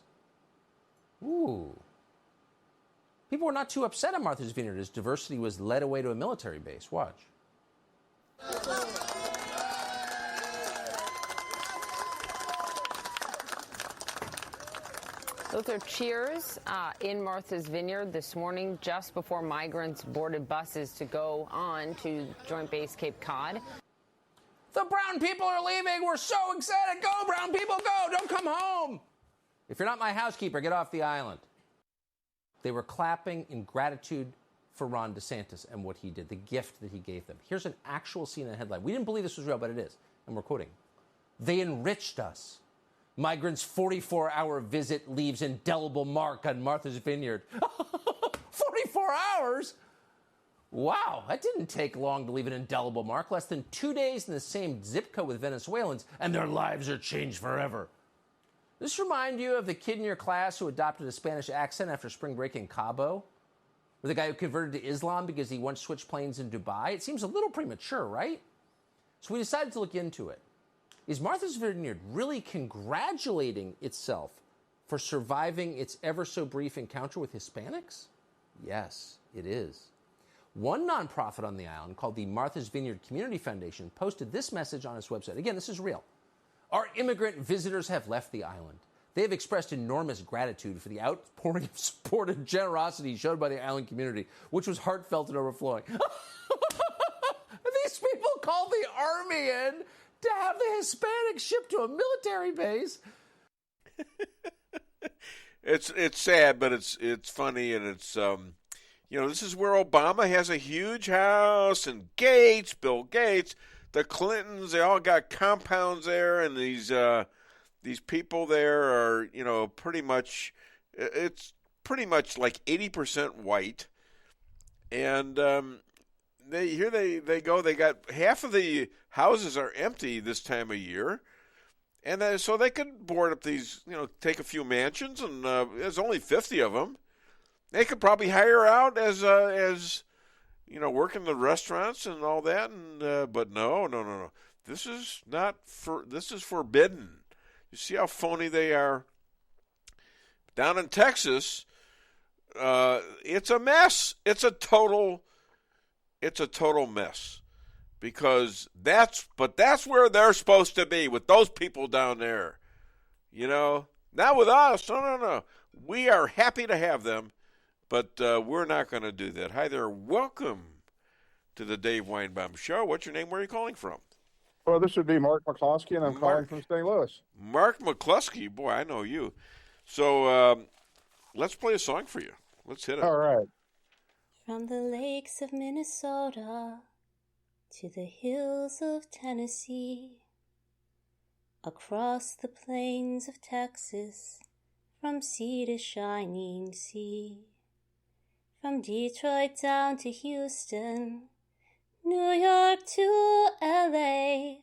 Ooh. People were not too upset at Martha's Vineyard as diversity was led away to a military base. Watch. Those are cheers in Martha's Vineyard this morning, just before migrants boarded buses to go on to Joint Base Cape Cod. The brown people are leaving. We're so excited. Go, brown people, go. Don't come home. If you're not my housekeeper, get off the island. They were clapping in gratitude for Ron DeSantis and what he did, the gift that he gave them. Here's an actual CNN headline. We didn't believe this was real, but it is. And we're quoting. They enriched us. Migrants' 44-hour visit leaves indelible mark on Martha's Vineyard. 44 hours? Wow, that didn't take long to leave an indelible mark. Less than 2 days in the same zip code with Venezuelans, and their lives are changed forever. Does this remind you of the kid in your class who adopted a Spanish accent after spring break in Cabo? Or the guy who converted to Islam because he once switched planes in Dubai? It seems a little premature, right? So we decided to look into it. Is Martha's Vineyard really congratulating itself for surviving its ever-so-brief encounter with Hispanics? Yes, it is. One nonprofit on the island called the Martha's Vineyard Community Foundation posted this message on its website. Again, this is real. Our immigrant visitors have left the island. They have expressed enormous gratitude for the outpouring of support and generosity shown by the island community, which was heartfelt and overflowing. These people called the Army in to have the Hispanics shipped to a military base. It's sad, but it's funny, and it's this is where Obama has a huge house, and Bill Gates, the Clintons, they all got compounds there, and these people there are pretty much like 80% white, and they go. They got half of the houses are empty this time of year, and so they could board up these, take a few mansions, and there's only 50 of them. They could probably hire out as work in the restaurants and all that, and but no. This is forbidden. You see how phony they are. Down in Texas, it's a mess. It's a total mess, because that's where they're supposed to be, with those people down there. Not with us. No. We are happy to have them, but we're not going to do that. Hi there. Welcome to the Dave Weinbaum Show. What's your name? Where are you calling from? Well, this would be Mark McCloskey, and I'm calling from St. Louis. Mark McCloskey. Boy, I know you. So let's play a song for you. Let's hit it. All right. From the lakes of Minnesota to the hills of Tennessee, across the plains of Texas, from sea to shining sea, from Detroit down to Houston, New York to LA.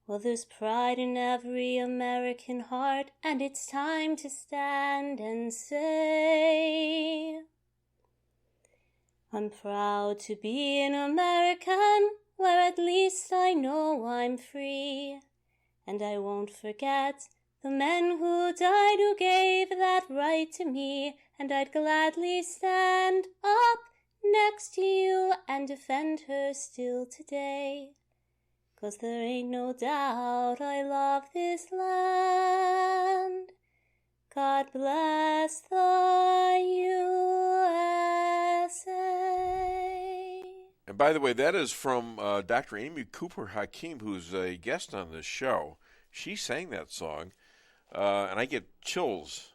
Well, there's pride in every American heart, and it's time to stand and say, I'm proud to be an American, where at least I know I'm free. And I won't forget the men who died, who gave that right to me. And I'd gladly stand up next to you and defend her still today. 'Cause there ain't no doubt I love this land. God bless the USA. And by the way, that is from Dr. Amy Cooper Hakim, who's a guest on this show. She sang that song, and I get chills,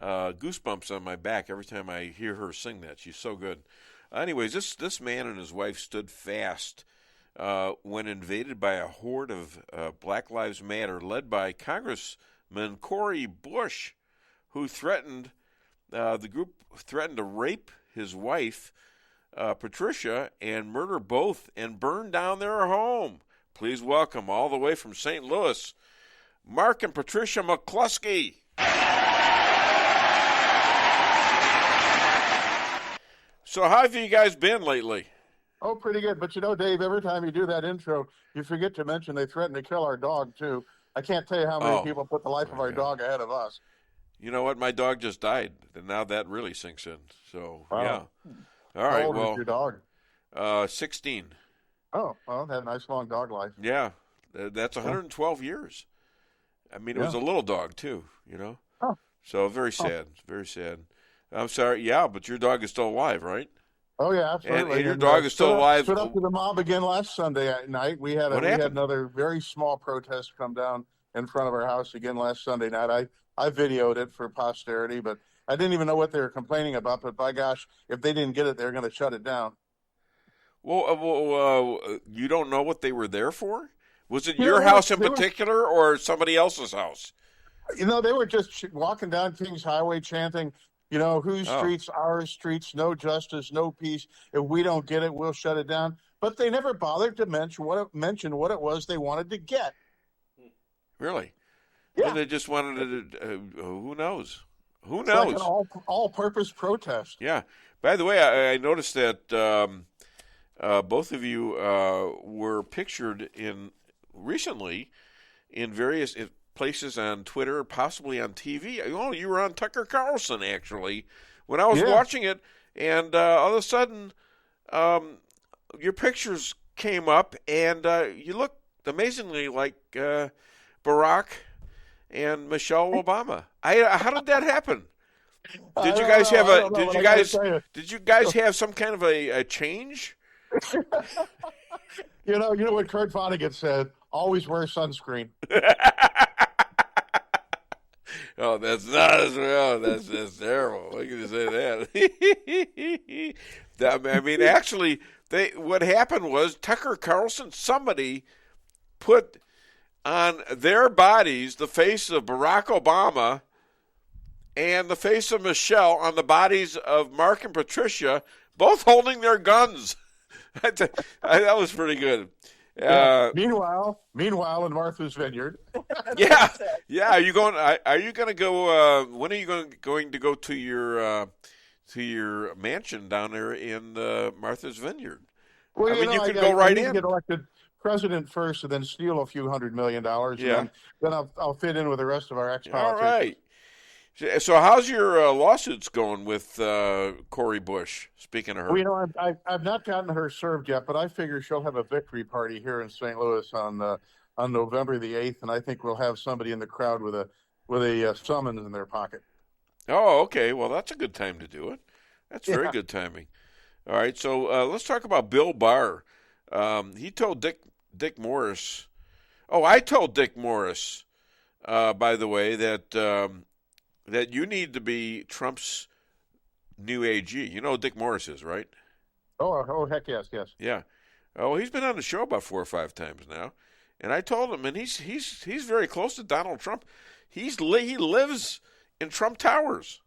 goosebumps on my back every time I hear her sing that. She's so good. Anyways, this man and his wife stood fast when invaded by a horde of Black Lives Matter, led by Congressman Cori Bush, who threatened, the group threatened to rape his wife, Patricia, and murder both and burn down their home. Please welcome, all the way from St. Louis, Mark and Patricia McCloskey. So how have you guys been lately? Oh, pretty good. But Dave, every time you do that intro, you forget to mention they threatened to kill our dog, too. I can't tell you how many people put the life of our dog ahead of us. You know what? My dog just died, and now that really sinks in. So, wow. Yeah. All right, how old is your dog? 16. Oh, well, had a nice long dog life. Yeah. That's 112 years. I mean, it was a little dog, too, Oh. So, very sad. Very sad. I'm sorry. Yeah, but your dog is still alive, right? Oh, yeah, absolutely. And your dog is still alive. Stood up to the mob again last Sunday night. We had another very small protest come down in front of our house again last Sunday night. I videoed it for posterity, but I didn't even know what they were complaining about. But by gosh, if they didn't get it, they were going to shut it down. Well, you don't know what they were there for? Was it your house in particular or somebody else's house? They were just walking down Kings Highway chanting, whose streets, our streets, no justice, no peace. If we don't get it, we'll shut it down. But they never bothered to mention what it was they wanted to get. Really? Yeah. Well, they just wanted to, who knows? Who It's knows? like an all-purpose protest. Yeah. By the way, I noticed that both of you were pictured recently in various places on Twitter, possibly on TV. Oh, you were on Tucker Carlson, actually, when I was watching it, and all of a sudden, your pictures came up, and you look amazingly like Barack and Michelle Obama. How did that happen? Did you guys have Did you guys have some kind of a change? You know what Kurt Vonnegut said? Always wear sunscreen. Oh, that's not as well. That's terrible. Why can you say that? I mean, actually, what happened was Tucker Carlson, somebody put on their bodies the face of Barack Obama and the face of Michelle on the bodies of Mark and Patricia, both holding their guns. That was pretty good. Meanwhile, in Martha's Vineyard. Yeah. Are you going? Are you going to go? When are you going to go to your mansion down there in Martha's Vineyard? Well, I mean, you could go right in. Get elected president first, and then steal a few $100 million. Yeah. And then I'll fit in with the rest of our ex-politicians. All right. So how's your lawsuits going with Cori Bush? Speaking of her, well, I've not gotten her served yet, but I figure she'll have a victory party here in St. Louis on November the 8th, and I think we'll have somebody in the crowd with a summons in their pocket. Oh, okay. Well, that's a good time to do it. That's very good timing. All right. So let's talk about Bill Barr. He told Dick Morris. Oh, I told Dick Morris, by the way, that you need to be Trump's new AG. You know who Dick Morris is, right? Oh, heck yes. Yeah. Oh, he's been on the show about 4 or 5 times now, and I told him, and he's very close to Donald Trump. He lives in Trump Towers.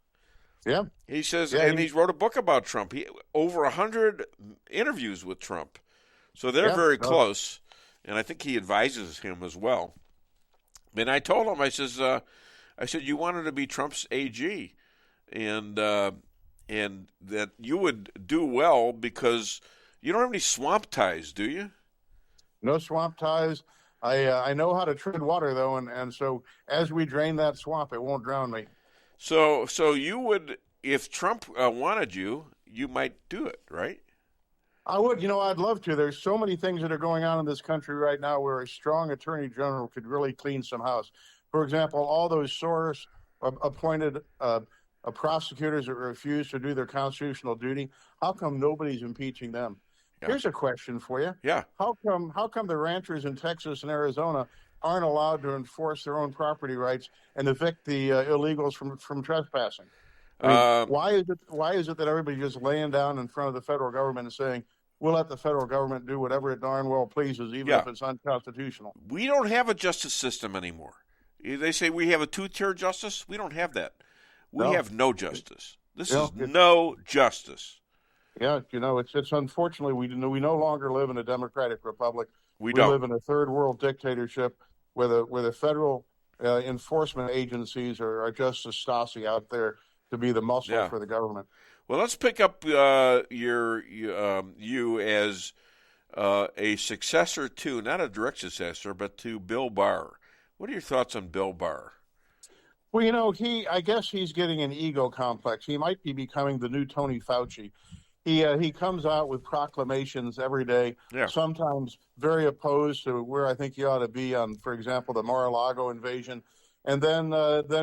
Yeah. He says, and he's wrote a book about Trump. Over 100 interviews with Trump, so they're very close, and I think he advises him as well. And I told him, I said, you wanted to be Trump's AG, and that you would do well because you don't have any swamp ties, do you? No swamp ties. I know how to tread water, though, and so as we drain that swamp, it won't drown me. So you would, if Trump wanted you, you might do it, right? I would. I'd love to. There's so many things that are going on in this country right now where a strong attorney general could really clean some house. For example, all those Soros-appointed prosecutors that refuse to do their constitutional duty, how come nobody's impeaching them? Yeah. Here's a question for you. Yeah. How come the ranchers in Texas and Arizona aren't allowed to enforce their own property rights and evict the illegals from trespassing? Why is it that everybody's just laying down in front of the federal government and saying, we'll let the federal government do whatever it darn well pleases, even if it's unconstitutional? We don't have a justice system anymore. They say we have a 2-tier justice. We don't have that. We have no justice. This is no justice. Yeah, it's unfortunately we no longer live in a democratic republic. We don't. Live in a third world dictatorship where the federal enforcement agencies are just a Stasi out there to be the muscle for the government. Well, let's pick up you as a successor to, not a direct successor, but to Bill Barr. What are your thoughts on Bill Barr? Well, I guess he's getting an ego complex. He might be becoming the new Tony Fauci. He comes out with proclamations every day, sometimes very opposed to where I think he ought to be on, for example, the Mar-a-Lago invasion. And then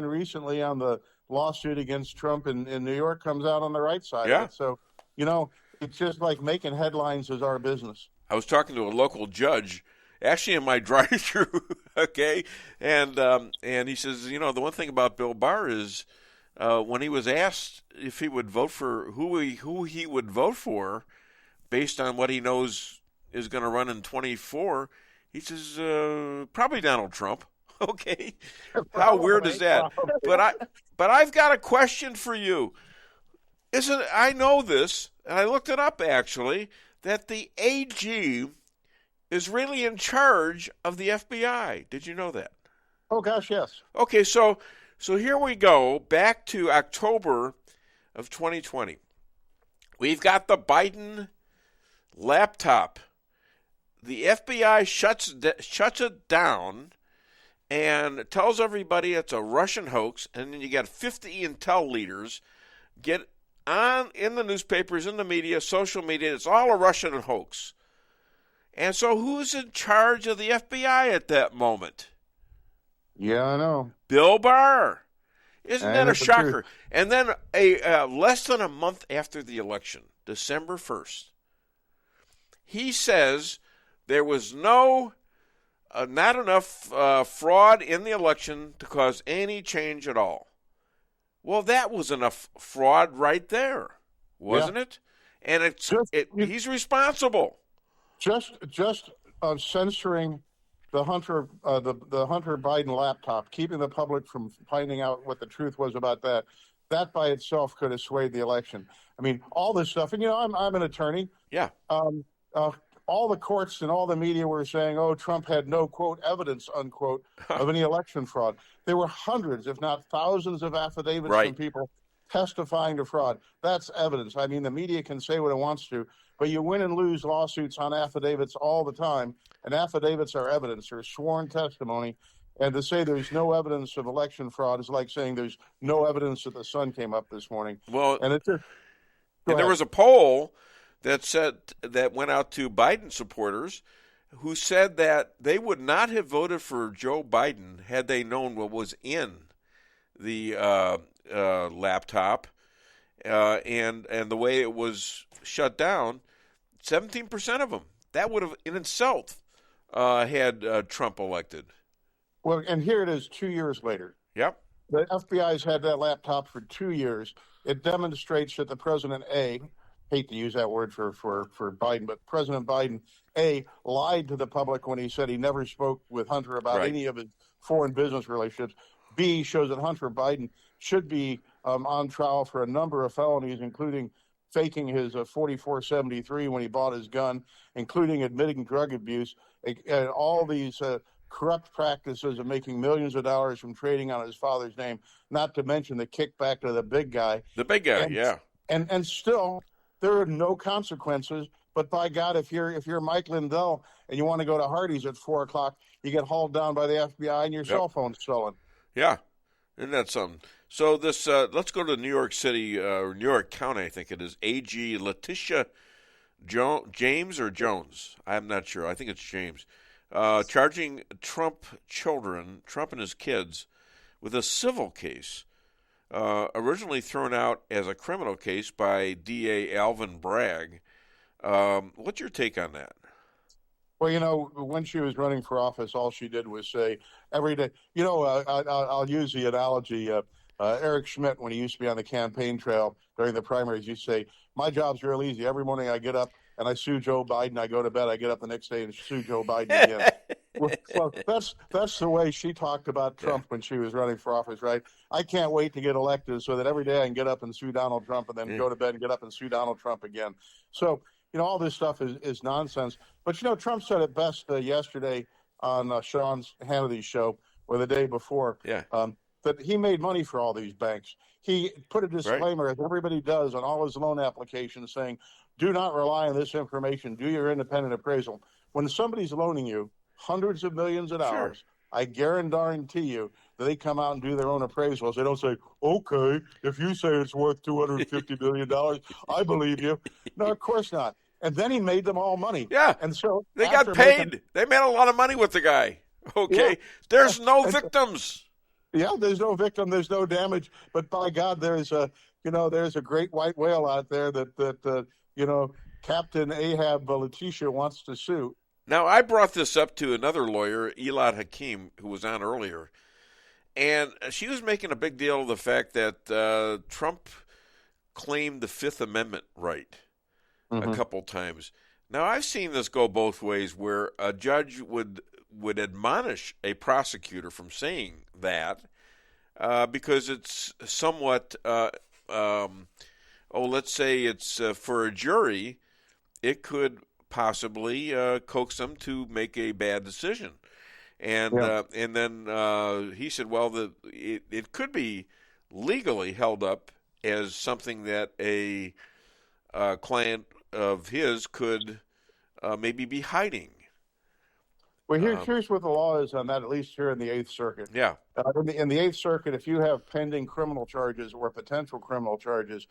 recently on the lawsuit against Trump in New York comes out on the right side of it. So, it's just like making headlines is our business. I was talking to a local judge, actually in my drive-through, okay? And he says, the one thing about Bill Barr is when he was asked if he would vote for who he would vote for based on what he knows is going to run in 24, he says, probably Donald Trump. Okay, how weird is that? But I've got a question for you. I know this, and I looked it up actually, that the AG is really in charge of the FBI. Did you know that? Oh gosh, yes. Okay, so here we go back to October of 2020. We've got the Biden laptop. The FBI shuts it down and tells everybody it's a Russian hoax, and then you got 50 intel leaders get on in the newspapers, in the media, social media, it's all a Russian hoax. And so who's in charge of the FBI at that moment? Yeah, I know. Bill Barr. Isn't that a shocker? And then less than a month after the election, December 1st, he says there was not enough fraud in the election to cause any change at all. Well, that was enough fraud right there, wasn't it? And he's responsible. Just censoring the Hunter Biden laptop, keeping the public from finding out what the truth was about that by itself could have swayed the election. I mean, all this stuff, and I'm an attorney. Yeah. all the courts and all the media were saying, oh, Trump had no, quote, evidence, unquote, of any election fraud. There were hundreds, if not thousands, of affidavits from people testifying to fraud. That's evidence. I mean, the media can say what it wants to, but you win and lose lawsuits on affidavits all the time, and affidavits are evidence. They're sworn testimony. And to say there's no evidence of election fraud is like saying there's no evidence that the sun came up this morning. Well, and it's just, there was a poll that went out to Biden supporters who said that they would not have voted for Joe Biden had they known what was in the laptop and the way it was shut down. 17% of them. That would have in itself had Trump elected. Well, and here it is 2 years later. Yep. The FBI's had that laptop for 2 years. It demonstrates that the president, hate to use that word for Biden, but President Biden, lied to the public when he said he never spoke with Hunter about any of his foreign business relationships. B, shows that Hunter Biden should be on trial for a number of felonies, including faking his 4473 when he bought his gun, including admitting drug abuse, and all these corrupt practices of making millions of dollars from trading on his father's name, not to mention the kickback to the big guy. The big guy, yeah. And still, there are no consequences. But by God, if you're Mike Lindell and you want to go to Hardee's at 4 o'clock, you get hauled down by the FBI and your cell phone's stolen. Yeah, isn't that something? So this, let's go to New York City, or New York County, I think it is. AG Letitia James or Jones? I'm not sure. I think it's James. Charging Trump and his kids, with a civil case, originally thrown out as a criminal case by DA Alvin Bragg. What's your take on that? Well, when she was running for office, all she did was say every day, I'll use the analogy. Eric Schmidt, when he used to be on the campaign trail during the primaries, used to say, my job's real easy. Every morning I get up and I sue Joe Biden. I go to bed. I get up the next day and sue Joe Biden again. Well, that's the way she talked about Trump when she was running for office, right? I can't wait to get elected so that every day I can get up and sue Donald Trump and then go to bed and get up and sue Donald Trump again. So, all this stuff is nonsense. But, Trump said it best yesterday on Sean Hannity's show, or the day before, that he made money for all these banks. He put a disclaimer, as everybody does, on all his loan applications saying, do not rely on this information. Do your independent appraisal. When somebody's loaning you hundreds of millions of dollars, I guarantee you that they come out and do their own appraisals. They don't say, okay, if you say it's worth $250 billion, I believe you. No, of course not. And then he made them all money. Yeah. And so they got paid. They made a lot of money with the guy. Okay. Yeah. There's no victims. Yeah, there's no victim. There's no damage. But by God, there's a great white whale out there that Captain Ahab Letitia wants to sue. Now, I brought this up to another lawyer, Elad Hakim, who was on earlier, and she was making a big deal of the fact that Trump claimed the Fifth Amendment right a couple times. Now, I've seen this go both ways, where a judge would admonish a prosecutor from saying that because it's somewhat, let's say it's for a jury, it could possibly coax them to make a bad decision. And then he said, well, it could be legally held up as something that a client of his could maybe be hiding. Well, here's what the law is on that, at least here in the Eighth Circuit. Yeah. In the Eighth Circuit, if you have pending criminal charges or potential criminal charges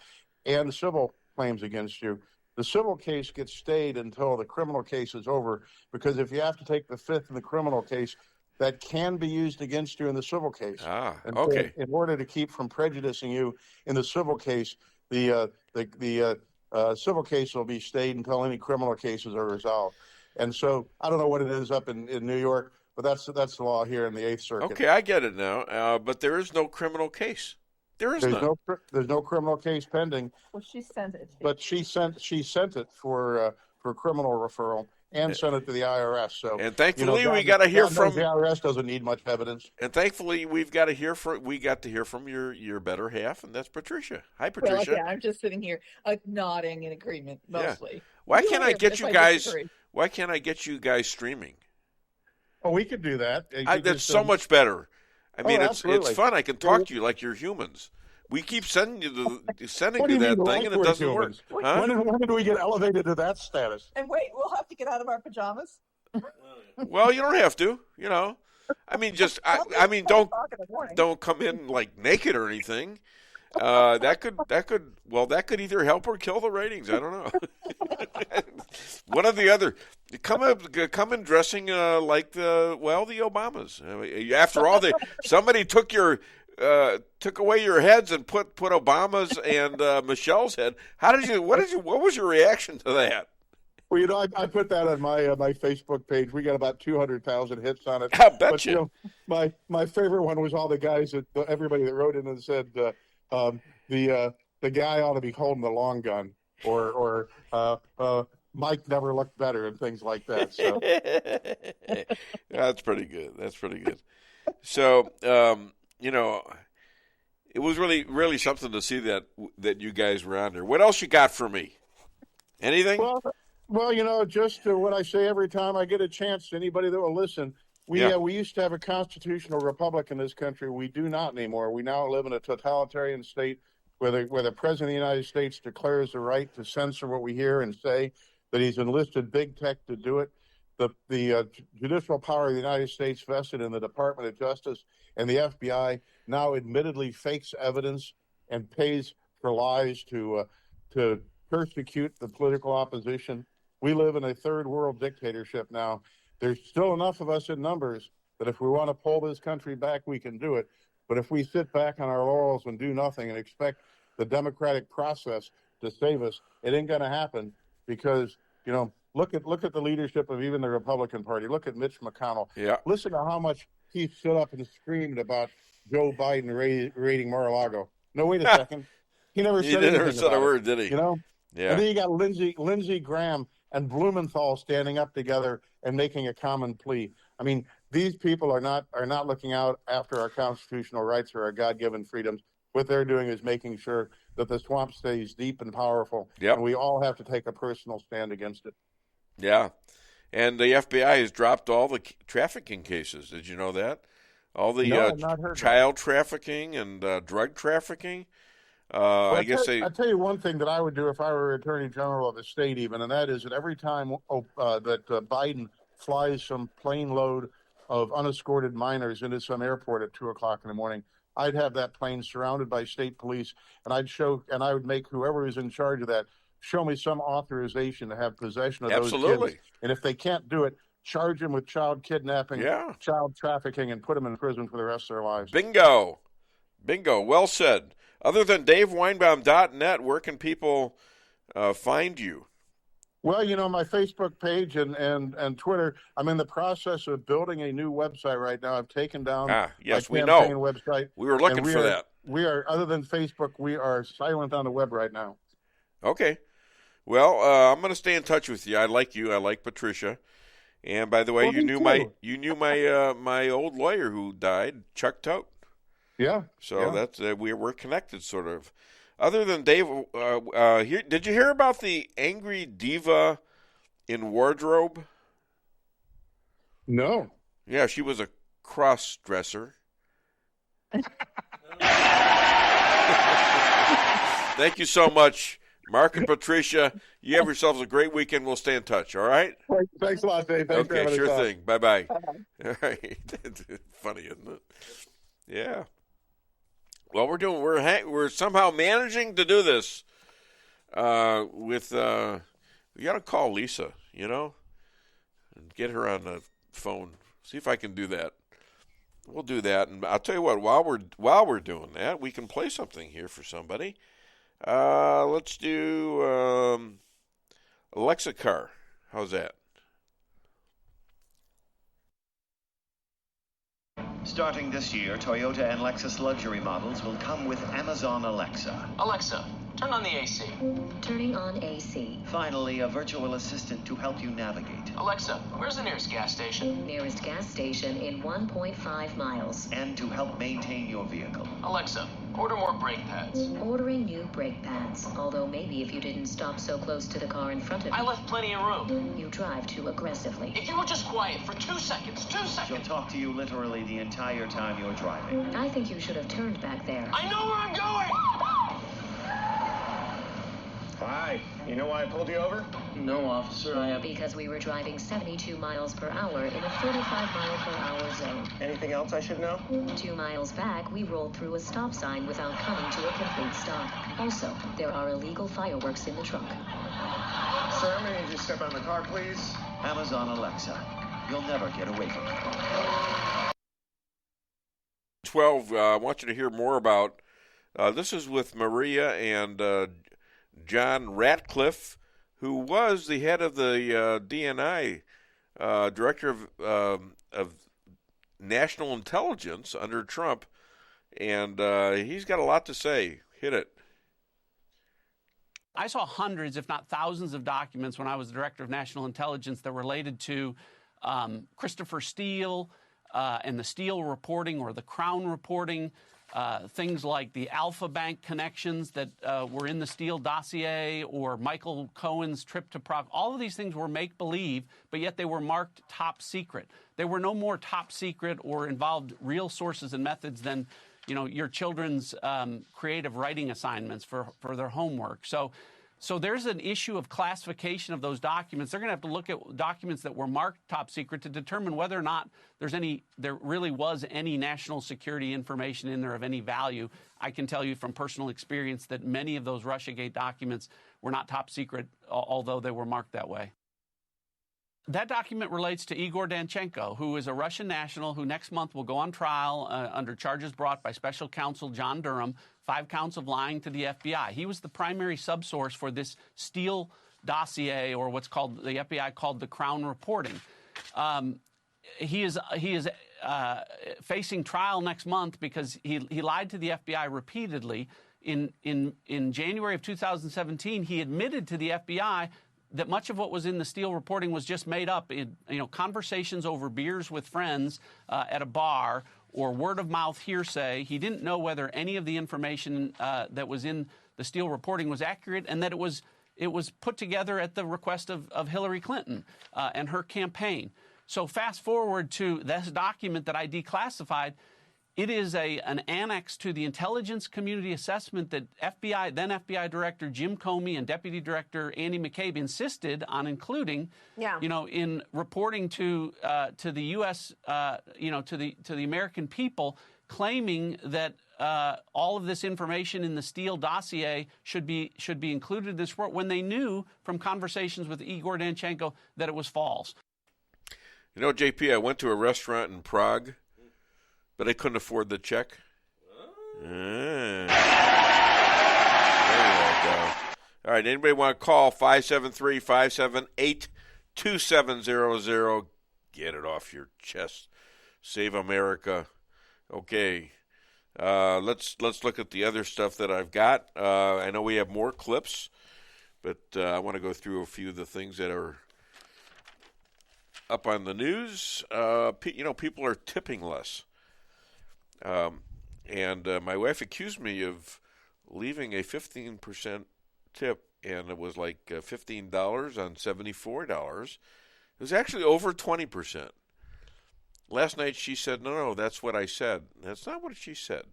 and civil claims against you, the civil case gets stayed until the criminal case is over, because if you have to take the fifth in the criminal case, that can be used against you in the civil case. Okay. So in order to keep from prejudicing you in the civil case, the civil case will be stayed until any criminal cases are resolved. And so I don't know what it is up in New York, but that's the law here in the Eighth Circuit. Okay, I get it now. But there is no criminal case. There's no criminal case pending. Well, she sent it. But she sent it for criminal referral and sent it to the IRS. So, and thankfully, we got to hear from the IRS. Doesn't need much evidence. And thankfully, we got to hear from your better half, and that's Patricia. Hi, Patricia. Well, yeah, I'm just sitting here nodding in agreement mostly. Yeah. Why can't I get you guys? Why can't I get you guys streaming? Oh, we could do that. That's so much better. I mean, it's fun. I can talk to you like you're humans. We keep sending you that thing, and it doesn't work. Huh? When did we get elevated to that status? And wait, we'll have to get out of our pajamas. Well, you don't have to. I mean, don't come in like naked or anything. That could either help or kill the ratings. I don't know. One or the other. Come in dressing like the Obamas. I mean, after all, somebody took away your heads and put Obama's and Michelle's head. What was your reaction to that? Well, I put that on my my Facebook page. We got about 200,000 hits on it. I bet you. My favorite one was all the guys everybody that wrote in and said the guy ought to be holding the long gun, or Mike never looked better, and things like that. So that's pretty good. So it was really something to see that you guys were on there. What else you got for me? Anything? Well, just what I say every time I get a chance to anybody that will listen. We used to have a constitutional republic in this country. We do not anymore. We now live in a totalitarian state where the President of the United States declares the right to censor what we hear and say, that he's enlisted big tech to do it. The judicial power of the United States vested in the Department of Justice and the FBI now admittedly fakes evidence and pays for lies to persecute the political opposition. We live in a third world dictatorship now. There's still enough of us in numbers that if we want to pull this country back, we can do it. But if we sit back on our laurels and do nothing and expect the democratic process to save us, it ain't going to happen, because, look at the leadership of even the Republican Party. Look at Mitch McConnell. Yeah. Listen to how much he stood up and screamed about Joe Biden raiding Mar-a-Lago. No, wait a second. He never said a word, did he? Yeah. And then you got Lindsey Graham and Blumenthal standing up together and making a common plea. I mean, these people are not looking out after our constitutional rights or our God-given freedoms. What they're doing is making sure that the swamp stays deep and powerful. Yep. And we all have to take a personal stand against it. Yeah. And the FBI has dropped all the trafficking cases. Did you know that? All the child trafficking and drug trafficking. Well, I guess I'll tell you one thing that I would do if I were Attorney General of the state, even, and that is that every time that Biden flies some plane load of unescorted minors into some airport at 2:00 in the morning, I'd have that plane surrounded by state police, and I would make whoever is in charge of that show me some authorization to have possession of those kids. And if they can't do it, charge them with child kidnapping, child trafficking, and put them in prison for the rest of their lives. Bingo. Well said. Other than DaveWeinbaum.net, where can people find you? Well, my Facebook page and Twitter, I'm in the process of building a new website right now. I've taken down my campaign website. We were looking for that. We are, other than Facebook, we are silent on the web right now. Okay. Well, I'm going to stay in touch with you. I like you. I like Patricia. And by the way, you knew my old lawyer who died, Chuck Tote. Yeah. So that's we're connected, sort of. Other than Dave, did you hear about the angry diva in wardrobe? No. Yeah, she was a cross-dresser. Thank you so much, Mark and Patricia. You have yourselves a great weekend. We'll stay in touch, all right? Thanks a lot, Dave. Thanks okay, sure thing. Bye-bye. Bye-bye. All right. Funny, isn't it? Yeah. Well, we're somehow managing to do this with we got to call Lisa, and get her on the phone. See if I can do that. We'll do that, and I'll tell you what. While we're doing that, we can play something here for somebody. Let's do Alexa Car. How's that? Starting this year, Toyota and Lexus luxury models will come with Amazon Alexa. Alexa, Turn on the AC. Turning on AC. Finally, a virtual assistant to help you navigate. Alexa, where's the nearest gas station? Nearest gas station in 1.5 miles. And to help maintain your vehicle. Alexa, order more brake pads. Ordering new brake pads. Although maybe if you didn't stop so close to the car in front of you. I left plenty of room. You drive too aggressively. If you were just quiet for 2 seconds, 2 seconds. She'll talk to you literally the entire time you're driving. I think you should have turned back there. I know where I'm going! Hi. You know why I pulled you over? No, officer, I have... Because we were driving 72 miles per hour in a 45-mile-per-hour zone. Anything else I should know? 2 miles back, we rolled through a stop sign without coming to a complete stop. Also, there are illegal fireworks in the trunk. Sir, I'm gonna need you to step out of the car, please. Amazon Alexa. You'll never get away from it. 12, I want you to hear more about, this is with Maria and John Ratcliffe, who was the head of the DNI, Director of National Intelligence under Trump, and he's got a lot to say. Hit it. I saw hundreds, if not thousands, of documents when I was Director of National Intelligence that related to Christopher Steele and the Steele reporting or the Crown reporting, things like the Alpha Bank connections that were in the Steele dossier or Michael Cohen's trip to Prague. All of these things were make-believe, but yet they were marked top secret. They were no more top secret or involved real sources and methods than your children's creative writing assignments for their homework. So there's an issue of classification of those documents. They're going to have to look at documents that were marked top secret to determine whether or not there really was any national security information in there of any value. I can tell you from personal experience that many of those Russiagate documents were not top secret, although they were marked that way. That document relates to Igor Danchenko, who is a Russian national who next month will go on trial under charges brought by Special Counsel John Durham, 5 counts of lying to the FBI. He was the primary subsource for this Steele dossier, or what's called the FBI called the Crown reporting. He is facing trial next month because he lied to the FBI repeatedly. In January of 2017, he admitted to the FBI that much of what was in the Steele reporting was just made up in conversations over beers with friends at a bar or word-of-mouth hearsay. He didn't know whether any of the information that was in the Steele reporting was accurate, and that it was put together at the request of Hillary Clinton and her campaign. So fast forward to this document that I declassified. It is an annex to the intelligence community assessment that then FBI Director Jim Comey and Deputy Director Andy McCabe insisted on including, in reporting to the U.S., to the American people, claiming that all of this information in the Steele dossier should be included in this report when they knew from conversations with Igor Danchenko that it was false. JP, I went to a restaurant in Prague, but I couldn't afford the check. There you go. All right, anybody want to call 573-578-2700? Get it off your chest. Save America. Okay. Let's look at the other stuff that I've got. I know we have more clips, but I want to go through a few of the things that are up on the news. People are tipping less. And my wife accused me of leaving a 15% tip, and it was like $15 on $74. It was actually over 20%. Last night she said, no, that's what I said. That's not what she said.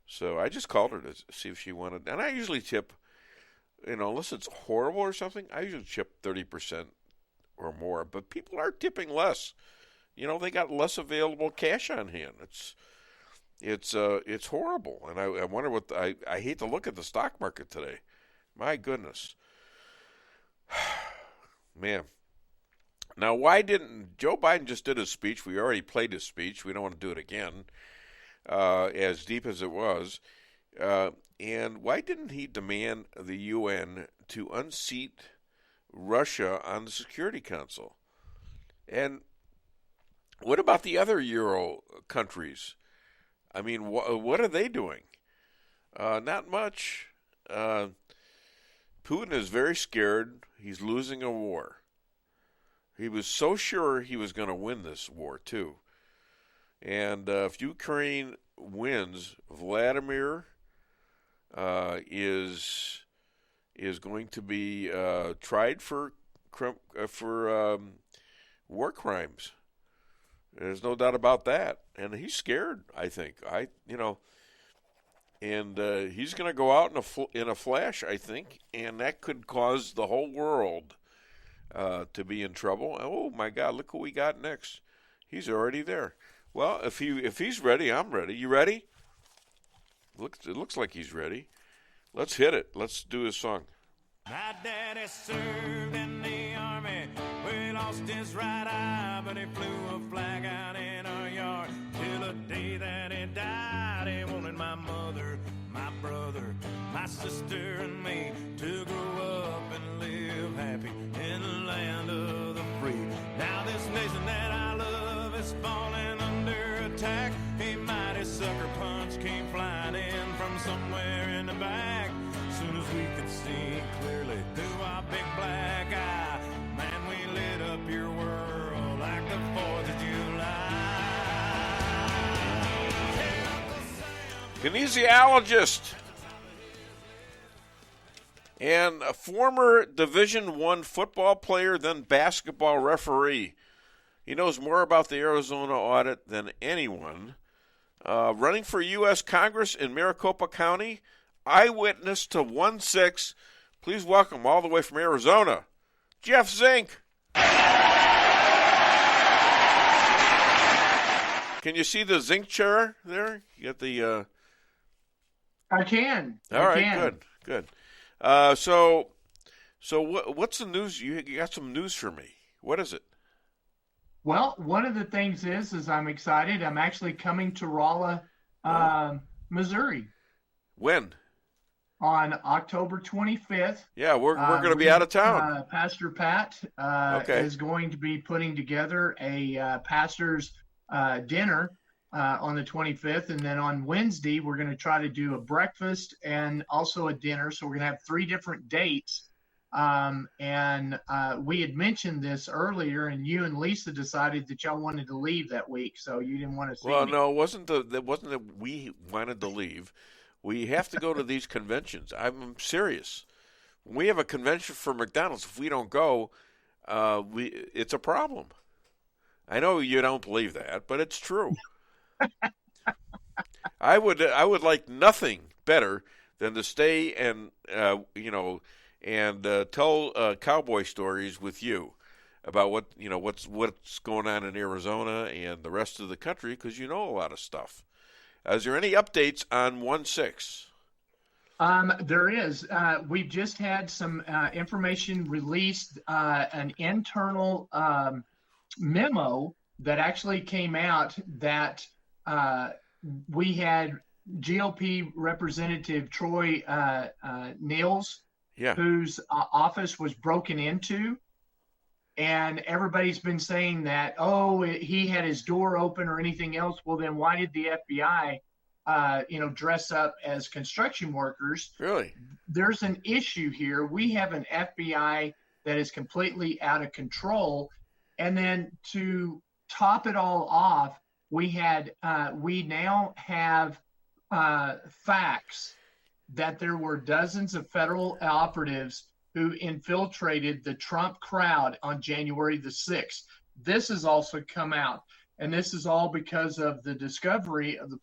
So I just called her to see if she wanted, and I usually tip, unless it's horrible or something, I usually tip 30% or more, but people are tipping less. They got less available cash on hand. It's horrible, and I wonder what I hate to look at the stock market today. My goodness, man. Now, why didn't Joe Biden just did his speech? We already played his speech. We don't want to do it again, as deep as it was. And why didn't he demand the UN to unseat Russia on the Security Council? And what about the other Euro countries? I mean, what are they doing? Not much. Putin is very scared. He's losing a war. He was so sure he was going to win this war, too. And if Ukraine wins, Vladimir is going to be tried for war crimes. There's no doubt about that. And he's scared, I think. And he's going to go out in a flash, I think, and that could cause the whole world to be in trouble. Oh my God! Look what we got next. He's already there. Well, if he's ready, I'm ready. You ready? It looks like he's ready. Let's hit it. Let's do his song. My daddy served in the army. We lost his right eye, but he flew a flag out in our yard till the day that he died. He wanted my mother, my brother, my sister, and me to grow up and live happy in the land of the free. Now this nation that I love is falling under attack. A mighty sucker punch came flying in from somewhere in the back. Soon as we could see clearly through our big black eye, man, we lit up your world like the 4th of July. Kinesiologist and a former Division I football player, then basketball referee. He knows more about the Arizona audit than anyone. Running for U.S. Congress in Maricopa County, eyewitness to 1-6. Please welcome all the way from Arizona, Jeff Zink. Can you see the Zink chair there? You got the... I can. All right, good. So what's the news? You got some news for me. What is it? Well, one of the things is I'm excited. I'm actually coming to Rolla, Missouri. When? On October 25th. Yeah, we're going to be out of town. Pastor Pat is going to be putting together a pastor's dinner on the 25th. And then on Wednesday, we're going to try to do a breakfast and also a dinner. So we're going to have 3 different dates. And we had mentioned this earlier, and you and Lisa decided that y'all wanted to leave that week. So you didn't want to see me. No, it wasn't that we wanted to leave. We have to go to these conventions. I'm serious. When we have a convention for McDonald's, if we don't go, it's a problem. I know you don't believe that, but it's true. I would like nothing better than to stay and tell cowboy stories with you about what's going on in Arizona and the rest of the country, because you know a lot of stuff. Is there any updates on 1-6? There is. We've just had some information released, an internal memo that actually came out that we had GOP Representative Troy Niels, whose office was broken into. And everybody's been saying that, he had his door open or anything else. Well, then why did the FBI, dress up as construction workers? Really? There's an issue here. We have an FBI that is completely out of control. And then to top it all off, we now have facts that there were dozens of federal operatives who infiltrated the Trump crowd on January the 6th. This has also come out, and this is all because of the discovery of the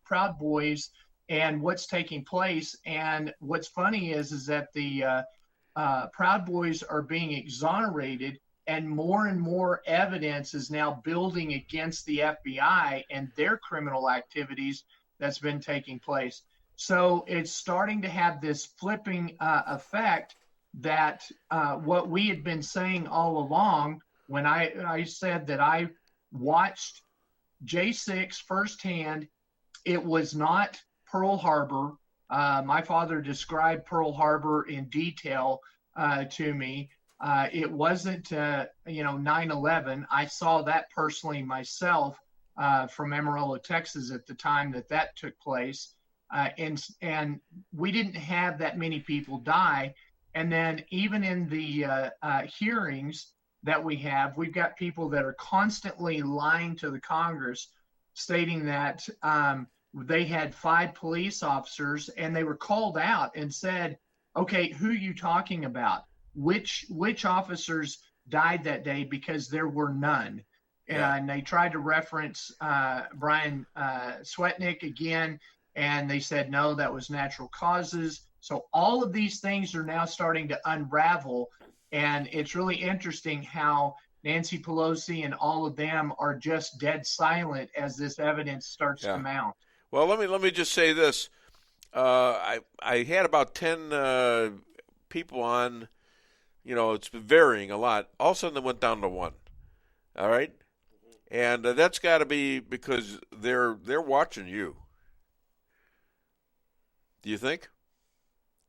Proud Boys and what's taking place. And what's funny is that the Proud Boys are being exonerated, and more evidence is now building against the FBI and their criminal activities that's been taking place. So it's starting to have this flipping effect that what we had been saying all along, when I said that I watched J6 firsthand, it was not Pearl Harbor. My father described Pearl Harbor in detail to me. It wasn't 9/11. I saw that personally myself from Amarillo, Texas at the time that took place. and we didn't have that many people die. And then even in the hearings that we've got people that are constantly lying to the Congress, stating that they had 5 police officers, and they were called out and said, okay, who are you talking about? Which officers died that day? Because there were none. Yeah. And they tried to reference Brian Swetnick again, and they said, no, that was natural causes. So all of these things are now starting to unravel, and it's really interesting how Nancy Pelosi and all of them are just dead silent as this evidence starts to mount. Well, let me just say this. I had about 10 people on. You know, it's been varying a lot. All of a sudden, it went down to 1. All right, and that's got to be because they're watching you. Do you think?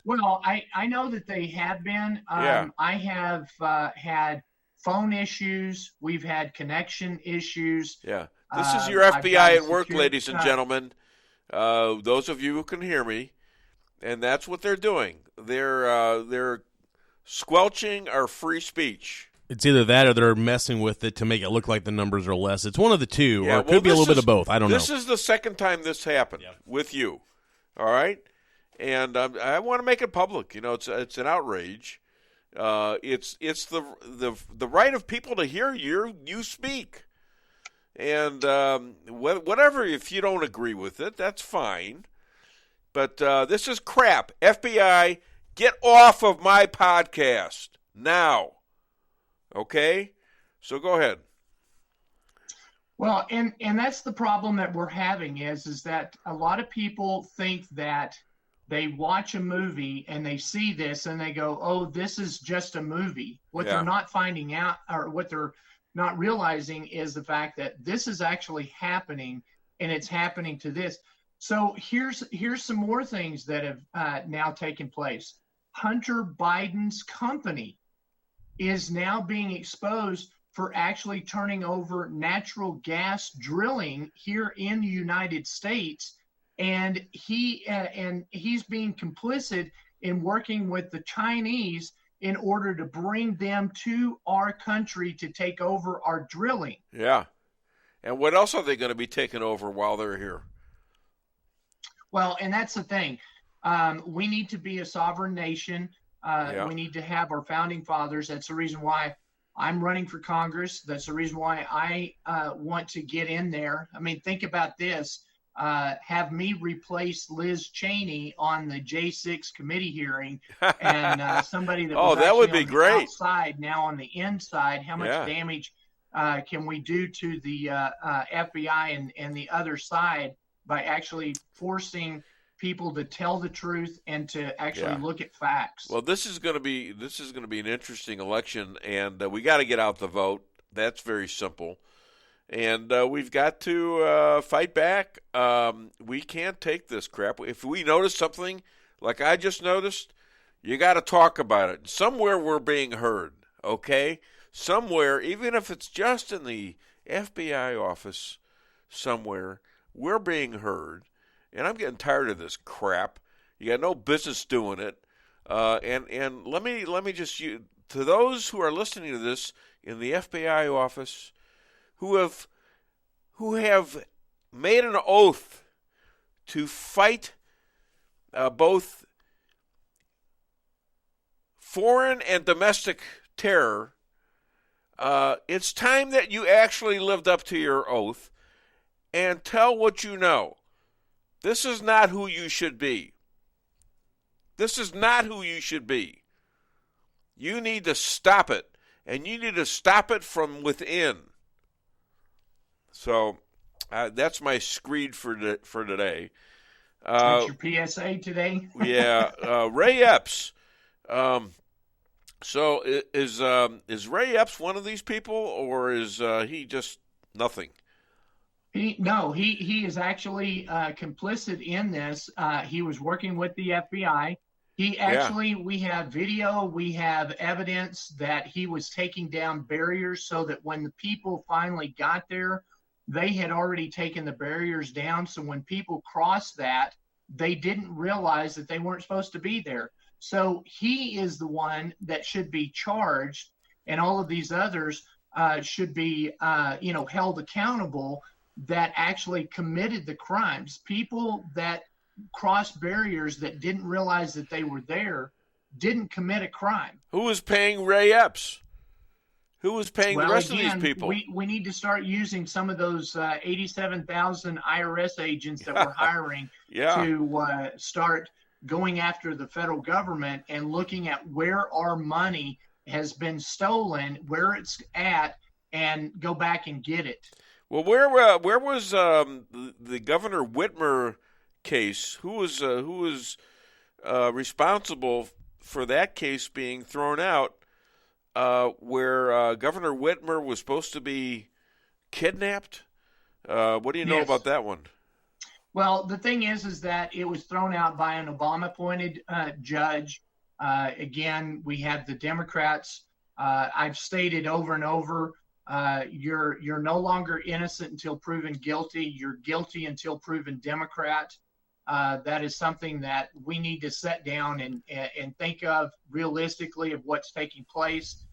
Well, I know that they have been. I have had phone issues. We've had connection issues. Yeah. This is your FBI at work, ladies and gentlemen. Those of you who can hear me, and that's what they're doing. They're squelching our free speech. It's either that or they're messing with it to make it look like the numbers are less. It's one of the two, Yeah, or it could be a little bit of both. I don't know. This is the second time this happened with you. All right? And I want to make it public. You know, it's an outrage. It's the right of people to hear you speak. And whatever, if you don't agree with it, that's fine. But this is crap. FBI, get off of my podcast now. Okay? So go ahead. Well, and that's the problem that we're having is that a lot of people think that they watch a movie and they see this and they go, oh, this is just a movie. What they're not finding out, or what they're not realizing, is the fact that this is actually happening, and it's happening to this. So here's some more things that have now taken place. Hunter Biden's company is now being exposed for actually turning over natural gas drilling here in the United States. And he's being complicit in working with the Chinese in order to bring them to our country to take over our drilling. Yeah. And what else are they going to be taking over while they're here? Well, and that's the thing. We need to be a sovereign nation. We need to have our founding fathers. That's the reason why I'm running for Congress. That's the reason why I want to get in there. I mean, think about this. Have me replace Liz Cheney on the J6 committee hearing, and somebody that was that would be on the great. outside, now on the inside. How much damage can we do to the FBI and the other side by actually forcing people to tell the truth and to actually look at facts? Well, this is going to be an interesting election, and we got to get out the vote. That's very simple. And we've got to fight back. We can't take this crap. If we notice something like I just noticed, you got to talk about it. Somewhere we're being heard, okay? Somewhere, even if it's just in the FBI office somewhere, we're being heard. And I'm getting tired of this crap. You got no business doing it. And let me just, to those who are listening to this in the FBI office, who have made an oath to fight both foreign and domestic terror, it's time that you actually lived up to your oath and tell what you know. This is not who you should be. This is not who you should be. You need to stop it, and you need to stop it from within. So that's my screed for today. That's your PSA today? Ray Epps. So is Ray Epps one of these people, or is he just nothing? He is actually complicit in this. He was working with the FBI. We have video, we have evidence that he was taking down barriers so that when the people finally got there, they had already taken the barriers down. So when people crossed that, they didn't realize that they weren't supposed to be there. So he is the one that should be charged, and all of these others should be, held accountable that actually committed the crimes. People that crossed barriers that didn't realize that they were there didn't commit a crime. Who was paying Ray Epps? Who was paying the rest of these people? We need to start using some of those 87,000 IRS agents that we're hiring to start going after the federal government and looking at where our money has been stolen, where it's at, and go back and get it. Well, where was the Governor Whitmer case? Who was responsible for that case being thrown out? Where Governor Whitmer was supposed to be kidnapped? What do you know about that one? Well, the thing is that it was thrown out by an Obama-appointed judge. Again, we have the Democrats. I've stated over and over, you're no longer innocent until proven guilty. You're guilty until proven Democrat. That is something that we need to sit down and think of realistically of what's taking place.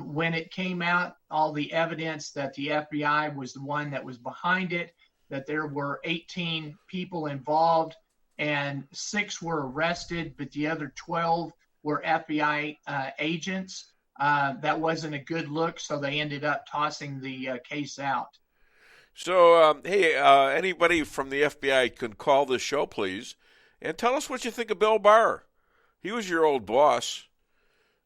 When it came out, all the evidence that the FBI was the one that was behind it, that there were 18 people involved and 6 were arrested, but the other 12 were FBI agents. That wasn't a good look, so they ended up tossing the case out. So, anybody from the FBI can call this show, please, and tell us what you think of Bill Barr. He was your old boss.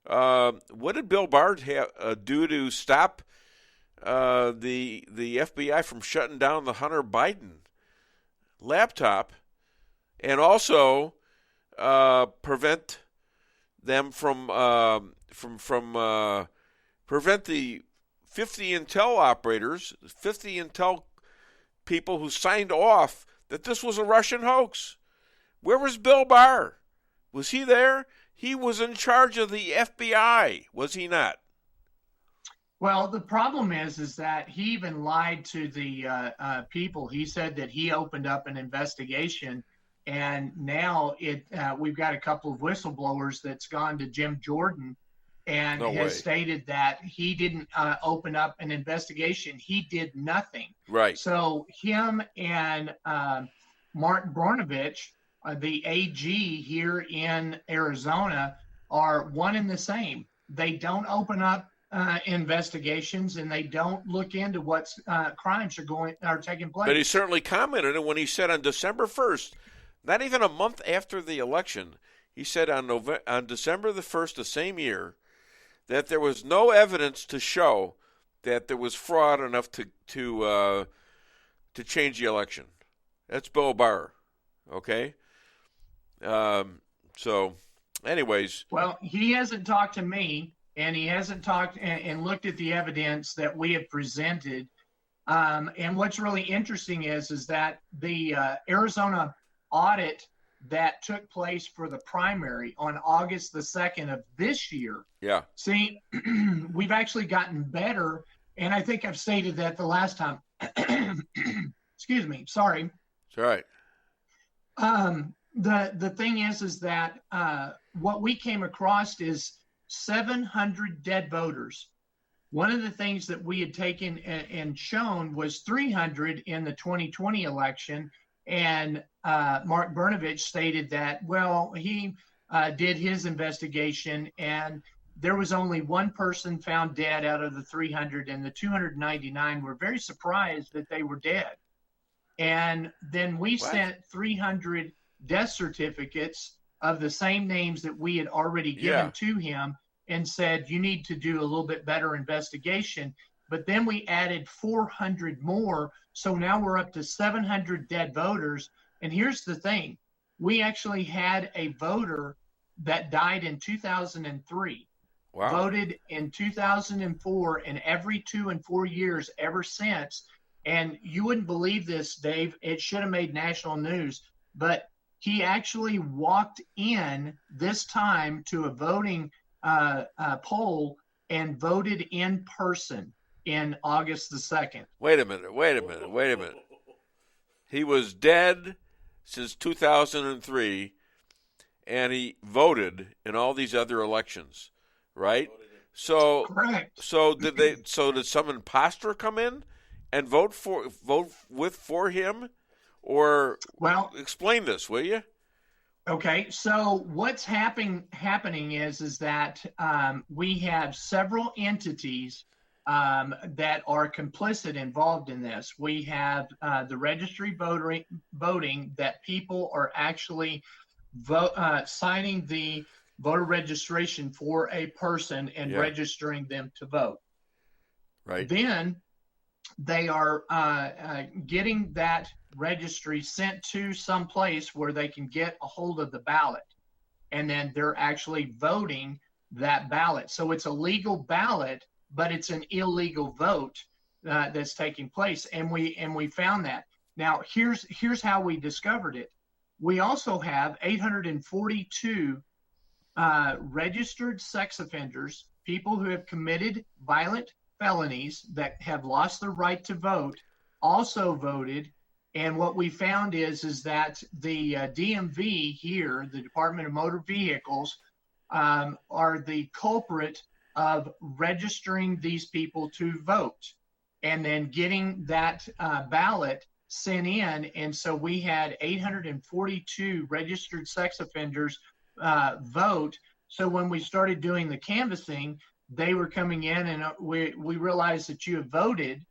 What did Bill Barr do to stop the FBI from shutting down the Hunter Biden laptop, and also prevent them from prevent the 50 Intel operators, 50 Intel people who signed off that this was a Russian hoax? Where was Bill Barr? Was he there? He was in charge of the FBI, was he not? Well, the problem is that he even lied to the people. He said that he opened up an investigation, and now we've got a couple of whistleblowers that's gone to Jim Jordan and has stated that he didn't open up an investigation. He did nothing. Right. So him and Mark Brnovich, the AG here in Arizona, are one and the same. They don't open up investigations, and they don't look into what crimes are taking place. But he certainly commented when he said on December 1st, not even a month after the election, he said on December the 1st, the same year, that there was no evidence to show that there was fraud enough to change the election. That's Bill Barr, okay? So, anyways. Well, he hasn't talked to me, and he hasn't talked and looked at the evidence that we have presented. And what's really interesting is that the Arizona audit that took place for the primary on August the 2nd of this year. Yeah. See, we've actually gotten better, and I think I've stated that the last time. Excuse me. Sorry. It's all right. The thing is that what we came across is 700 dead voters. One of the things that we had taken and shown was 300 in the 2020 election. And Mark Brnovich stated that, well, he did his investigation, and there was only one person found dead out of the 300, and the 299 were very surprised that they were dead. And then we sent 300 death certificates of the same names that we had already given to him and said, you need to do a little bit better investigation. But then we added 400 more. So now we're up to 700 dead voters. And here's the thing. We actually had a voter that died in 2003, voted in 2004, and every 2 and 4 years ever since. And you wouldn't believe this, Dave. It should have made national news. But he actually walked in this time to a voting poll and voted in person in August the 2nd. Wait a minute. He was dead since 2003, and he voted in all these other elections, right? So, correct. So did some imposter come in and vote for him, or explain this, will you? Okay, so what's happening is that we have several entities that are complicit involved in this. We have the registry voting that people are actually signing the voter registration for a person and registering them to vote. Right. Then they are getting that registry sent to some place where they can get a hold of the ballot, and then they're actually voting that ballot. So it's a legal ballot, but it's an illegal vote that's taking place, and we found that. Now here's how we discovered it. We also have 842 registered sex offenders, people who have committed violent felonies that have lost their right to vote, also voted. And what we found is that the DMV here, the Department of Motor Vehicles, are the culprit of registering these people to vote and then getting that ballot sent in. And so we had 842 registered sex offenders vote. So when we started doing the canvassing, they were coming in, and we realized that you have voted.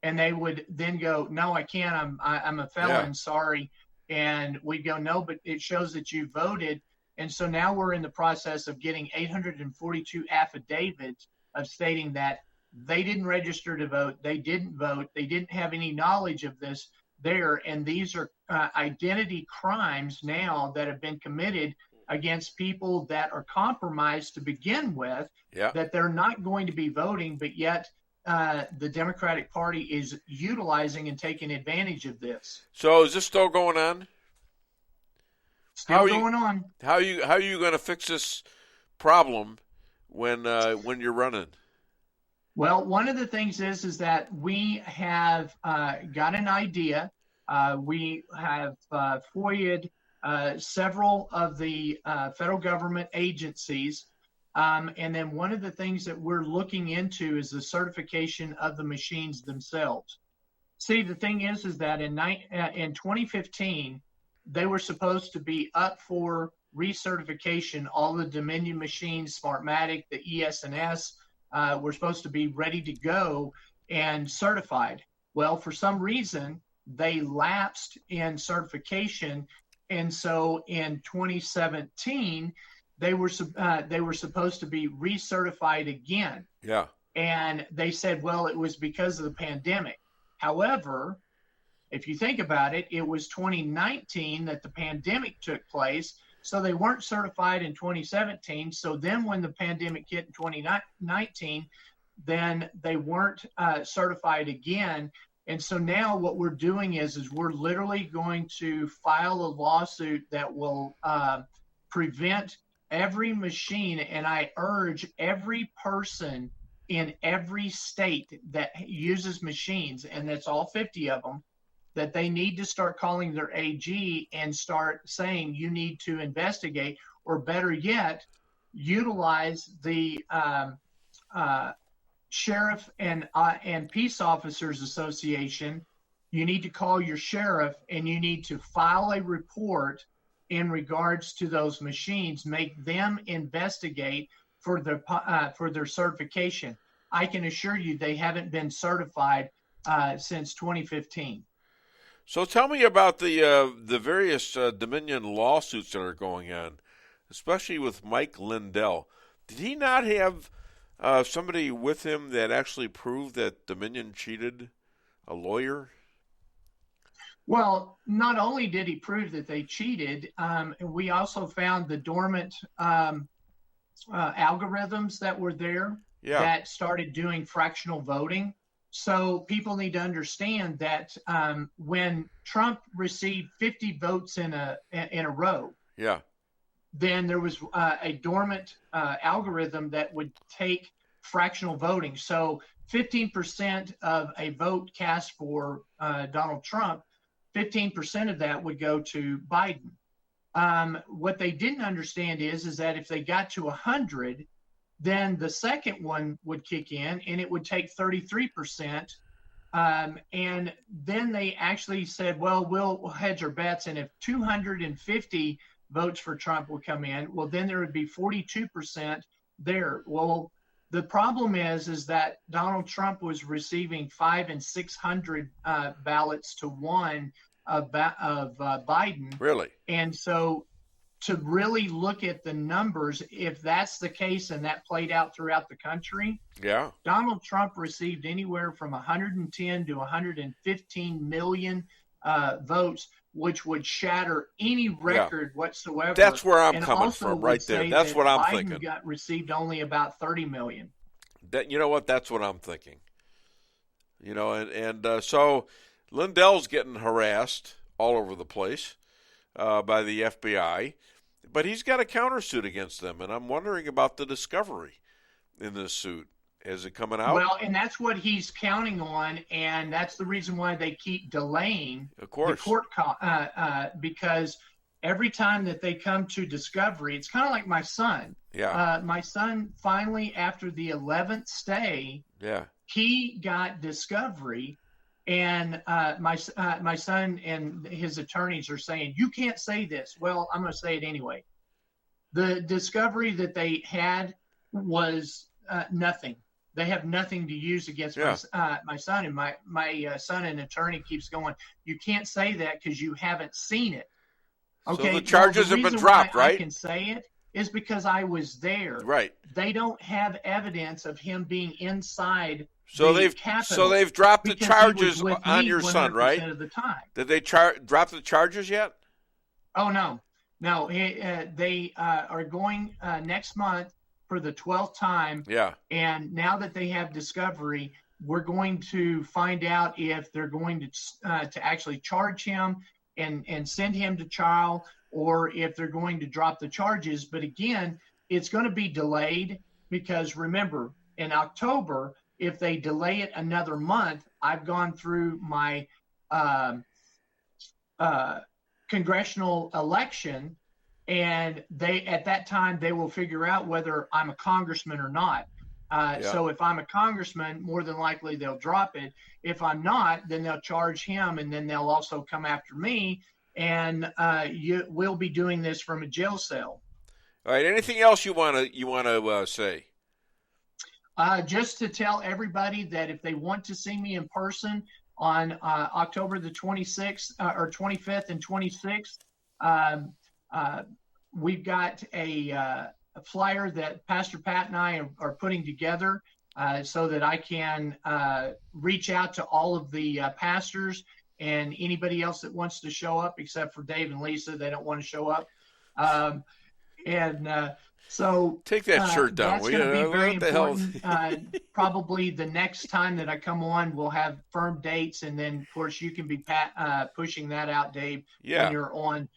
And they would then go, no, I can't. I'm a felon. Sorry. And we'd go, no, but it shows that you voted. And so now we're in the process of getting 842 affidavits of stating that they didn't register to vote. They didn't vote. They didn't have any knowledge of this there. And these are identity crimes now that have been committed against people that are compromised to begin with, that they're not going to be voting, but yet the Democratic Party is utilizing and taking advantage of this. So is this still going on? Still going on. How are you going to fix this problem when you're running? Well, one of the things is that we have got an idea. We have FOIA'd several of the federal government agencies. And then one of the things that we're looking into is the certification of the machines themselves. See, the thing is that in 2015, they were supposed to be up for recertification. All the Dominion machines, Smartmatic, the ES&S, were supposed to be ready to go and certified. Well, for some reason, they lapsed in certification. And so in 2017, they were supposed to be recertified again. Yeah. And they said, well, it was because of the pandemic. However, if you think about it, it was 2019 that the pandemic took place. So they weren't certified in 2017. So then when the pandemic hit in 2019, then they weren't certified again. And so now what we're doing is we're literally going to file a lawsuit that will prevent every machine, and I urge every person in every state that uses machines, and that's all 50 of them, that they need to start calling their AG and start saying you need to investigate, or better yet, utilize the Sheriff and Peace Officers Association. You need to call your sheriff and you need to file a report in regards to those machines, make them investigate for their certification. I can assure you they haven't been certified since 2015. So tell me about the various Dominion lawsuits that are going on, especially with Mike Lindell. Did he not have somebody with him that actually proved that Dominion cheated, a lawyer? Well, not only did he prove that they cheated, we also found the dormant algorithms that were there that started doing fractional voting. So people need to understand that when Trump received 50 votes in a row, then there was a dormant algorithm that would take fractional voting. So 15% of a vote cast for Donald Trump, 15% of that would go to Biden. What they didn't understand is that if they got to 100, then the second one would kick in, and it would take 33%. And then they actually said, well, we'll hedge our bets, and if 250 votes for Trump would come in, well, then there would be 42% there. Well, the problem is that Donald Trump was receiving 500 and 600 ballots to one of Biden. Really? And so to really look at the numbers, if that's the case and that played out throughout the country, yeah, Donald Trump received anywhere from 110 to 115 million votes, which would shatter any record whatsoever. That's where I'm and coming from, right there. That's what I'm thinking. Biden received only about 30 million. You know what? That's what I'm thinking. You know, and so Lindell's getting harassed all over the place by the FBI, but he's got a countersuit against them, and I'm wondering about the discovery in this suit. Is it coming out? Well, and that's what he's counting on, and that's the reason why they keep delaying the court because every time that they come to discovery, it's kind of like my son. Yeah. My son finally, after the 11th stay, he got discovery, and my son and his attorneys are saying, you can't say this. Well, I'm going to say it anyway. The discovery that they had was nothing. They have nothing to use against my son, and my son, an attorney, keeps going, you can't say that because you haven't seen it. Okay, so the charges have been dropped, right? I can say it is because I was there. Right. They don't have evidence of him being inside so the they've Capitol so they've dropped the because charges he was with on me your son, 100% right? of the time. Did they drop the charges yet? Oh no. They are going next month for the 12th time. Yeah. And now that they have discovery, we're going to find out if they're going to actually charge him and send him to trial, or if they're going to drop the charges. But again, it's going to be delayed because remember, in October, if they delay it another month, I've gone through my congressional election, and at that time they will figure out whether I'm a congressman or not. So if I'm a congressman, more than likely they'll drop it. If I'm not, then they'll charge him, and then they'll also come after me, and we'll be doing this from a jail cell. All right. Anything else you want to say? Just to tell everybody that if they want to see me in person on October the 26th or 25th and 26th, we've got a flyer that Pastor Pat and I are putting together so that I can reach out to all of the pastors and anybody else that wants to show up, except for Dave and Lisa. They don't want to show up. So take that shirt down. That's going to be very important. Probably the next time that I come on, we'll have firm dates, and then of course you can be pushing that out, Dave, when you're on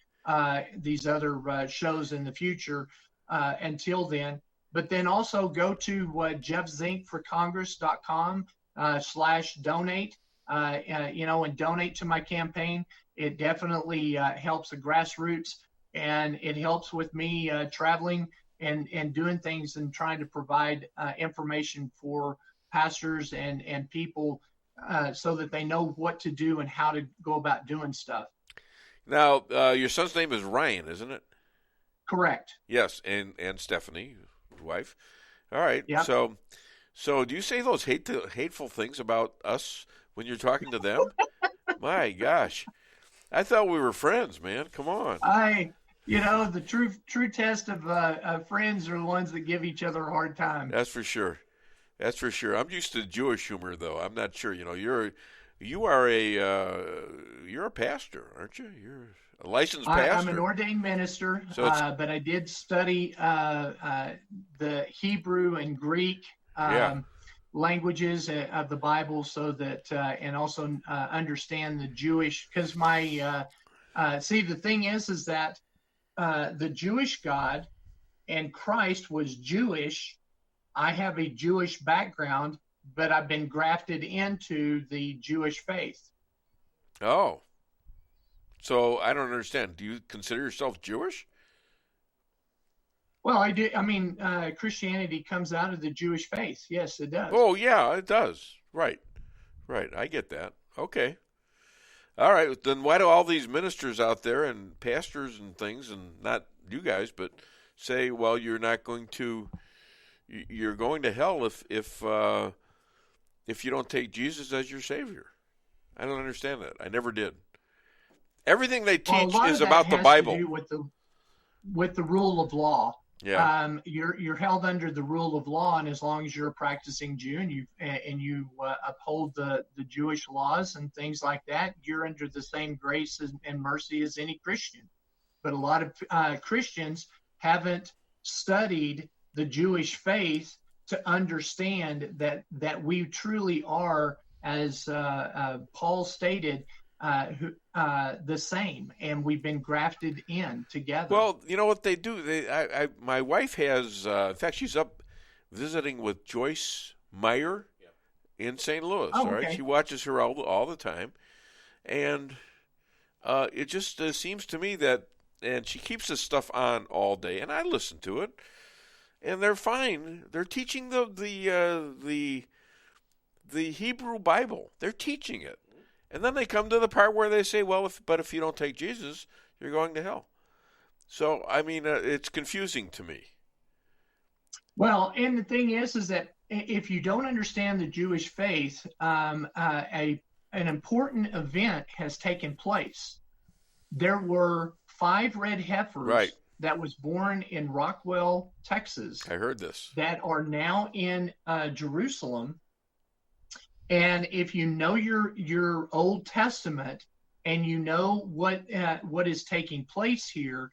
these other shows in the future. Until then, but then also go to jeffzinkforcongress.com/donate. And donate to my campaign. It definitely helps the grassroots, and it helps with me traveling and doing things and trying to provide information for pastors and people so that they know what to do and how to go about doing stuff. Now, your son's name is Ryan, isn't it? Correct. Yes, and Stephanie, his wife. All right. Yeah. So do you say those hateful things about us when you're talking to them? My gosh. I thought we were friends, man. Come on. The true test of friends are the ones that give each other a hard time. That's for sure. I'm used to Jewish humor, though. I'm not sure. You're a pastor, aren't you? You're a licensed pastor. I'm an ordained minister, but I did study the Hebrew and Greek languages of the Bible, so that and also understand the Jewish. Because the thing is that the Jewish God and Christ was Jewish. I have a Jewish background, but I've been grafted into the Jewish faith. Oh. So I don't understand. Do you consider yourself Jewish? Well, I do. I mean, Christianity comes out of the Jewish faith. Yes, it does. Oh, yeah, it does. Right. I get that. Okay. All right. Then why do all these ministers out there and pastors and things, and not you guys, but say, well, you're going to hell if you don't take Jesus as your Savior? I don't understand that. I never did. Everything they teach is about the Bible. To do with the rule of law. Yeah. You're held under the rule of law, and as long as you're a practicing Jew and you uphold the Jewish laws and things like that, you're under the same grace and mercy as any Christian. But a lot of Christians haven't studied the Jewish faith to understand that we truly are, as Paul stated, the same, and we've been grafted in together. Well, you know what they do? My wife has, in fact, she's up visiting with Joyce Meyer in St. Louis. Oh, all right, okay. she watches her all the time, and it just seems to me that, and she keeps this stuff on all day, and I listen to it, and they're fine. They're teaching the Hebrew Bible. They're teaching it. And then they come to the part where they say, well, if you don't take Jesus, you're going to hell. So, I mean, it's confusing to me. Well, and the thing is that if you don't understand the Jewish faith, an important event has taken place. There were 5 red heifers that was born in Rockwell, Texas. I heard this. That are now in Jerusalem. And if you know your Old Testament and you know what is taking place here,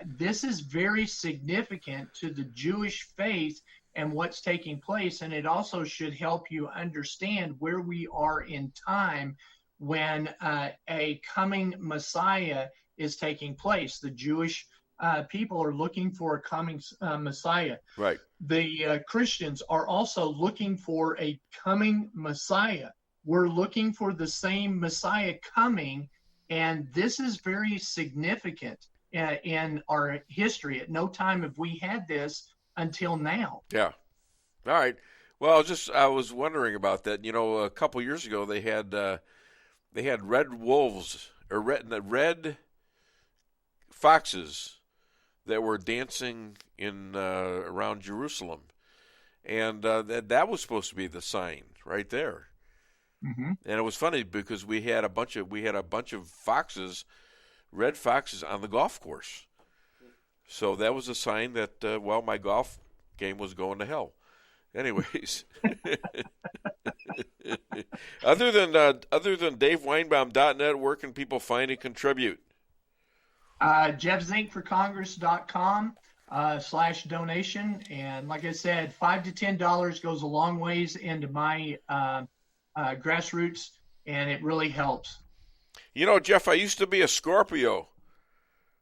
this is very significant to the Jewish faith and what's taking place. And it also should help you understand where we are in time when a coming Messiah is taking place. The Jewish people are looking for a coming Messiah. Right. The Christians are also looking for a coming Messiah. We're looking for the same Messiah coming, and this is very significant in our history. At no time have we had this until now. Yeah. All right. Well, I was wondering about that. You know, a couple years ago they had red wolves or red foxes that were dancing in around Jerusalem, and that was supposed to be the sign right there. Mm-hmm. And it was funny because we had a bunch of foxes, red foxes, on the golf course. So that was a sign that my golf game was going to hell. Anyways, other than DaveWeinbaum.net, where can people find and contribute? JeffZinkForCongress.com /donation. And like I said, $5 to $10 goes a long ways into my grassroots, and it really helps. You know, Jeff, I used to be a Scorpio,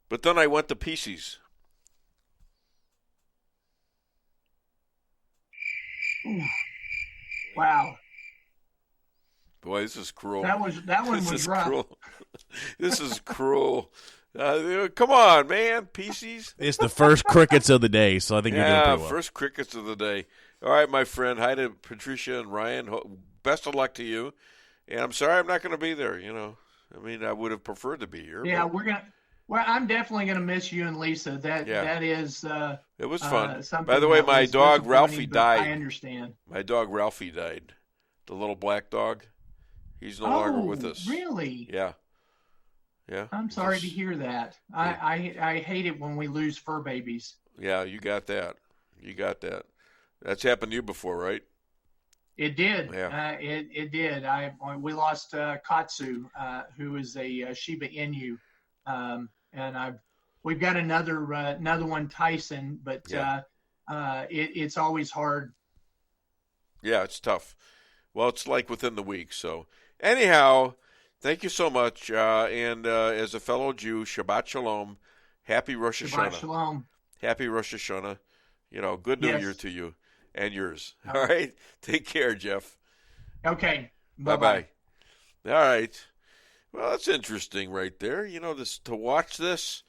but then I went to Pisces. Ooh. Wow. Boy, this is cruel. That one was rough. Cruel. This is cruel. Come on, man, Pisces. It's the first crickets of the day, so I think you're doing pretty well. First crickets of the day. All right, my friend. Hi to Patricia and Ryan. Best of luck to you. And I'm sorry I'm not going to be there. You know, I mean, I would have preferred to be here. Yeah, I'm definitely gonna miss you and Lisa. That is. It was fun. Something By the way, my dog Ralphie died. I understand. My dog Ralphie died. The little black dog. He's no longer with us. Really? Yeah. Yeah. I'm sorry to hear that. Yeah. I hate it when we lose fur babies. Yeah, you got that. That's happened to you before, right? It did. Yeah. It did. We lost Katsu, who is a Shiba Inu, and we've got another one, Tyson, but it's always hard. Yeah, it's tough. Well, it's like within the week. So anyhow, thank you so much. And as a fellow Jew, Shabbat Shalom, Happy Rosh Hashanah. Shabbat Shalom. Happy Rosh Hashanah. You know, good New Year to you and yours. All right. Take care, Jeff. Okay. Bye-bye. All right. Well, that's interesting right there. To watch this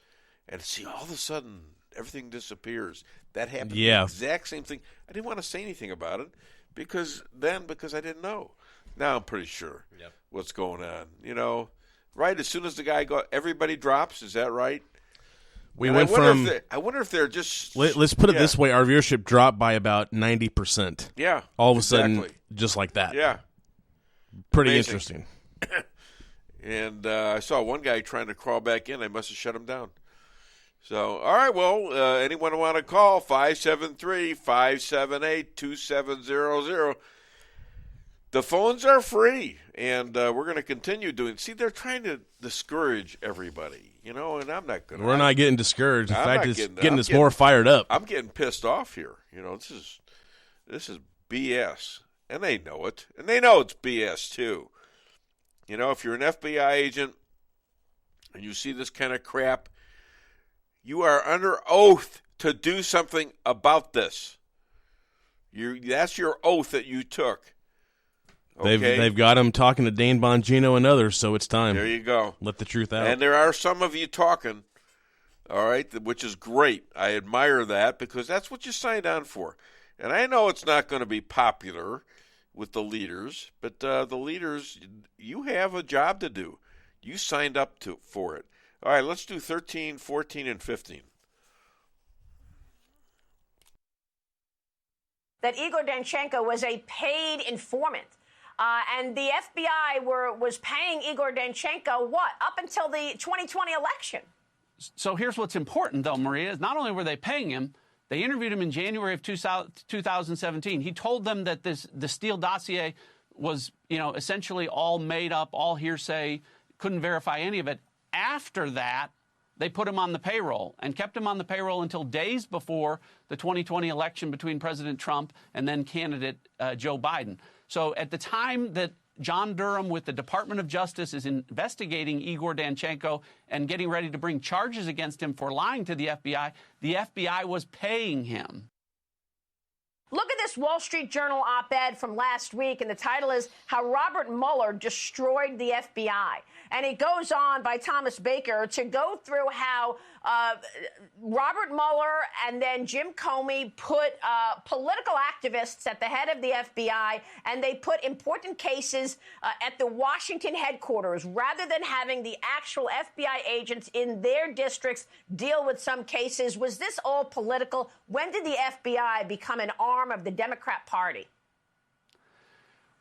and see all of a sudden everything disappears. That happened. Yeah. The exact same thing. I didn't want to say anything about it because I didn't know. Now I'm pretty sure what's going on. Right as soon as the guy everybody drops. Is that right? I wonder if they're just. Let's put it this way: our viewership dropped by about 90%. Yeah. All of a sudden, just like that. Yeah. Pretty Amazing. Interesting. And I saw one guy trying to crawl back in. I must have shut him down. So, all right, well, anyone want to call, 573-578-2700. The phones are free, and we're going to continue doing. See, they're trying to discourage everybody, and I'm not going to. We're not getting discouraged. In fact, it's getting us more fired up. I'm getting pissed off here. This is BS, and they know it, and they know it's BS too. If you're an FBI agent and you see this kind of crap, you are under oath to do something about this. That's your oath that you took. Okay? They've got him talking to Dane Bongino and others, so it's time. There you go. Let the truth out. And there are some of you talking, all right, which is great. I admire that because that's what you signed on for. And I know it's not going to be popular with the leaders, but the leaders, you have a job to do. You signed up for it. All right, let's do 13, 14, and 15. That Igor Danchenko was a paid informant. And the FBI was paying Igor Danchenko, up until the 2020 election. So here's what's important, though, Maria, is not only were they paying him, they interviewed him in January of 2017. He told them that the Steele dossier was, essentially all made up, all hearsay, couldn't verify any of it. After that, they put him on the payroll and kept him on the payroll until days before the 2020 election between President Trump and then candidate Joe Biden. So at the time that John Durham with the Department of Justice is investigating Igor Danchenko and getting ready to bring charges against him for lying to the FBI was paying him. Look at this Wall Street Journal op-ed from last week, and the title is How Robert Mueller Destroyed the FBI. And it goes on by Thomas Baker to go through how Robert Mueller and then Jim Comey put political activists at the head of the FBI, and they put important cases at the Washington headquarters rather than having the actual FBI agents in their districts deal with some cases. Was this all political? When did the FBI become an arm of the Democrat Party?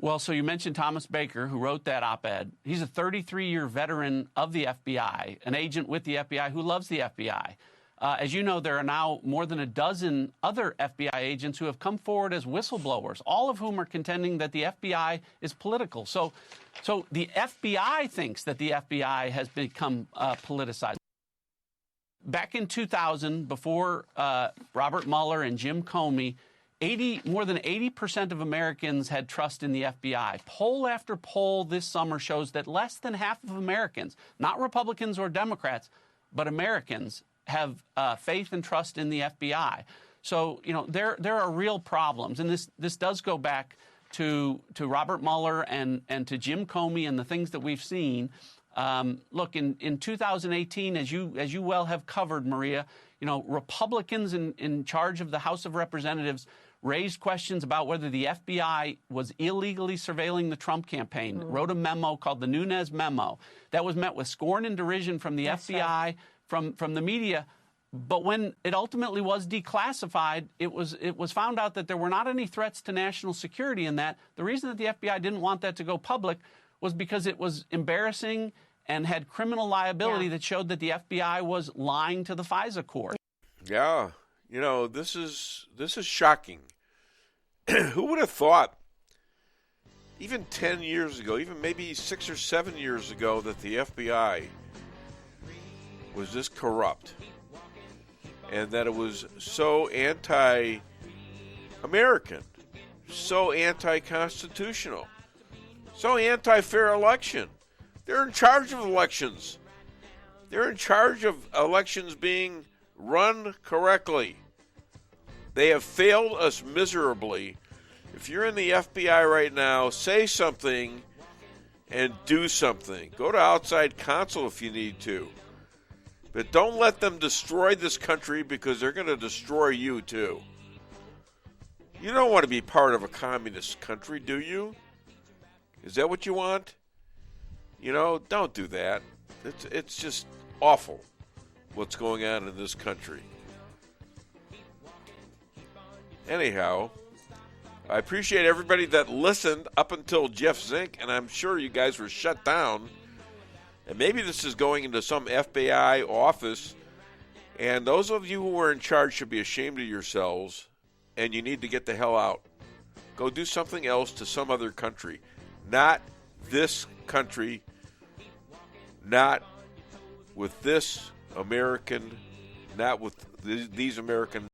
Well, so you mentioned Thomas Baker, who wrote that op-ed. He's a 33-year veteran of the FBI, an agent with the FBI who loves the FBI. As you know, there are now more than a dozen other FBI agents who have come forward as whistleblowers, all of whom are contending that the FBI is political. So the FBI thinks that the FBI has become politicized. Back in 2000, before Robert Mueller and Jim Comey, more than 80% of Americans had trust in the FBI. Poll after poll this summer shows that less than half of Americans, not Republicans or Democrats, but Americans, have faith and trust in the FBI. So, there are real problems. And this does go back to Robert Mueller and to Jim Comey and the things that we've seen. Look, in 2018, as you well have covered, Maria, Republicans in charge of the House of Representatives raised questions about whether the FBI was illegally surveilling the Trump campaign, wrote a memo called the Nunes Memo. That was met with scorn and derision from the FBI, from the media. But when it ultimately was declassified, it was found out that there were not any threats to national security in that. The reason that the FBI didn't want that to go public was because it was embarrassing and had criminal liability that showed that the FBI was lying to the FISA court. Yeah. This is shocking. Who would have thought, even 10 years ago, even maybe 6 or 7 years ago, that the FBI was this corrupt and that it was so anti-American, so anti-constitutional, so anti-fair election. They're in charge of elections. They're in charge of elections being run correctly. They have failed us miserably. If you're in the FBI right now, say something and do something. Go to outside counsel if you need to. But don't let them destroy this country, because they're going to destroy you too. You don't want to be part of a communist country, do you? Is that what you want? Don't do that. It's just awful what's going on in this country. Anyhow, I appreciate everybody that listened up until Jeff Zink, and I'm sure you guys were shut down. And maybe this is going into some FBI office, and those of you who are in charge should be ashamed of yourselves, and you need to get the hell out. Go do something else to some other country. Not this country, not with this American, not with these American